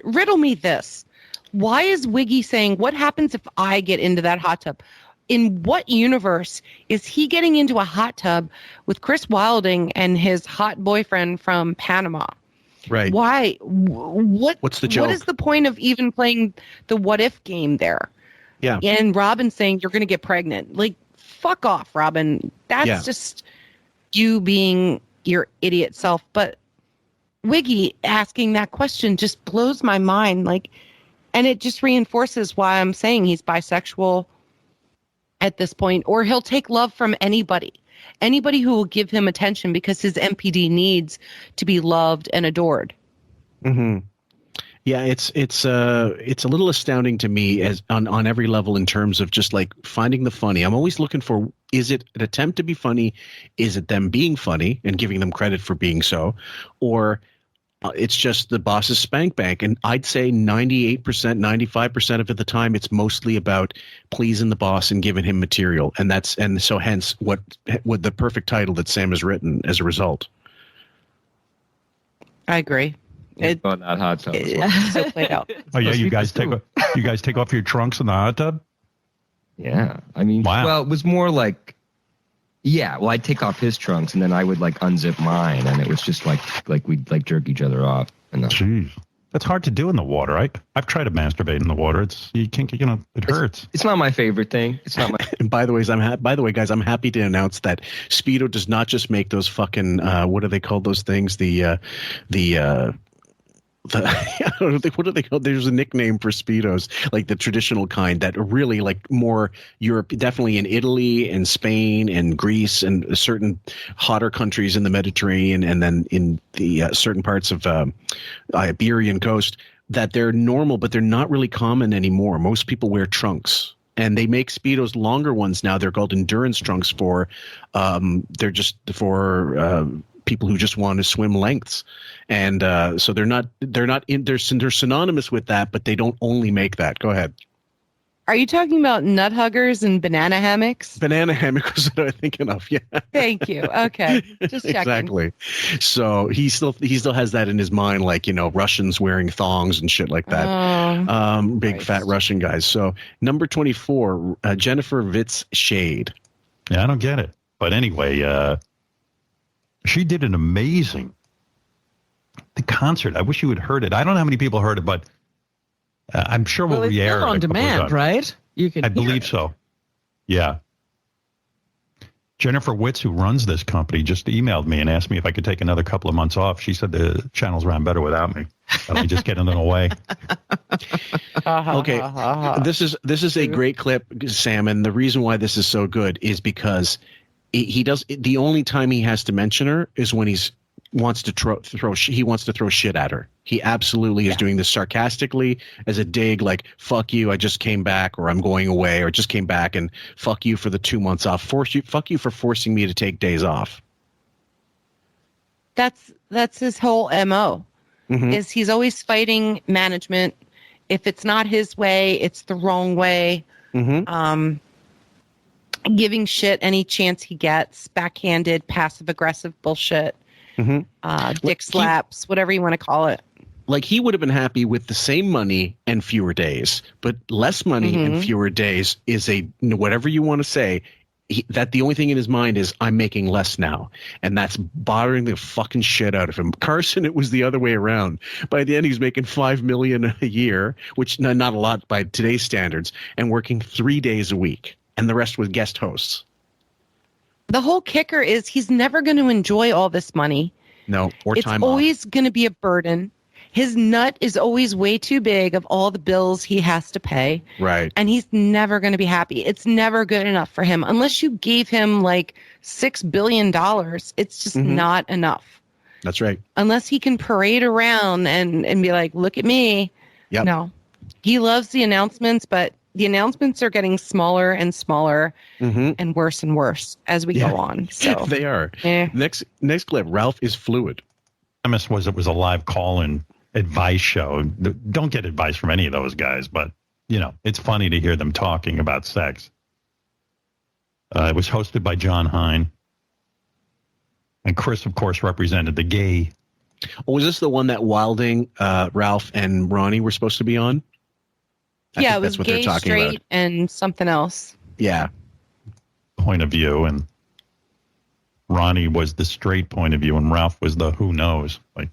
Riddle me this. Why is Wiggy saying, what happens if I get into that hot tub? In what universe is he getting into a hot tub with Chris Wilding and his hot boyfriend from Panama? Right. Why? What's the joke? What is the point of even playing the what if game there? Yeah. And Robin saying you're going to get pregnant. Like, fuck off, Robin. That's just you being your idiot self. But Wiggy asking that question just blows my mind. Like, and it just reinforces why I'm saying he's bisexual at this point, or he'll take love from anybody who will give him attention, because his MPD needs to be loved and adored. Mm-hmm. Yeah, it's a little astounding to me as on every level in terms of just like finding the funny. I'm always looking for, is it an attempt to be funny? Is it them being funny and giving them credit for being so? Or it's just the boss's spank bank. And I'd say 98%, 95% of the time, it's mostly about pleasing the boss and giving him material. And so hence what the perfect title that Sam has written as a result. I agree. It's not hot tub. So played out. Oh yeah, you guys take off your trunks in the hot tub? Yeah. I mean, wow. Well, it was more like, yeah, well, I'd take off his trunks and then I would like unzip mine, and it was just like we'd like jerk each other off. Jeez, that's hard to do in the water. I've tried to masturbate in the water. It hurts. It's not my favorite thing. It's not my. And by the way, guys, I'm happy to announce that Speedo does not just make those fucking what are they called? Those things? I don't think, what do they call? There's a nickname for Speedos, like the traditional kind that are really like more Europe, definitely in Italy and Spain and Greece and certain hotter countries in the Mediterranean, and then in the certain parts of Iberian coast, that they're normal, but they're not really common anymore. Most people wear trunks. And they make Speedos, longer ones now. They're called endurance trunks for, they're just for people who just want to swim lengths. And so they're synonymous with that, but they don't only make that. Go ahead. Are you talking about nut huggers and banana hammocks? Banana hammock was what I'm thinking of. Yeah. Thank you. Okay. Just checking. Exactly. So he still has that in his mind, like, Russians wearing thongs and shit like that. Big fat Russian guys. So number 24, Jennifer Vitz Shade. Yeah, I don't get it. But anyway, she did an amazing concert. I wish you had heard it. I don't know how many people heard it, but I'm sure we'll re-air it on demand, right? You can. I believe so. Yeah. Jennifer Witz, who runs this company, just emailed me and asked me if I could take another couple of months off. She said the channels ran better without me. Let me just get in the way. Okay, this is a great clip, Sam, and the reason why this is so good is because he does. The only time he has to mention her is when he wants to throw shit at her. He absolutely is doing this sarcastically as a dig, like, fuck you, I just came back, or I'm going away, or just came back, and fuck you for the 2 months off. Fuck you for forcing me to take days off. That's his whole MO. Mm-hmm. Is he's always fighting management. If it's not his way, it's the wrong way. Mm-hmm. Giving shit any chance he gets, backhanded, passive aggressive bullshit. Mm-hmm. Dick slaps, whatever you want to call it. Like, he would have been happy with the same money and fewer days, but less money and fewer days is whatever you want to say. That the only thing in his mind is, I'm making less now, and that's bothering the fucking shit out of him. Carson, it was the other way around. By the end, he's making $5 million a year, which not a lot by today's standards, and working 3 days a week, and the rest was guest hosts. The whole kicker is he's never going to enjoy all this money. No, or time off. It's always going to be a burden. His nut is always way too big of all the bills he has to pay. Right. And he's never going to be happy. It's never good enough for him. Unless you gave him like $6 billion, it's just not enough. That's right. Unless he can parade around and be like, look at me. Yep. No. He loves the announcements, but the announcements are getting smaller and smaller and worse as we go on. So they are. Next clip, Ralph is fluid. Premise was it was a live call-in advice show. Don't get advice from any of those guys, but it's funny to hear them talking about sex. It was hosted by John Hine, and Chris, of course, represented the gay. Oh, was this the one that Wilding, Ralph, and Ronnie were supposed to be on? Yeah, it was gay, straight, and something else. Yeah. Point of view, and Ronnie was the straight point of view, and Ralph was the who knows. Like,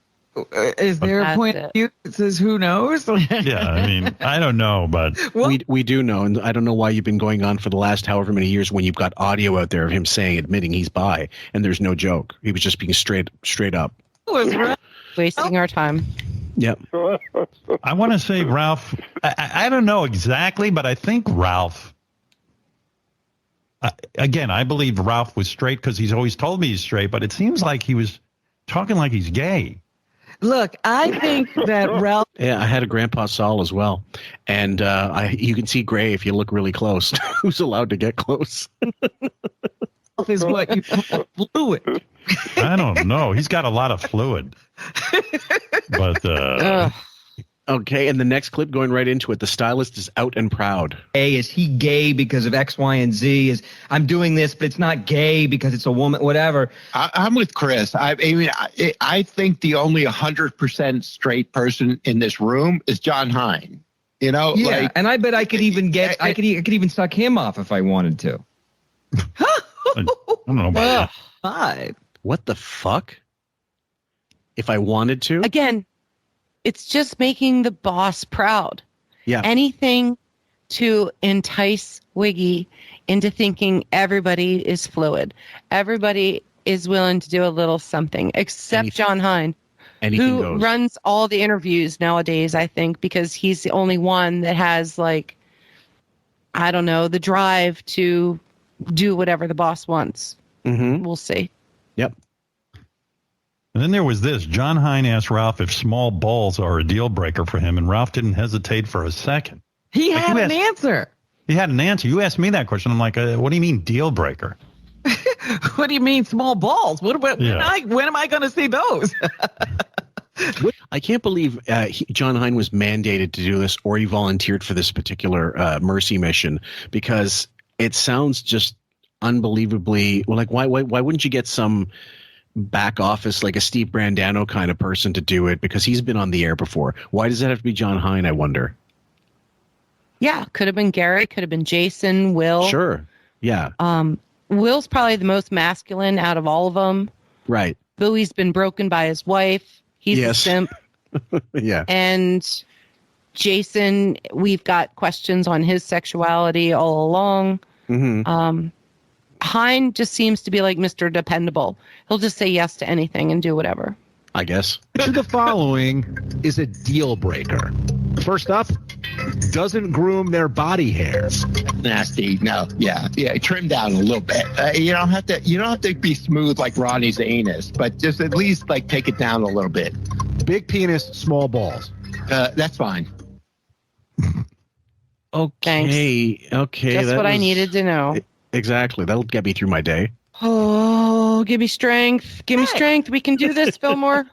is there a point of view that says who knows? Yeah, I mean, I don't know, but we do know, and I don't know why you've been going on for the last however many years when you've got audio out there of him admitting he's bi, and there's no joke. He was just being straight up. Wasting our time. Yep. I want to say Ralph, I don't know exactly, but I think Ralph, again, I believe Ralph was straight because he's always told me he's straight, but it seems like he was talking like he's gay. Look, I think that Ralph... Yeah, I had a Grandpa Saul as well. And you can see gray if you look really close. Who's allowed to get close? Is what you call fluid. I don't know. He's got a lot of fluid. But okay, and the next clip going right into it, the stylist is out and proud. A, is he gay because of X, Y, and Z? Is I'm doing this, but it's not gay because it's a woman, whatever. I'm with Chris. I mean, I think the only 100% straight person in this room is John Hine. Yeah, and I bet I could even I could even suck him off if I wanted to. I don't know about that. What the fuck? If I wanted to? Again, it's just making the boss proud. Yeah. Anything to entice Wiggy into thinking everybody is fluid. Everybody is willing to do a little something, except John Hine. Anything who goes. runs all the interviews nowadays, I think, because he's the only one that has, like, I don't know, the drive to do whatever the boss wants. Mm-hmm. We'll see. Yep. And then there was this. John Hein asked Ralph if small balls are a deal breaker for him, and Ralph didn't hesitate for a second. He had an answer. He had an answer. You asked me that question. I'm like, what do you mean deal breaker? What do you mean small balls? When am I going to see those? I can't believe John Hein was mandated to do this, or he volunteered for this particular mercy mission, because it sounds just unbelievably like why wouldn't you get some back office like a Steve Brandano kind of person to do it, because he's been on the air before? Why does it have to be John Hein, I wonder? Yeah, could have been Gary, could have been Jason, Will. Sure. Yeah. Will's probably the most masculine out of all of them. Right. Bowie's been broken by his wife. He's a simp. Yeah. And Jason, we've got questions on his sexuality all along. Mm-hmm. Hein just seems to be like Mr. Dependable. He'll just say yes to anything and do whatever. I guess. The following is a deal breaker. First up, doesn't groom their body hairs. Nasty. No. Yeah. Trim down a little bit. You don't have to be smooth like Ronnie's anus, but just at least like take it down a little bit. Big penis, small balls. That's fine. Okay. Thanks. Okay. That's what I needed to know. Exactly. That'll get me through my day. Oh, give me strength. Give me strength. We can do this, Fillmore.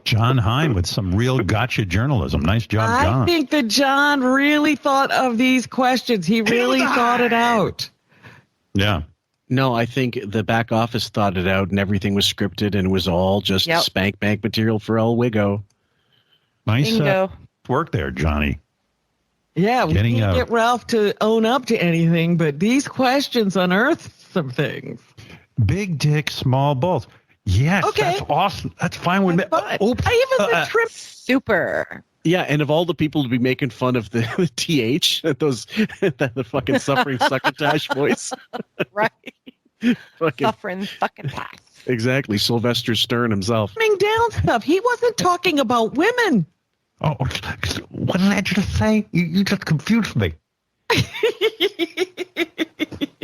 John Hein with some real gotcha journalism. Nice job, John. I think that John really thought of these questions. He really thought it out. Yeah. No, I think the back office thought it out and everything was scripted and it was all just spank bank material for El Wigo. Nice work there, Johnny. Yeah, we can't get Ralph to own up to anything, but these questions unearth some things. Big dick, small balls. Yes, that's awesome. That's fine with me. Oops. I even said trip. Super. Yeah, and of all the people to be making fun of the TH, the fucking suffering succotash voice. Right. Suffering succotash. Exactly. Sylvester Stern himself. Down stuff. He wasn't talking about women. Oh, what did I just say? You just confused me.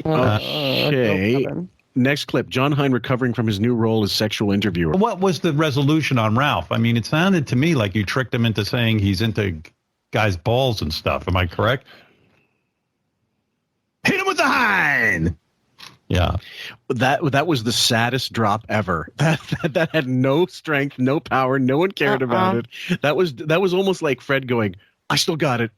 Okay. Next clip. John Hein recovering from his new role as sexual interviewer. What was the resolution on Ralph? I mean, it sounded to me like you tricked him into saying he's into guys' balls and stuff. Am I correct? Hit him with the Hein! Yeah. That was the saddest drop ever. That had no strength, no power. No one cared about it. That was almost like Fred going, I still got it.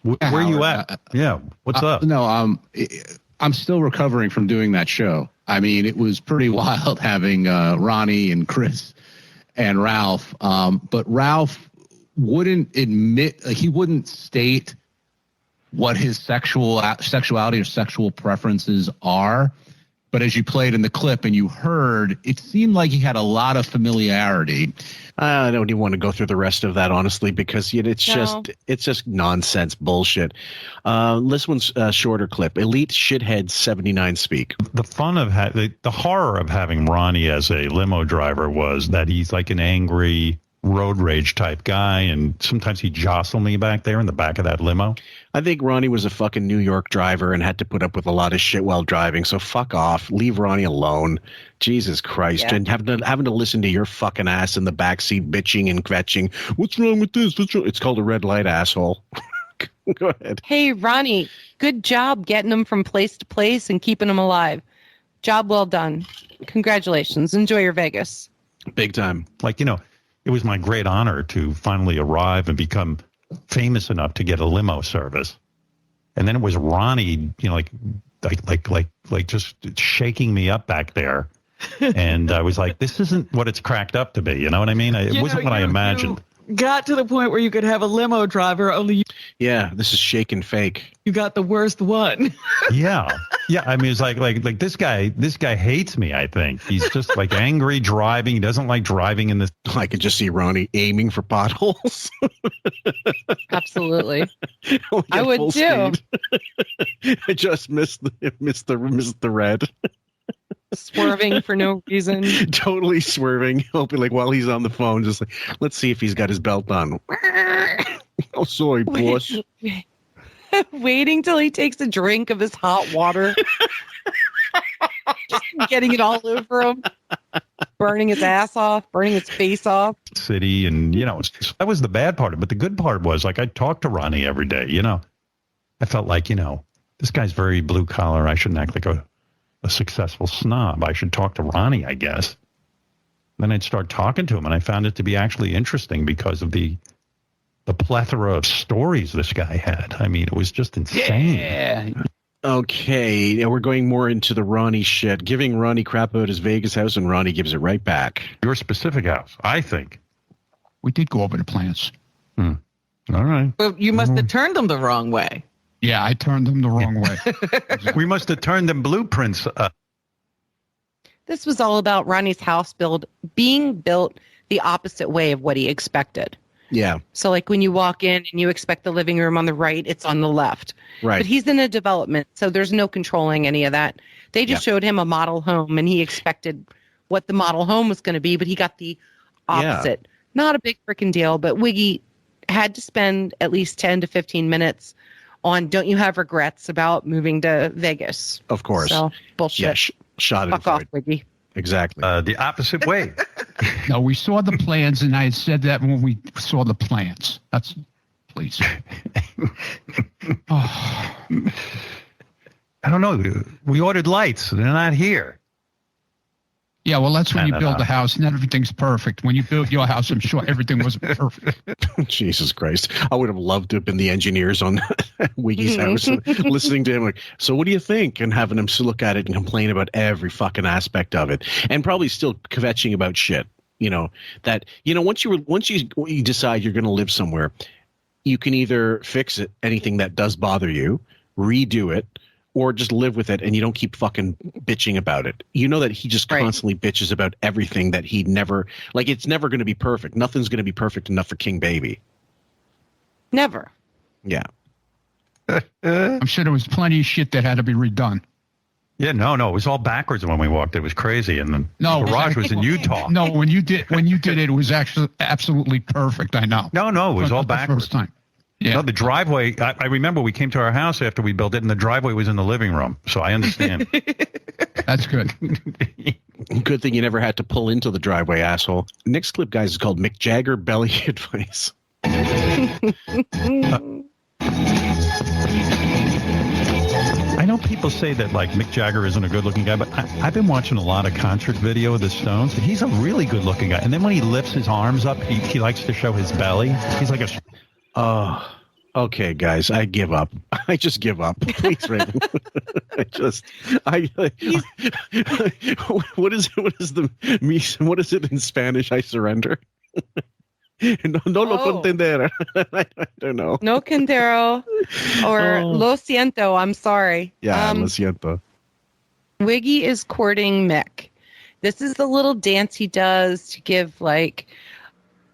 Where are you at? Yeah. What's up? No, I'm still recovering from doing that show. I mean, it was pretty wild having Ronnie and Chris and Ralph. But Ralph wouldn't admit, he wouldn't state what his sexuality or sexual preferences are. But as you played in the clip and you heard, it seemed like he had a lot of familiarity. I don't even want to go through the rest of that, honestly, because it's just nonsense bullshit. This one's a shorter clip. Elite Shithead 79 speak. The fun of the horror of having Ronnie as a limo driver was that he's like an angry road rage type guy, and sometimes he'd jostle me back there in the back of that limo. I think Ronnie was a fucking New York driver and had to put up with a lot of shit while driving, so fuck off. Leave Ronnie alone. Jesus Christ. Yeah. And having to listen to your fucking ass in the backseat bitching and kvetching. What's wrong with this? It's called a red light, asshole. Go ahead. Hey, Ronnie, good job getting them from place to place and keeping them alive. Job well done. Congratulations. Enjoy your Vegas. Big time. It was my great honor to finally arrive and become famous enough to get a limo service. And then it was Ronnie, like just shaking me up back there. And I was like, this isn't what it's cracked up to be. You know what I mean? It wasn't what I imagined. Got to the point where you could have a limo driver, only yeah, this is shake and fake. You got the worst one. Yeah. I mean, it's like this guy hates me. I think he's just like angry driving. He doesn't like driving in this. I could just see Ronnie aiming for potholes. Absolutely. I would too. I just missed the red. Swerving for no reason. Totally swerving, hoping like while he's on the phone, just like, let's see if he's got his belt on. Oh, sorry, boss. Waiting till he takes a drink of his hot water. Just getting it all over him. Burning his ass off, burning his face off. City, and that was the bad part of it. But the good part was, like, I talked to Ronnie every day. I felt like, this guy's very blue collar. I shouldn't act like a successful snob. I should talk to Ronnie, I guess. Then I'd start talking to him, and I found it to be actually interesting because of the plethora of stories this guy had. I mean, it was just insane. Yeah. Okay, now we're going more into the Ronnie shit. Giving Ronnie crap about his Vegas house, and Ronnie gives it right back. Your specific house, I think. We did go over the plans. All right. But you must have turned them the wrong way. Yeah, I turned them the wrong way. We must have turned them blueprints. This was all about Ronnie's house being built the opposite way of what he expected. Yeah. So like when you walk in and you expect the living room on the right, it's on the left. Right. But he's in a development, so there's no controlling any of that. They just showed him a model home, and he expected what the model home was going to be, but he got the opposite. Not a big freaking deal, but Wiggy had to spend at least 10 to 15 minutes on don't you have regrets about moving to Vegas? Of course. So, bullshit. Yeah, shot it. Fuck off, Wiggy. Exactly. The opposite way. No, we saw the plans, and I had said that when we saw the plans. That's, please. I don't know. We ordered lights. They're not here. Yeah, well, that's when you build a house. Not everything's perfect. When you build your house, I'm sure everything wasn't perfect. Jesus Christ. I would have loved to have been the engineers on Wiggy's house, listening to him like, so what do you think? And having him look at it and complain about every fucking aspect of it. And probably still kvetching about shit. Once you decide you're going to live somewhere, you can either fix it, anything that does bother you, redo it, or just live with it, and you don't keep fucking bitching about it. You know that he just constantly bitches about everything that he never, like, it's never going to be perfect. Nothing's going to be perfect enough for King Baby. Never. Yeah. I'm sure there was plenty of shit that had to be redone. Yeah, no, it was all backwards when we walked. It was crazy, and the garage was in Utah. No, when you did it was actually absolutely perfect. I know. No, it was all backwards. The first time. Yeah. No, the driveway, I remember we came to our house after we built it, and the driveway was in the living room, so I understand. That's good. Good thing you never had to pull into the driveway, asshole. Next clip, guys, is called Mick Jagger Belly Advice. I know people say that, like, Mick Jagger isn't a good-looking guy, but I've been watching a lot of concert video of the Stones, and he's a really good-looking guy. And then when he lifts his arms up, he likes to show his belly. He's like a... Oh, okay, guys, I give up. I just give up. Please, Raven. What is it in Spanish? I surrender. No lo contendera. I don't know. No contero or lo siento. I'm sorry. Yeah, lo siento. Wiggy is courting Mick. This is the little dance he does to give, like,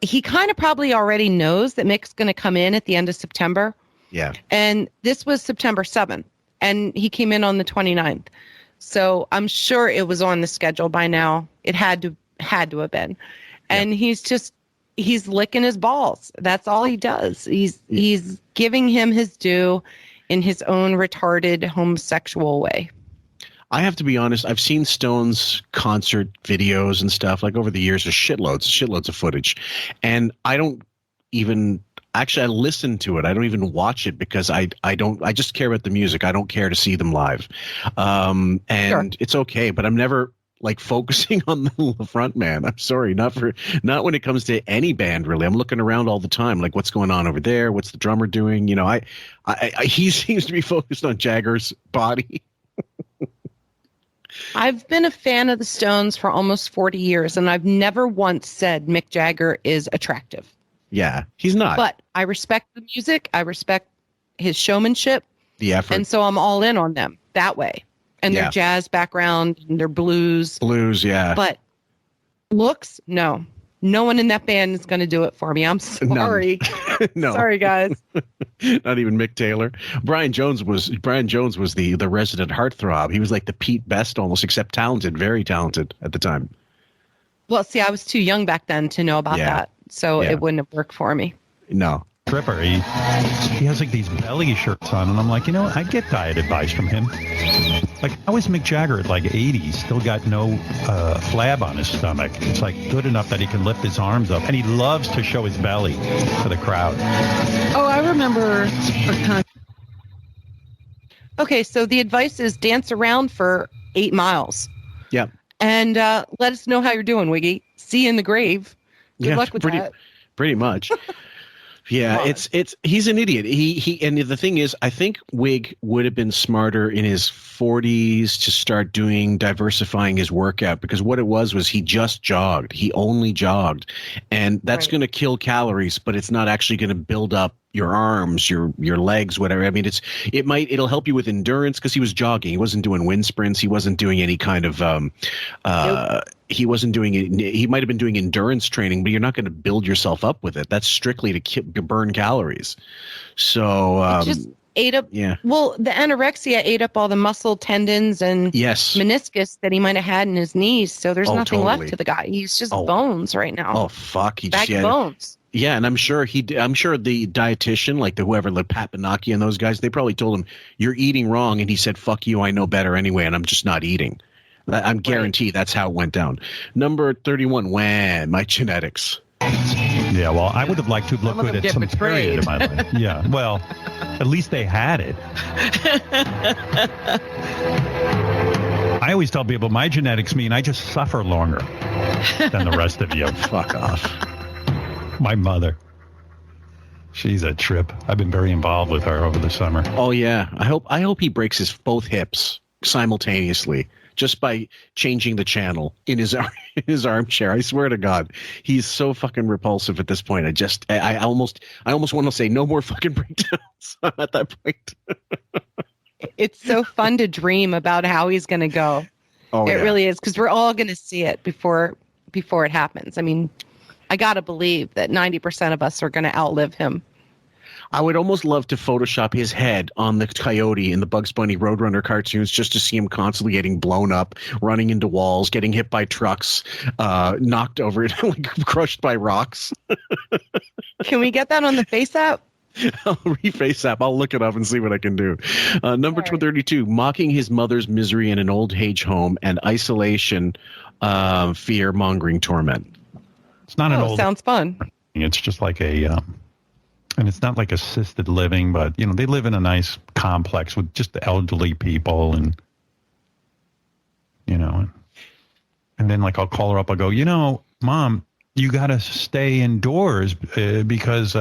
he kind of probably already knows that Mick's going to come in at the end of September. Yeah. And this was September 7th, and he came in on the 29th. So I'm sure it was on the schedule by now. It had to have been. And he's licking his balls. That's all he does. He's giving him his due in his own retarded homosexual way. I have to be honest, I've seen Stones concert videos and stuff like over the years, there's shitloads of footage. And I don't even actually, I listen to it. I don't even watch it because I just care about the music. I don't care to see them live. It's okay, but I'm never like focusing on the front man. I'm sorry, not when it comes to any band really. I'm looking around all the time, like what's going on over there? What's the drummer doing? He seems to be focused on Jagger's body. I've been a fan of the Stones for almost 40 years, and I've never once said Mick Jagger is attractive. Yeah, he's not. But I respect the music. I respect his showmanship. The effort. And so I'm all in on them that way. And their jazz background and their blues. Blues, yeah. But looks, no. No one in that band is going to do it for me. I'm sorry. No. Sorry, guys. Not even Mick Taylor. Brian Jones was the resident heartthrob. He was like the Pete Best almost, except talented, very talented at the time. Well, see, I was too young back then to know about that, so it wouldn't have worked for me. No. Tripper, he has like these belly shirts on, and I'm like, I get diet advice from him. Like, how is Mick Jagger at like 80 still got no flab on his stomach? It's like good enough that he can lift his arms up, and he loves to show his belly to the crowd. Oh, I remember. Okay, so the advice is dance around for 8 miles. Yeah. And let us know how you're doing, Wiggy. See you in the grave. Good luck with that. Pretty much. Yeah, he's an idiot. He and the thing is, I think Wig would have been smarter in his 40s to start diversifying his workout, because what it was he just jogged. He only jogged, and that's going to kill calories, but it's not actually going to build up your arms, your legs, whatever. I mean, it'll help you with endurance, because he was jogging. He wasn't doing wind sprints. He wasn't doing any kind of he wasn't doing it. He might have been doing endurance training, but you're not going to build yourself up with it. That's strictly to burn calories. So it just ate up. Yeah. Well, the anorexia ate up all the muscle tendons and meniscus that he might have had in his knees. So there's nothing left to the guy. He's just bones right now. Oh fuck! He just bones. Yeah, and I'm sure the dietitian, like whoever, like Pat Benaki and those guys, they probably told him, "You're eating wrong," and he said, "Fuck you, I know better anyway, and I'm just not eating." I'm guaranteed that's how it went down. Number 31, Wham! My genetics. Yeah, well, I would have liked to look good at some period in my life. Yeah, well, at least they had it. I always tell people my genetics mean I just suffer longer than the rest of you. Fuck off. My mother. She's a trip. I've been very involved with her over the summer. Oh yeah. I hope he breaks his both hips simultaneously just by changing the channel in his armchair. I swear to God, he's so fucking repulsive at this point. I almost want to say no more fucking breakdowns at that point. It's so fun to dream about how he's going to go. Oh, it really is, because we're all going to see it before it happens. I mean, I got to believe that 90% of us are going to outlive him. I would almost love to Photoshop his head on the coyote in the Bugs Bunny Roadrunner cartoons, just to see him constantly getting blown up, running into walls, getting hit by trucks, knocked over, like crushed by rocks. Can we get that on the Face app? I'll reface app. I'll look it up and see what I can do. Number 32, mocking his mother's misery in an old age home and isolation, fear mongering torment. It's not an old. Sounds fun. It's just like and it's not like assisted living, but they live in a nice complex with just the elderly people, and and then like I'll call her up. I'll go, Mom, you got to stay indoors because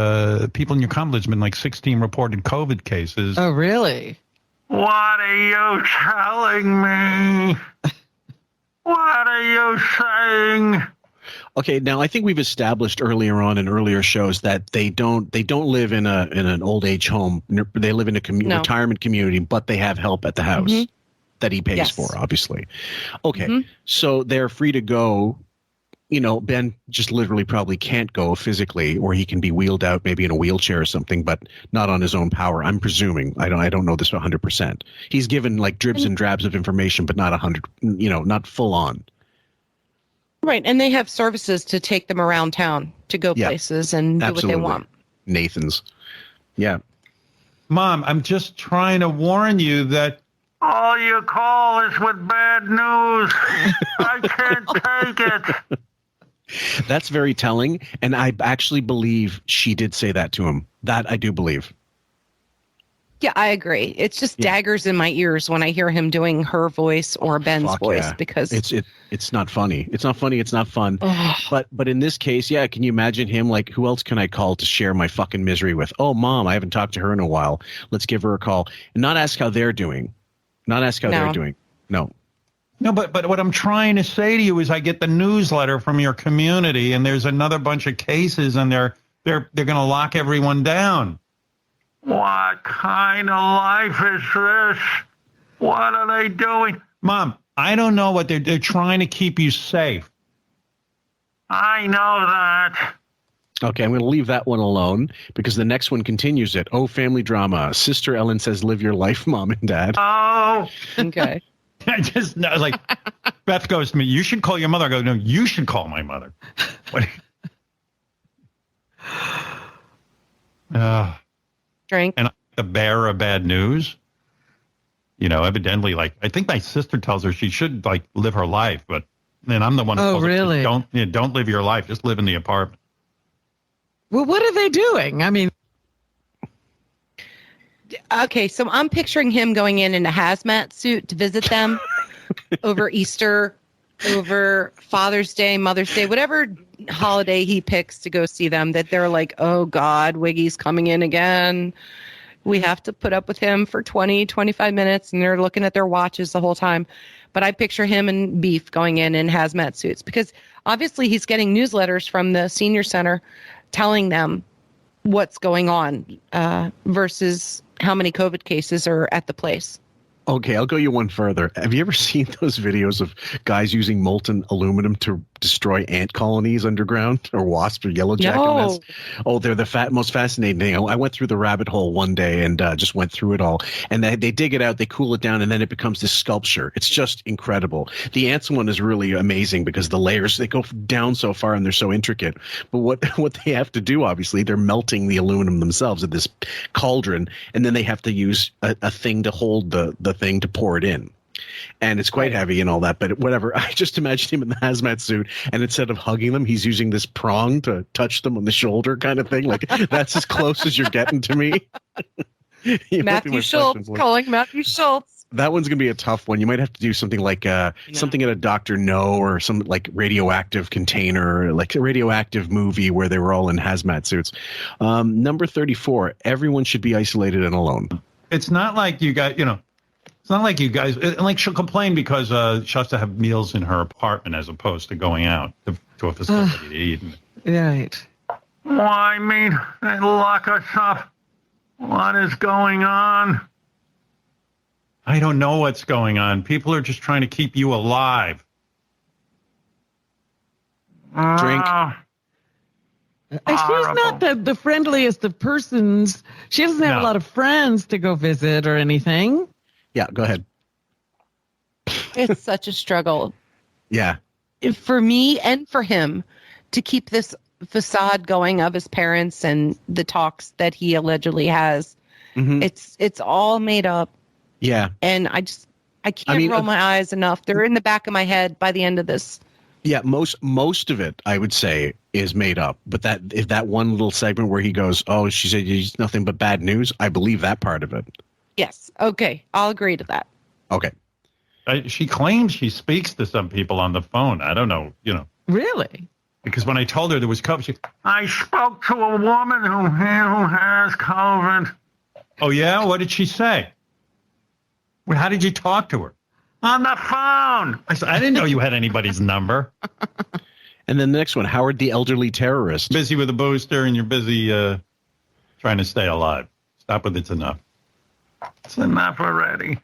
people in your complex have been like 16 reported COVID cases. Oh, really? What are you telling me? What are you saying? Okay, now I think we've established earlier on in earlier shows that they don't live in an old age home. They live in a retirement community, but they have help at the house that he pays for, obviously. Okay, so they're free to go. Ben just literally probably can't go physically, or he can be wheeled out maybe in a wheelchair or something, but not on his own power. I'm presuming. I don't know this 100%. He's given like dribs and drabs of information, but not 100. Not full on. Right, and they have services to take them around town to go places and do what they want. Nathan's. Yeah. Mom, I'm just trying to warn you that all you call is with bad news. I can't take it. That's very telling, and I actually believe she did say that to him. That I do believe. Yeah, I agree. It's just daggers in my ears when I hear him doing her voice or Ben's voice, because it's not funny. It's not funny. It's not fun. But in this case, can you imagine him like, who else can I call to share my fucking misery with? Oh, Mom, I haven't talked to her in a while. Let's give her a call and not ask how they're doing. They're doing. No, but what I'm trying to say to you is I get the newsletter from your community, and there's another bunch of cases, and they're going to lock everyone down. What kind of life is this? What are they doing? Mom, I don't know what they're trying to keep you safe. I know that. Okay, I'm going to leave that one alone because the next one continues it. Oh, family drama. Sister Ellen says, live your life, Mom and Dad. Oh. Okay. I just know, like, Beth goes to me, you should call your mother. I go, no, you should call my mother. What? Drink. And the bearer of bad news, you know, evidently, like, I think my sister tells her she should, like, live her life, but then I'm the one who tells really? her, don't live your life, just live in the apartment. Well, what are they doing? I mean, okay, so I'm picturing him going in a hazmat suit to visit them over Easter, over Father's Day, Mother's Day, whatever holiday he picks to go see them, that they're like, oh God, Wiggy's coming in again. We have to put up with him for 20, 25 minutes, and they're looking at their watches the whole time. But I picture him and Beef going in hazmat suits because obviously he's getting newsletters from the senior center telling them what's going on versus how many COVID cases are at the place. Okay, I'll go you one further. Have you ever seen those videos of guys using molten aluminum to destroy ant colonies underground or wasps or yellow jacket nests? Oh, they're the most fascinating thing. I went through the rabbit hole one day and just went through it all. And they dig it out, they cool it down, and then it becomes this sculpture. It's just incredible. The ants one is really amazing because the layers, they go down so far and they're so intricate. But what they have to do, obviously, they're melting the aluminum themselves at this cauldron, and then they have to use a thing to hold the thing to pour it in, and it's quite heavy and all that, but whatever. I just imagine him in the hazmat suit, and instead of hugging them, he's using this prong to touch them on the shoulder kind of thing. Like, that's as close as you're getting to me. Matthew Schultz calling Matthew Schultz. That one's gonna be a tough one. You might have to do something like something at a Dr. No or some like radioactive container, like a radioactive movie where they were all in hazmat suits. Number 34, everyone should be isolated and alone. It's not like you got, it's not like you guys, like she'll complain because she has to have meals in her apartment as opposed to going out to a facility to eat. Right. Why, mean, they lock us up. What is going on? I don't know what's going on. People are just trying to keep you alive. Drink. She's not the friendliest of persons. She doesn't have a lot of friends to go visit or anything. Yeah, go ahead. It's such a struggle. Yeah. For me and for him to keep this facade going of his parents and the talks that he allegedly has. Mm-hmm. It's all made up. Yeah. And I can't roll my eyes enough. They're in the back of my head by the end of this. Yeah, most of it, I would say, is made up. But that one little segment where he goes, oh, she said it's nothing but bad news, I believe that part of it. Yes. Okay. I'll agree to that. Okay. She claims she speaks to some people on the phone. I don't know, Really? Because when I told her there was COVID, I spoke to a woman who has COVID. Oh, yeah? What did she say? Well, how did you talk to her? On the phone. I said, I didn't know you had anybody's number. And then the next one, Howard the elderly terrorist. Busy with a booster and you're busy trying to stay alive. Stop with it's enough. It's enough already.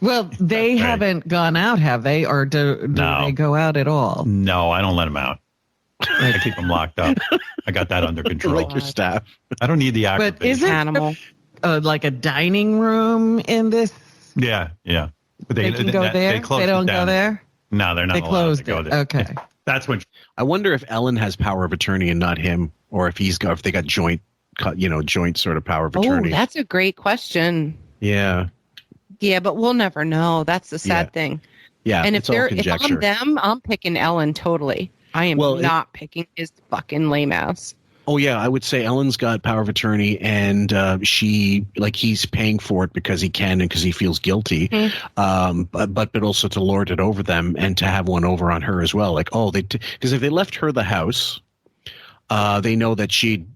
Well, they haven't gone out, have they? Or do they go out at all? No, I don't let them out. I keep them locked up. I got that under control. Like your staff. I don't need the aggravation. But is it animal like a dining room in this? Yeah. But they can go there? They don't go there? No, they're not They allowed closed to go it. there. Okay. That's when. I wonder if Ellen has power of attorney and not him, or if they got joint sort of power of attorney. Oh, that's a great question. Yeah. Yeah, but we'll never know. That's the sad thing. Yeah. And if I'm them, I'm picking Ellen totally. I am not picking his fucking lame ass. Oh yeah, I would say Ellen's got power of attorney, and he's paying for it because he can and because he feels guilty. Mm-hmm. But also to lord it over them and to have one over on her as well. Like, because if they left her the house, they know that she'd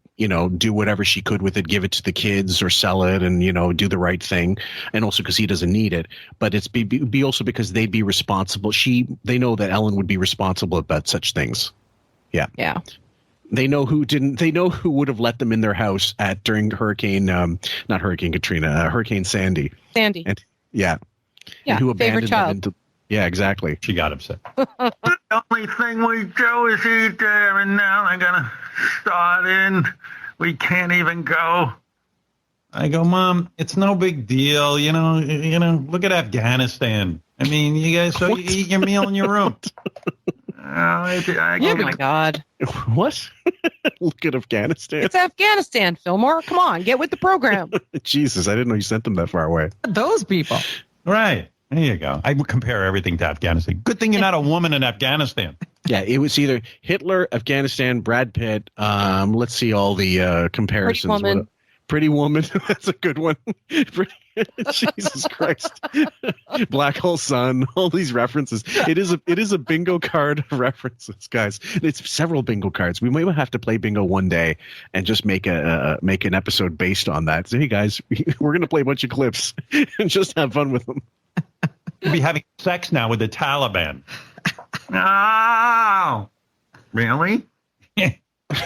do whatever she could with it, give it to the kids or sell it and, do the right thing. And also because he doesn't need it. But it's be also because they'd be responsible. They know that Ellen would be responsible about such things. Yeah. Yeah. They know who didn't. They know who would have let them in their house during not Hurricane Katrina, Hurricane Sandy. Sandy. And, yeah. Yeah. And who favorite abandoned child. them Yeah, exactly. She got upset. The only thing we do is eat there, and now they're going to start in. We can't even go. I go, Mom, it's no big deal. You know, look at Afghanistan. I mean, you guys, so you eat your meal in your room. Oh my God. What? Look at Afghanistan. It's Afghanistan, Fillmore. Come on, get with the program. Jesus, I didn't know you sent them that far away. Those people. Right. There you go. I would compare everything to Afghanistan. Good thing you're not a woman in Afghanistan. Yeah, it was either Hitler, Afghanistan, Brad Pitt. Let's see all the comparisons. Pretty Woman. Pretty Woman. That's a good one. Jesus Christ. Black Hole Sun. All these references. It is a bingo card of references, guys. It's several bingo cards. We might have to play bingo one day and just make an episode based on that. So, hey guys, we're gonna play a bunch of clips and just have fun with them. We'll be having sex now with the Taliban. Oh, really?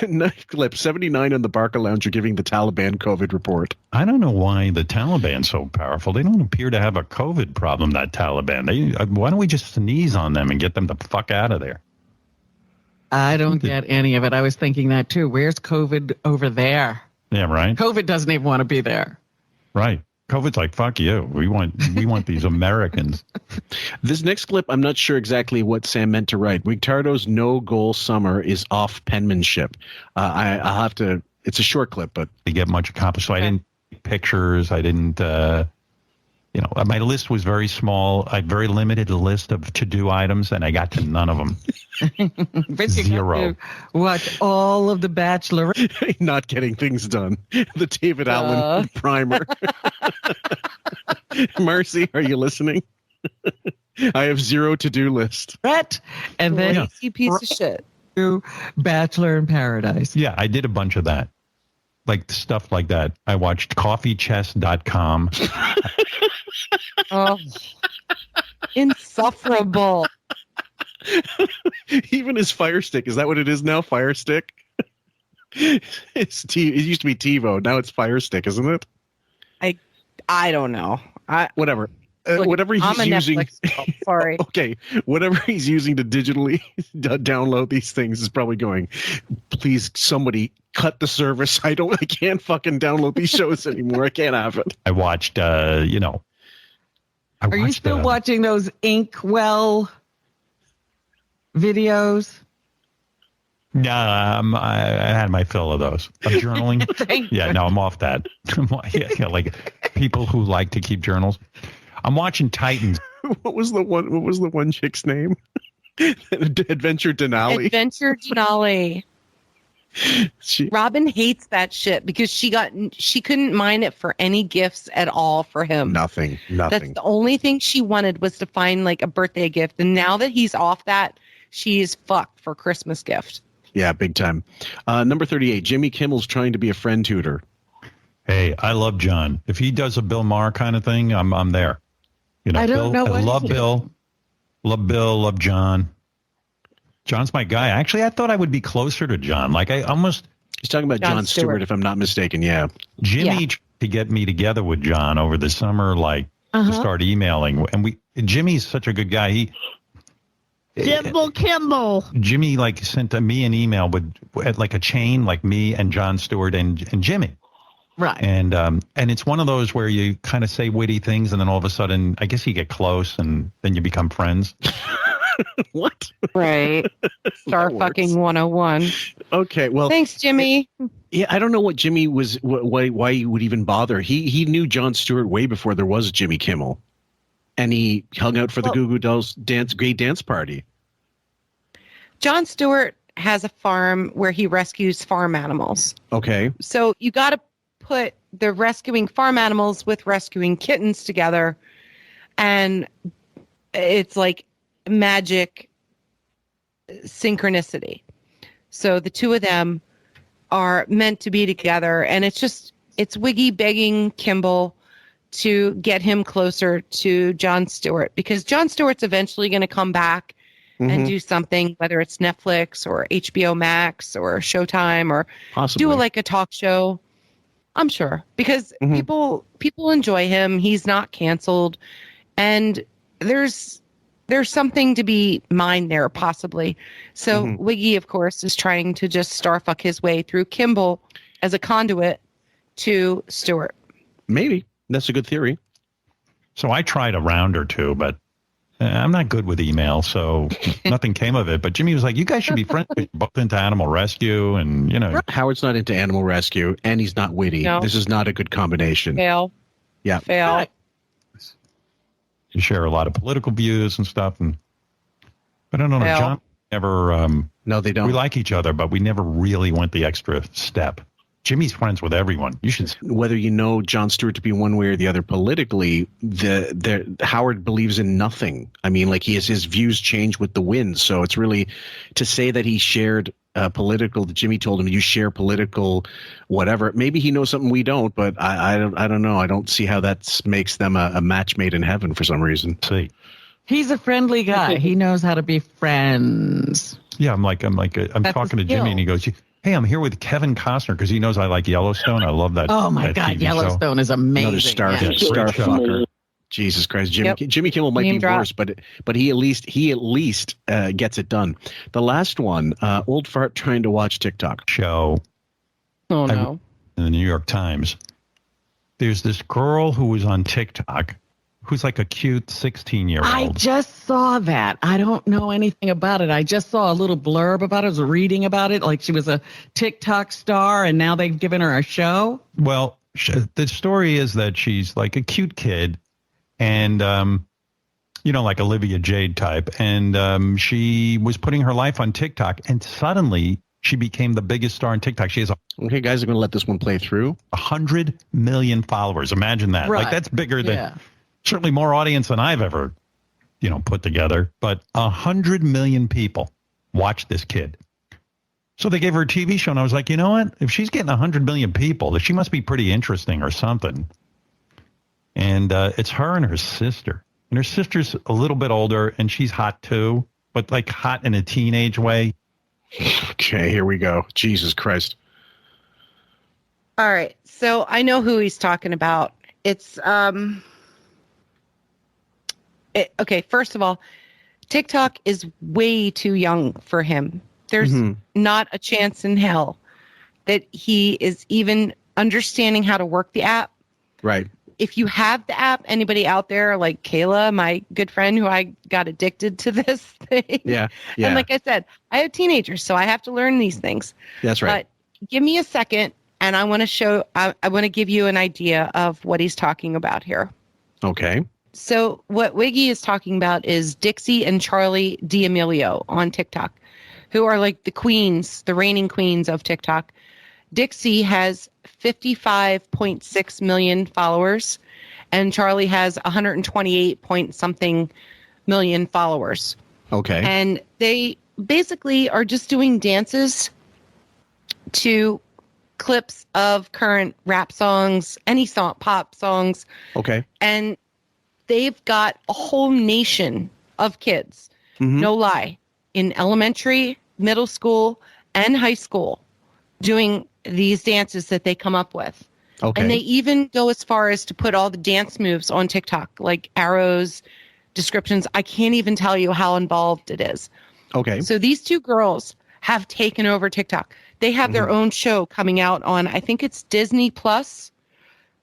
Knife clip 79 on the Barca Lounge are giving the Taliban COVID report. I don't know why the Taliban's so powerful. They don't appear to have a COVID problem, that Taliban. Why don't we just sneeze on them and get them the fuck out of there? I don't get any of it. I was thinking that too. Where's COVID over there? Yeah, right. COVID doesn't even want to be there. Right. COVID's like, fuck you. We want these Americans. This next clip, I'm not sure exactly what Sam meant to write. Ricardo's no-goal summer is off penmanship. I'll have to. It's a short clip, but they get much accomplished. So I didn't take pictures. I didn't. My list was very small. I had very limited list of to-do items, and I got to none of them. But Zero. You got to watch all of The Bachelor. Not getting things done. The David Allen primer. Marcy, are you listening? I have zero to-do list. Brett, and then you piece of shit. Bachelor in Paradise. Yeah, I did a bunch of that. Like stuff like that. I watched coffeechess.com. Oh, insufferable. Even his Fire Stick. Is that what it is now? Fire Stick? It used to be TiVo. Now it's Fire Stick, isn't it? I don't know. Whatever. Whatever he's using. Sorry. Okay. Whatever he's using to digitally download these things is probably going, please, somebody cut the service. I can't fucking download these shows anymore. I can't have it. I watched, Are you still watching those Inkwell videos? Yeah, I had my fill of those. I'm journaling. Yeah, no, I'm off that. Like people who like to keep journals. I'm watching Titans. What was the one chick's name? Adventure Denali. Adventure Denali. Robin hates that shit because she couldn't mine it for any gifts at all for him. Nothing. That's the only thing she wanted was to find like a birthday gift. And now that he's off that, she is fucked for Christmas gift. Yeah, big time. Number 38, Jimmy Kimmel's trying to be a friend tutor. Hey, I love John. If he does a Bill Maher kind of thing, I'm there. I don't know. I love Bill. Love Bill. Love John. John's my guy. Actually, I thought I would be closer to John. Like I almost. He's talking about John Stewart, if I'm not mistaken. Yeah. Jimmy tried to get me together with John over the summer, to start emailing, and Jimmy's such a good guy. Kimball. Jimmy sent me an email with a chain, like me and John Stewart and Jimmy. Right. And it's one of those where you kind of say witty things and then all of a sudden, I guess you get close and then you become friends. What? Right. Star fucking 101. Okay. Well, thanks, Jimmy. Yeah. I don't know what Jimmy was, why he would even bother. He knew Jon Stewart way before there was Jimmy Kimmel. And he hung out for the Goo Goo Dolls great dance party. Jon Stewart has a farm where he rescues farm animals. Okay. So you got to put the rescuing farm animals with rescuing kittens together. And it's like magic synchronicity. So the two of them are meant to be together. And it's Wiggy begging Kimball to get him closer to Jon Stewart, because Jon Stewart's eventually going to come back and do something, whether it's Netflix or HBO Max or Showtime or possibly do a talk show. I'm sure, because people enjoy him. He's not canceled. And there's there's something to be mined there, possibly. So Wiggy, of course, is trying to just starfuck his way through Kimball as a conduit to Stewart. Maybe. That's a good theory. So I tried a round or two, but I'm not good with email, so nothing came of it. But Jimmy was like, you guys should be friends. You're both into animal rescue, and, you know. Howard's not into animal rescue, and he's not witty. No. This is not a good combination. Fail. Yeah. Fail. You share a lot of political views and stuff. But I don't know, Fail. John never... no, they don't. We like each other, but we never really went the extra step. Jimmy's friends with everyone. You should. Whether you know Jon Stewart to be one way or the other politically, Howard believes in nothing. I mean, like his views change with the wind. So it's really to say that he shared political. That Jimmy told him you share political, whatever. Maybe he knows something we don't, but I don't know. I don't see how that makes them a match made in heaven for some reason. See, he's a friendly guy. He knows how to be friends. Yeah, I'm talking to Jimmy, and he goes, hey, I'm here with Kevin Costner because he knows I like Yellowstone. I love that. Oh my that God, TV Yellowstone is amazing. Another starfucker. Jesus Christ, Jimmy Kimmel might be worse, but he at least gets it done. The last one, old fart trying to watch TikTok show. Oh no! In the New York Times, there's this girl who was on TikTok. Who's like a cute 16-year-old. I just saw that. I don't know anything about it. I just saw a little blurb about it. I was reading about it. Like she was a TikTok star and now they've given her a show. Well, the story is that she's like a cute kid and, like Olivia Jade type. And she was putting her life on TikTok and suddenly she became the biggest star on TikTok. She has okay, guys, I'm going to let this one play through. 100 million followers. Imagine that. Right. Like that's bigger than... Certainly more audience than I've ever, put together. But 100 million people watch this kid. So they gave her a TV show, and I was like, you know what? If she's getting 100 million people, she must be pretty interesting or something. And it's her and her sister. And her sister's a little bit older, and she's hot too, but like hot in a teenage way. Okay, here we go. Jesus Christ. All right. So I know who he's talking about. It's... okay, first of all, TikTok is way too young for him. There's not a chance in hell that he is even understanding how to work the app. Right. If you have the app, anybody out there like Kayla, my good friend who I got addicted to this thing. Yeah. And like I said, I have teenagers, so I have to learn these things. That's right. But give me a second, and I want to give you an idea of what he's talking about here. Okay. So what Wiggy is talking about is Dixie and Charlie D'Amelio on TikTok, who are like the queens, the reigning queens of TikTok. Dixie has 55.6 million followers, and Charlie has 128 point something million followers. Okay. And they basically are just doing dances to clips of current rap songs, any song, pop songs. Okay. And they've got a whole nation of kids, no lie, in elementary, middle school, and high school doing these dances that they come up with. Okay. And they even go as far as to put all the dance moves on TikTok, like arrows, descriptions. I can't even tell you how involved it is. Okay. So these two girls have taken over TikTok. They have their own show coming out on, I think it's Disney Plus,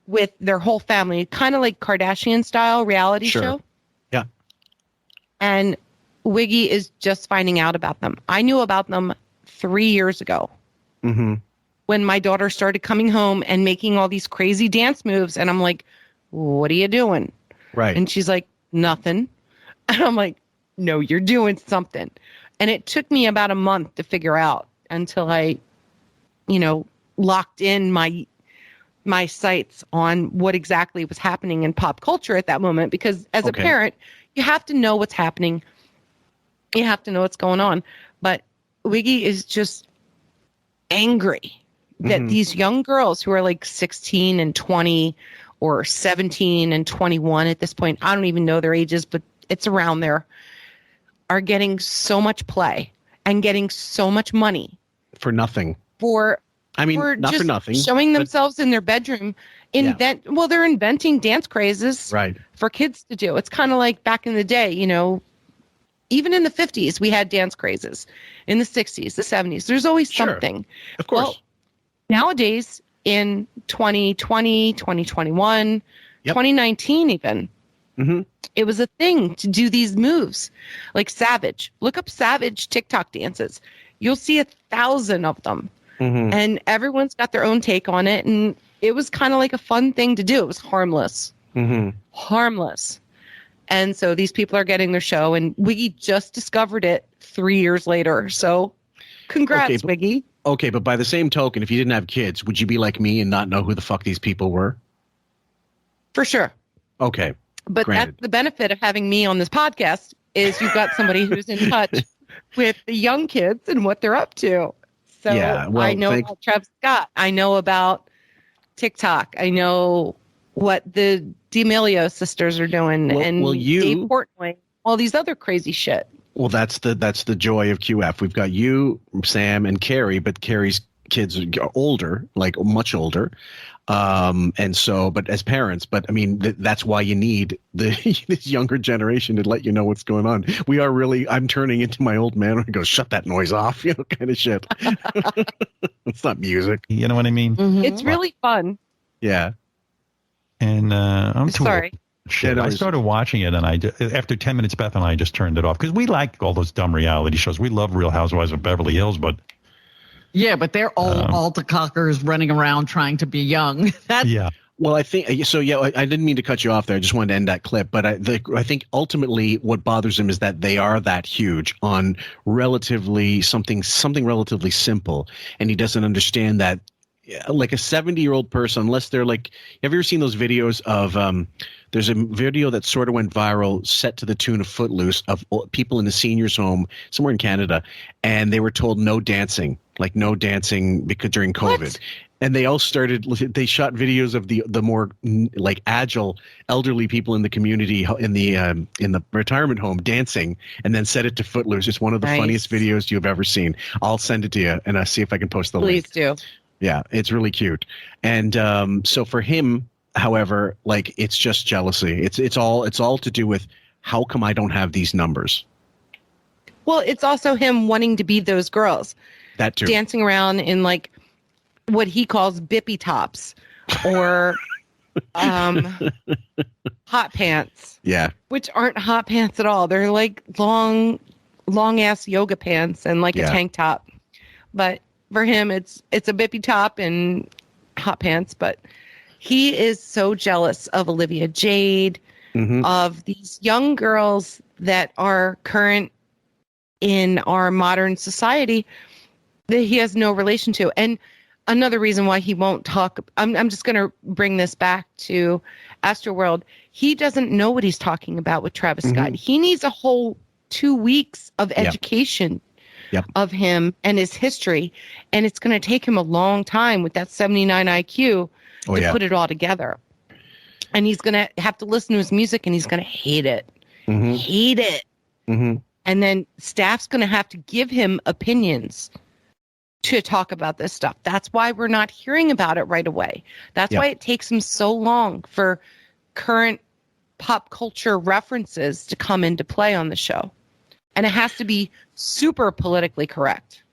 with their whole family, kind of like Kardashian style reality show. Yeah. And Wiggy is just finding out about them. I knew about them 3 years ago when my daughter started coming home and making all these crazy dance moves. And I'm like, what are you doing? Right. And she's like, nothing. And I'm like, no, you're doing something. And it took me about a month to figure out until I, locked in my sights on what exactly was happening in pop culture at that moment. Because as a parent, you have to know what's happening. You have to know what's going on. But Wiggy is just angry that these young girls who are like 16 and 20 or 17 and 21 at this point, I don't even know their ages, but it's around there, are getting so much play and getting so much money. For nothing. Not for nothing. Showing themselves in their bedroom. They're inventing dance crazes right. for kids to do. It's kind of like back in the day, Even in the 50s, we had dance crazes. In the 60s, the 70s, there's always something. Of course. Well, nowadays, in 2020, 2021, 2019 even, it was a thing to do these moves. Like Savage. Look up Savage TikTok dances. You'll see 1,000 of them. And everyone's got their own take on it. And it was kind of like a fun thing to do. It was harmless. Harmless. And so these people are getting their show, and Wiggy just discovered it 3 years later. So congrats, Wiggy. Okay, but by the same token, if you didn't have kids, would you be like me and not know who the fuck these people were? For sure. Okay. But granted. that's the benefit of having me on this podcast is you've got somebody who's in touch with the young kids and what they're up to. So I know about Travis Scott. I know about TikTok. I know what the D'Amelio sisters are doing, and Dave Portnoy, all these other crazy shit. Well, that's the joy of QF. We've got you, Sam, and Carrie, but Carrie's kids are older, like much older. And so, but as parents, but I mean, that's why you need this younger generation to let you know what's going on. We are really, I'm turning into my old man and go, shut that noise off, kind of shit. It's not music. You know what I mean? It's really fun. Yeah. And I'm too sorry. Shit, I started watching it, and after 10 minutes, Beth and I just turned it off because we like all those dumb reality shows. We love Real Housewives of Beverly Hills, but yeah, but they're all altar cockers running around trying to be young. Yeah. Well, I think so. Yeah, I didn't mean to cut you off there. I just wanted to end that clip, but I think ultimately what bothers him is that they are that huge on relatively something relatively simple, and he doesn't understand that. Like a 70-year-old person, unless they're like, have you ever seen those videos of there's a video that sort of went viral set to the tune of Footloose of people in a seniors home somewhere in Canada, and they were told no dancing because during COVID. What? And they all they shot videos of the more like agile elderly people in the community in the retirement home dancing, and then set it to Footloose. It's one of the funniest videos you've ever seen. I'll send it to you and I'll see if I can post the link. Please do. Yeah, it's really cute. And so for him, however, like it's just jealousy. It's all to do with how come I don't have these numbers? Well, it's also him wanting to be those girls. That too. Dancing around in like what he calls bippy tops or hot pants. Yeah. Which aren't hot pants at all. They're like long ass yoga pants and like a tank top. But for him, it's a bippy top and hot pants, but he is so jealous of Olivia Jade, of these young girls that are current in our modern society that he has no relation to. And another reason why he won't talk, I'm just going to bring this back to Astroworld. He doesn't know what he's talking about with Travis Scott. He needs a whole 2 weeks of education. Of him and his history, and it's going to take him a long time with that 79 IQ to put it all together. And he's going to have to listen to his music, and he's going to hate it. Hate it. And then staff's going to have to give him opinions to talk about this stuff. That's why we're not hearing about it right away. That's why it takes him so long for current pop culture references to come into play on the show. And it has to be super politically correct.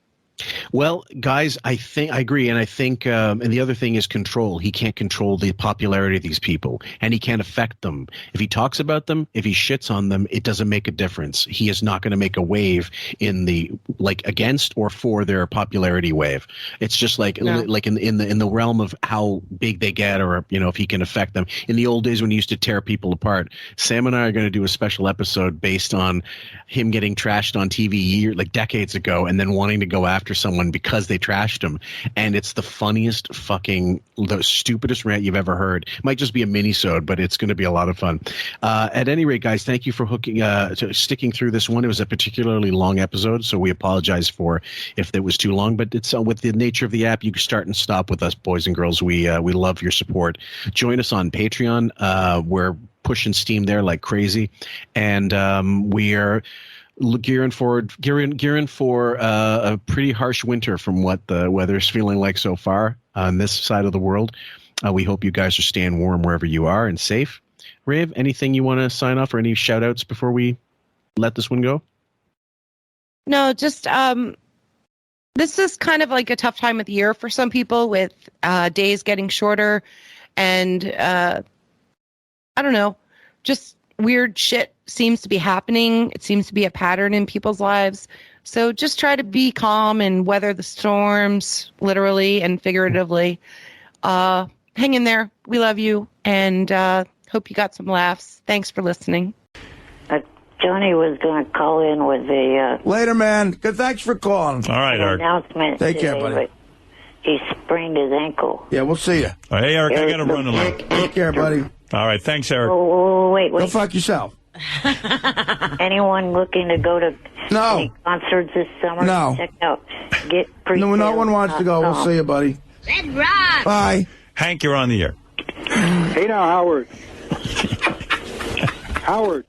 Well, guys, I agree. And I think, and the other thing is control. He can't control the popularity of these people, and he can't affect them. If he talks about them, if he shits on them, it doesn't make a difference. He is not going to make a wave in the, like, against or for their popularity wave. It's just like in the realm of how big they get, or, if he can affect them. In the old days when he used to tear people apart, Sam and I are going to do a special episode based on him getting trashed on TV decades ago, and then wanting to go after someone because they trashed him, and it's the funniest the stupidest rant you've ever heard. It might just be a mini-sode, but it's going to be a lot of fun. At any rate, guys, thank you for sticking through this one. It was a particularly long episode, so we apologize for if it was too long, but it's with the nature of the app, you can start and stop with us, boys and girls. We love your support. Join us on Patreon. We're pushing steam there like crazy, and we are gearing for a pretty harsh winter from what the weather's feeling like so far on this side of the world. We hope you guys are staying warm wherever you are and safe. Rav, anything you want to sign off or any shout outs before we let this one go? No, just this is kind of like a tough time of the year for some people with days getting shorter and I don't know, just weird shit seems to be happening. It seems to be a pattern in people's lives. So just try to be calm and weather the storms, literally and figuratively. Hang in there. We love you and hope you got some laughs. Thanks for listening. Johnny was going to call in with a... Later, man. Good. Thanks for calling. All right, Eric. Announcement. Take care, today, buddy. but He sprained his ankle. Yeah, we'll see you. All right, hey, Eric, I got to run along. Take care, buddy. All right, thanks, Eric. Oh, wait. Go fuck yourself. Anyone looking to go to any concerts this summer? No. Check out. Get No, no one wants to go. We'll see you, buddy. Red Rock. Bye. Hank, you're on the air. Hey now, Howard. Howard.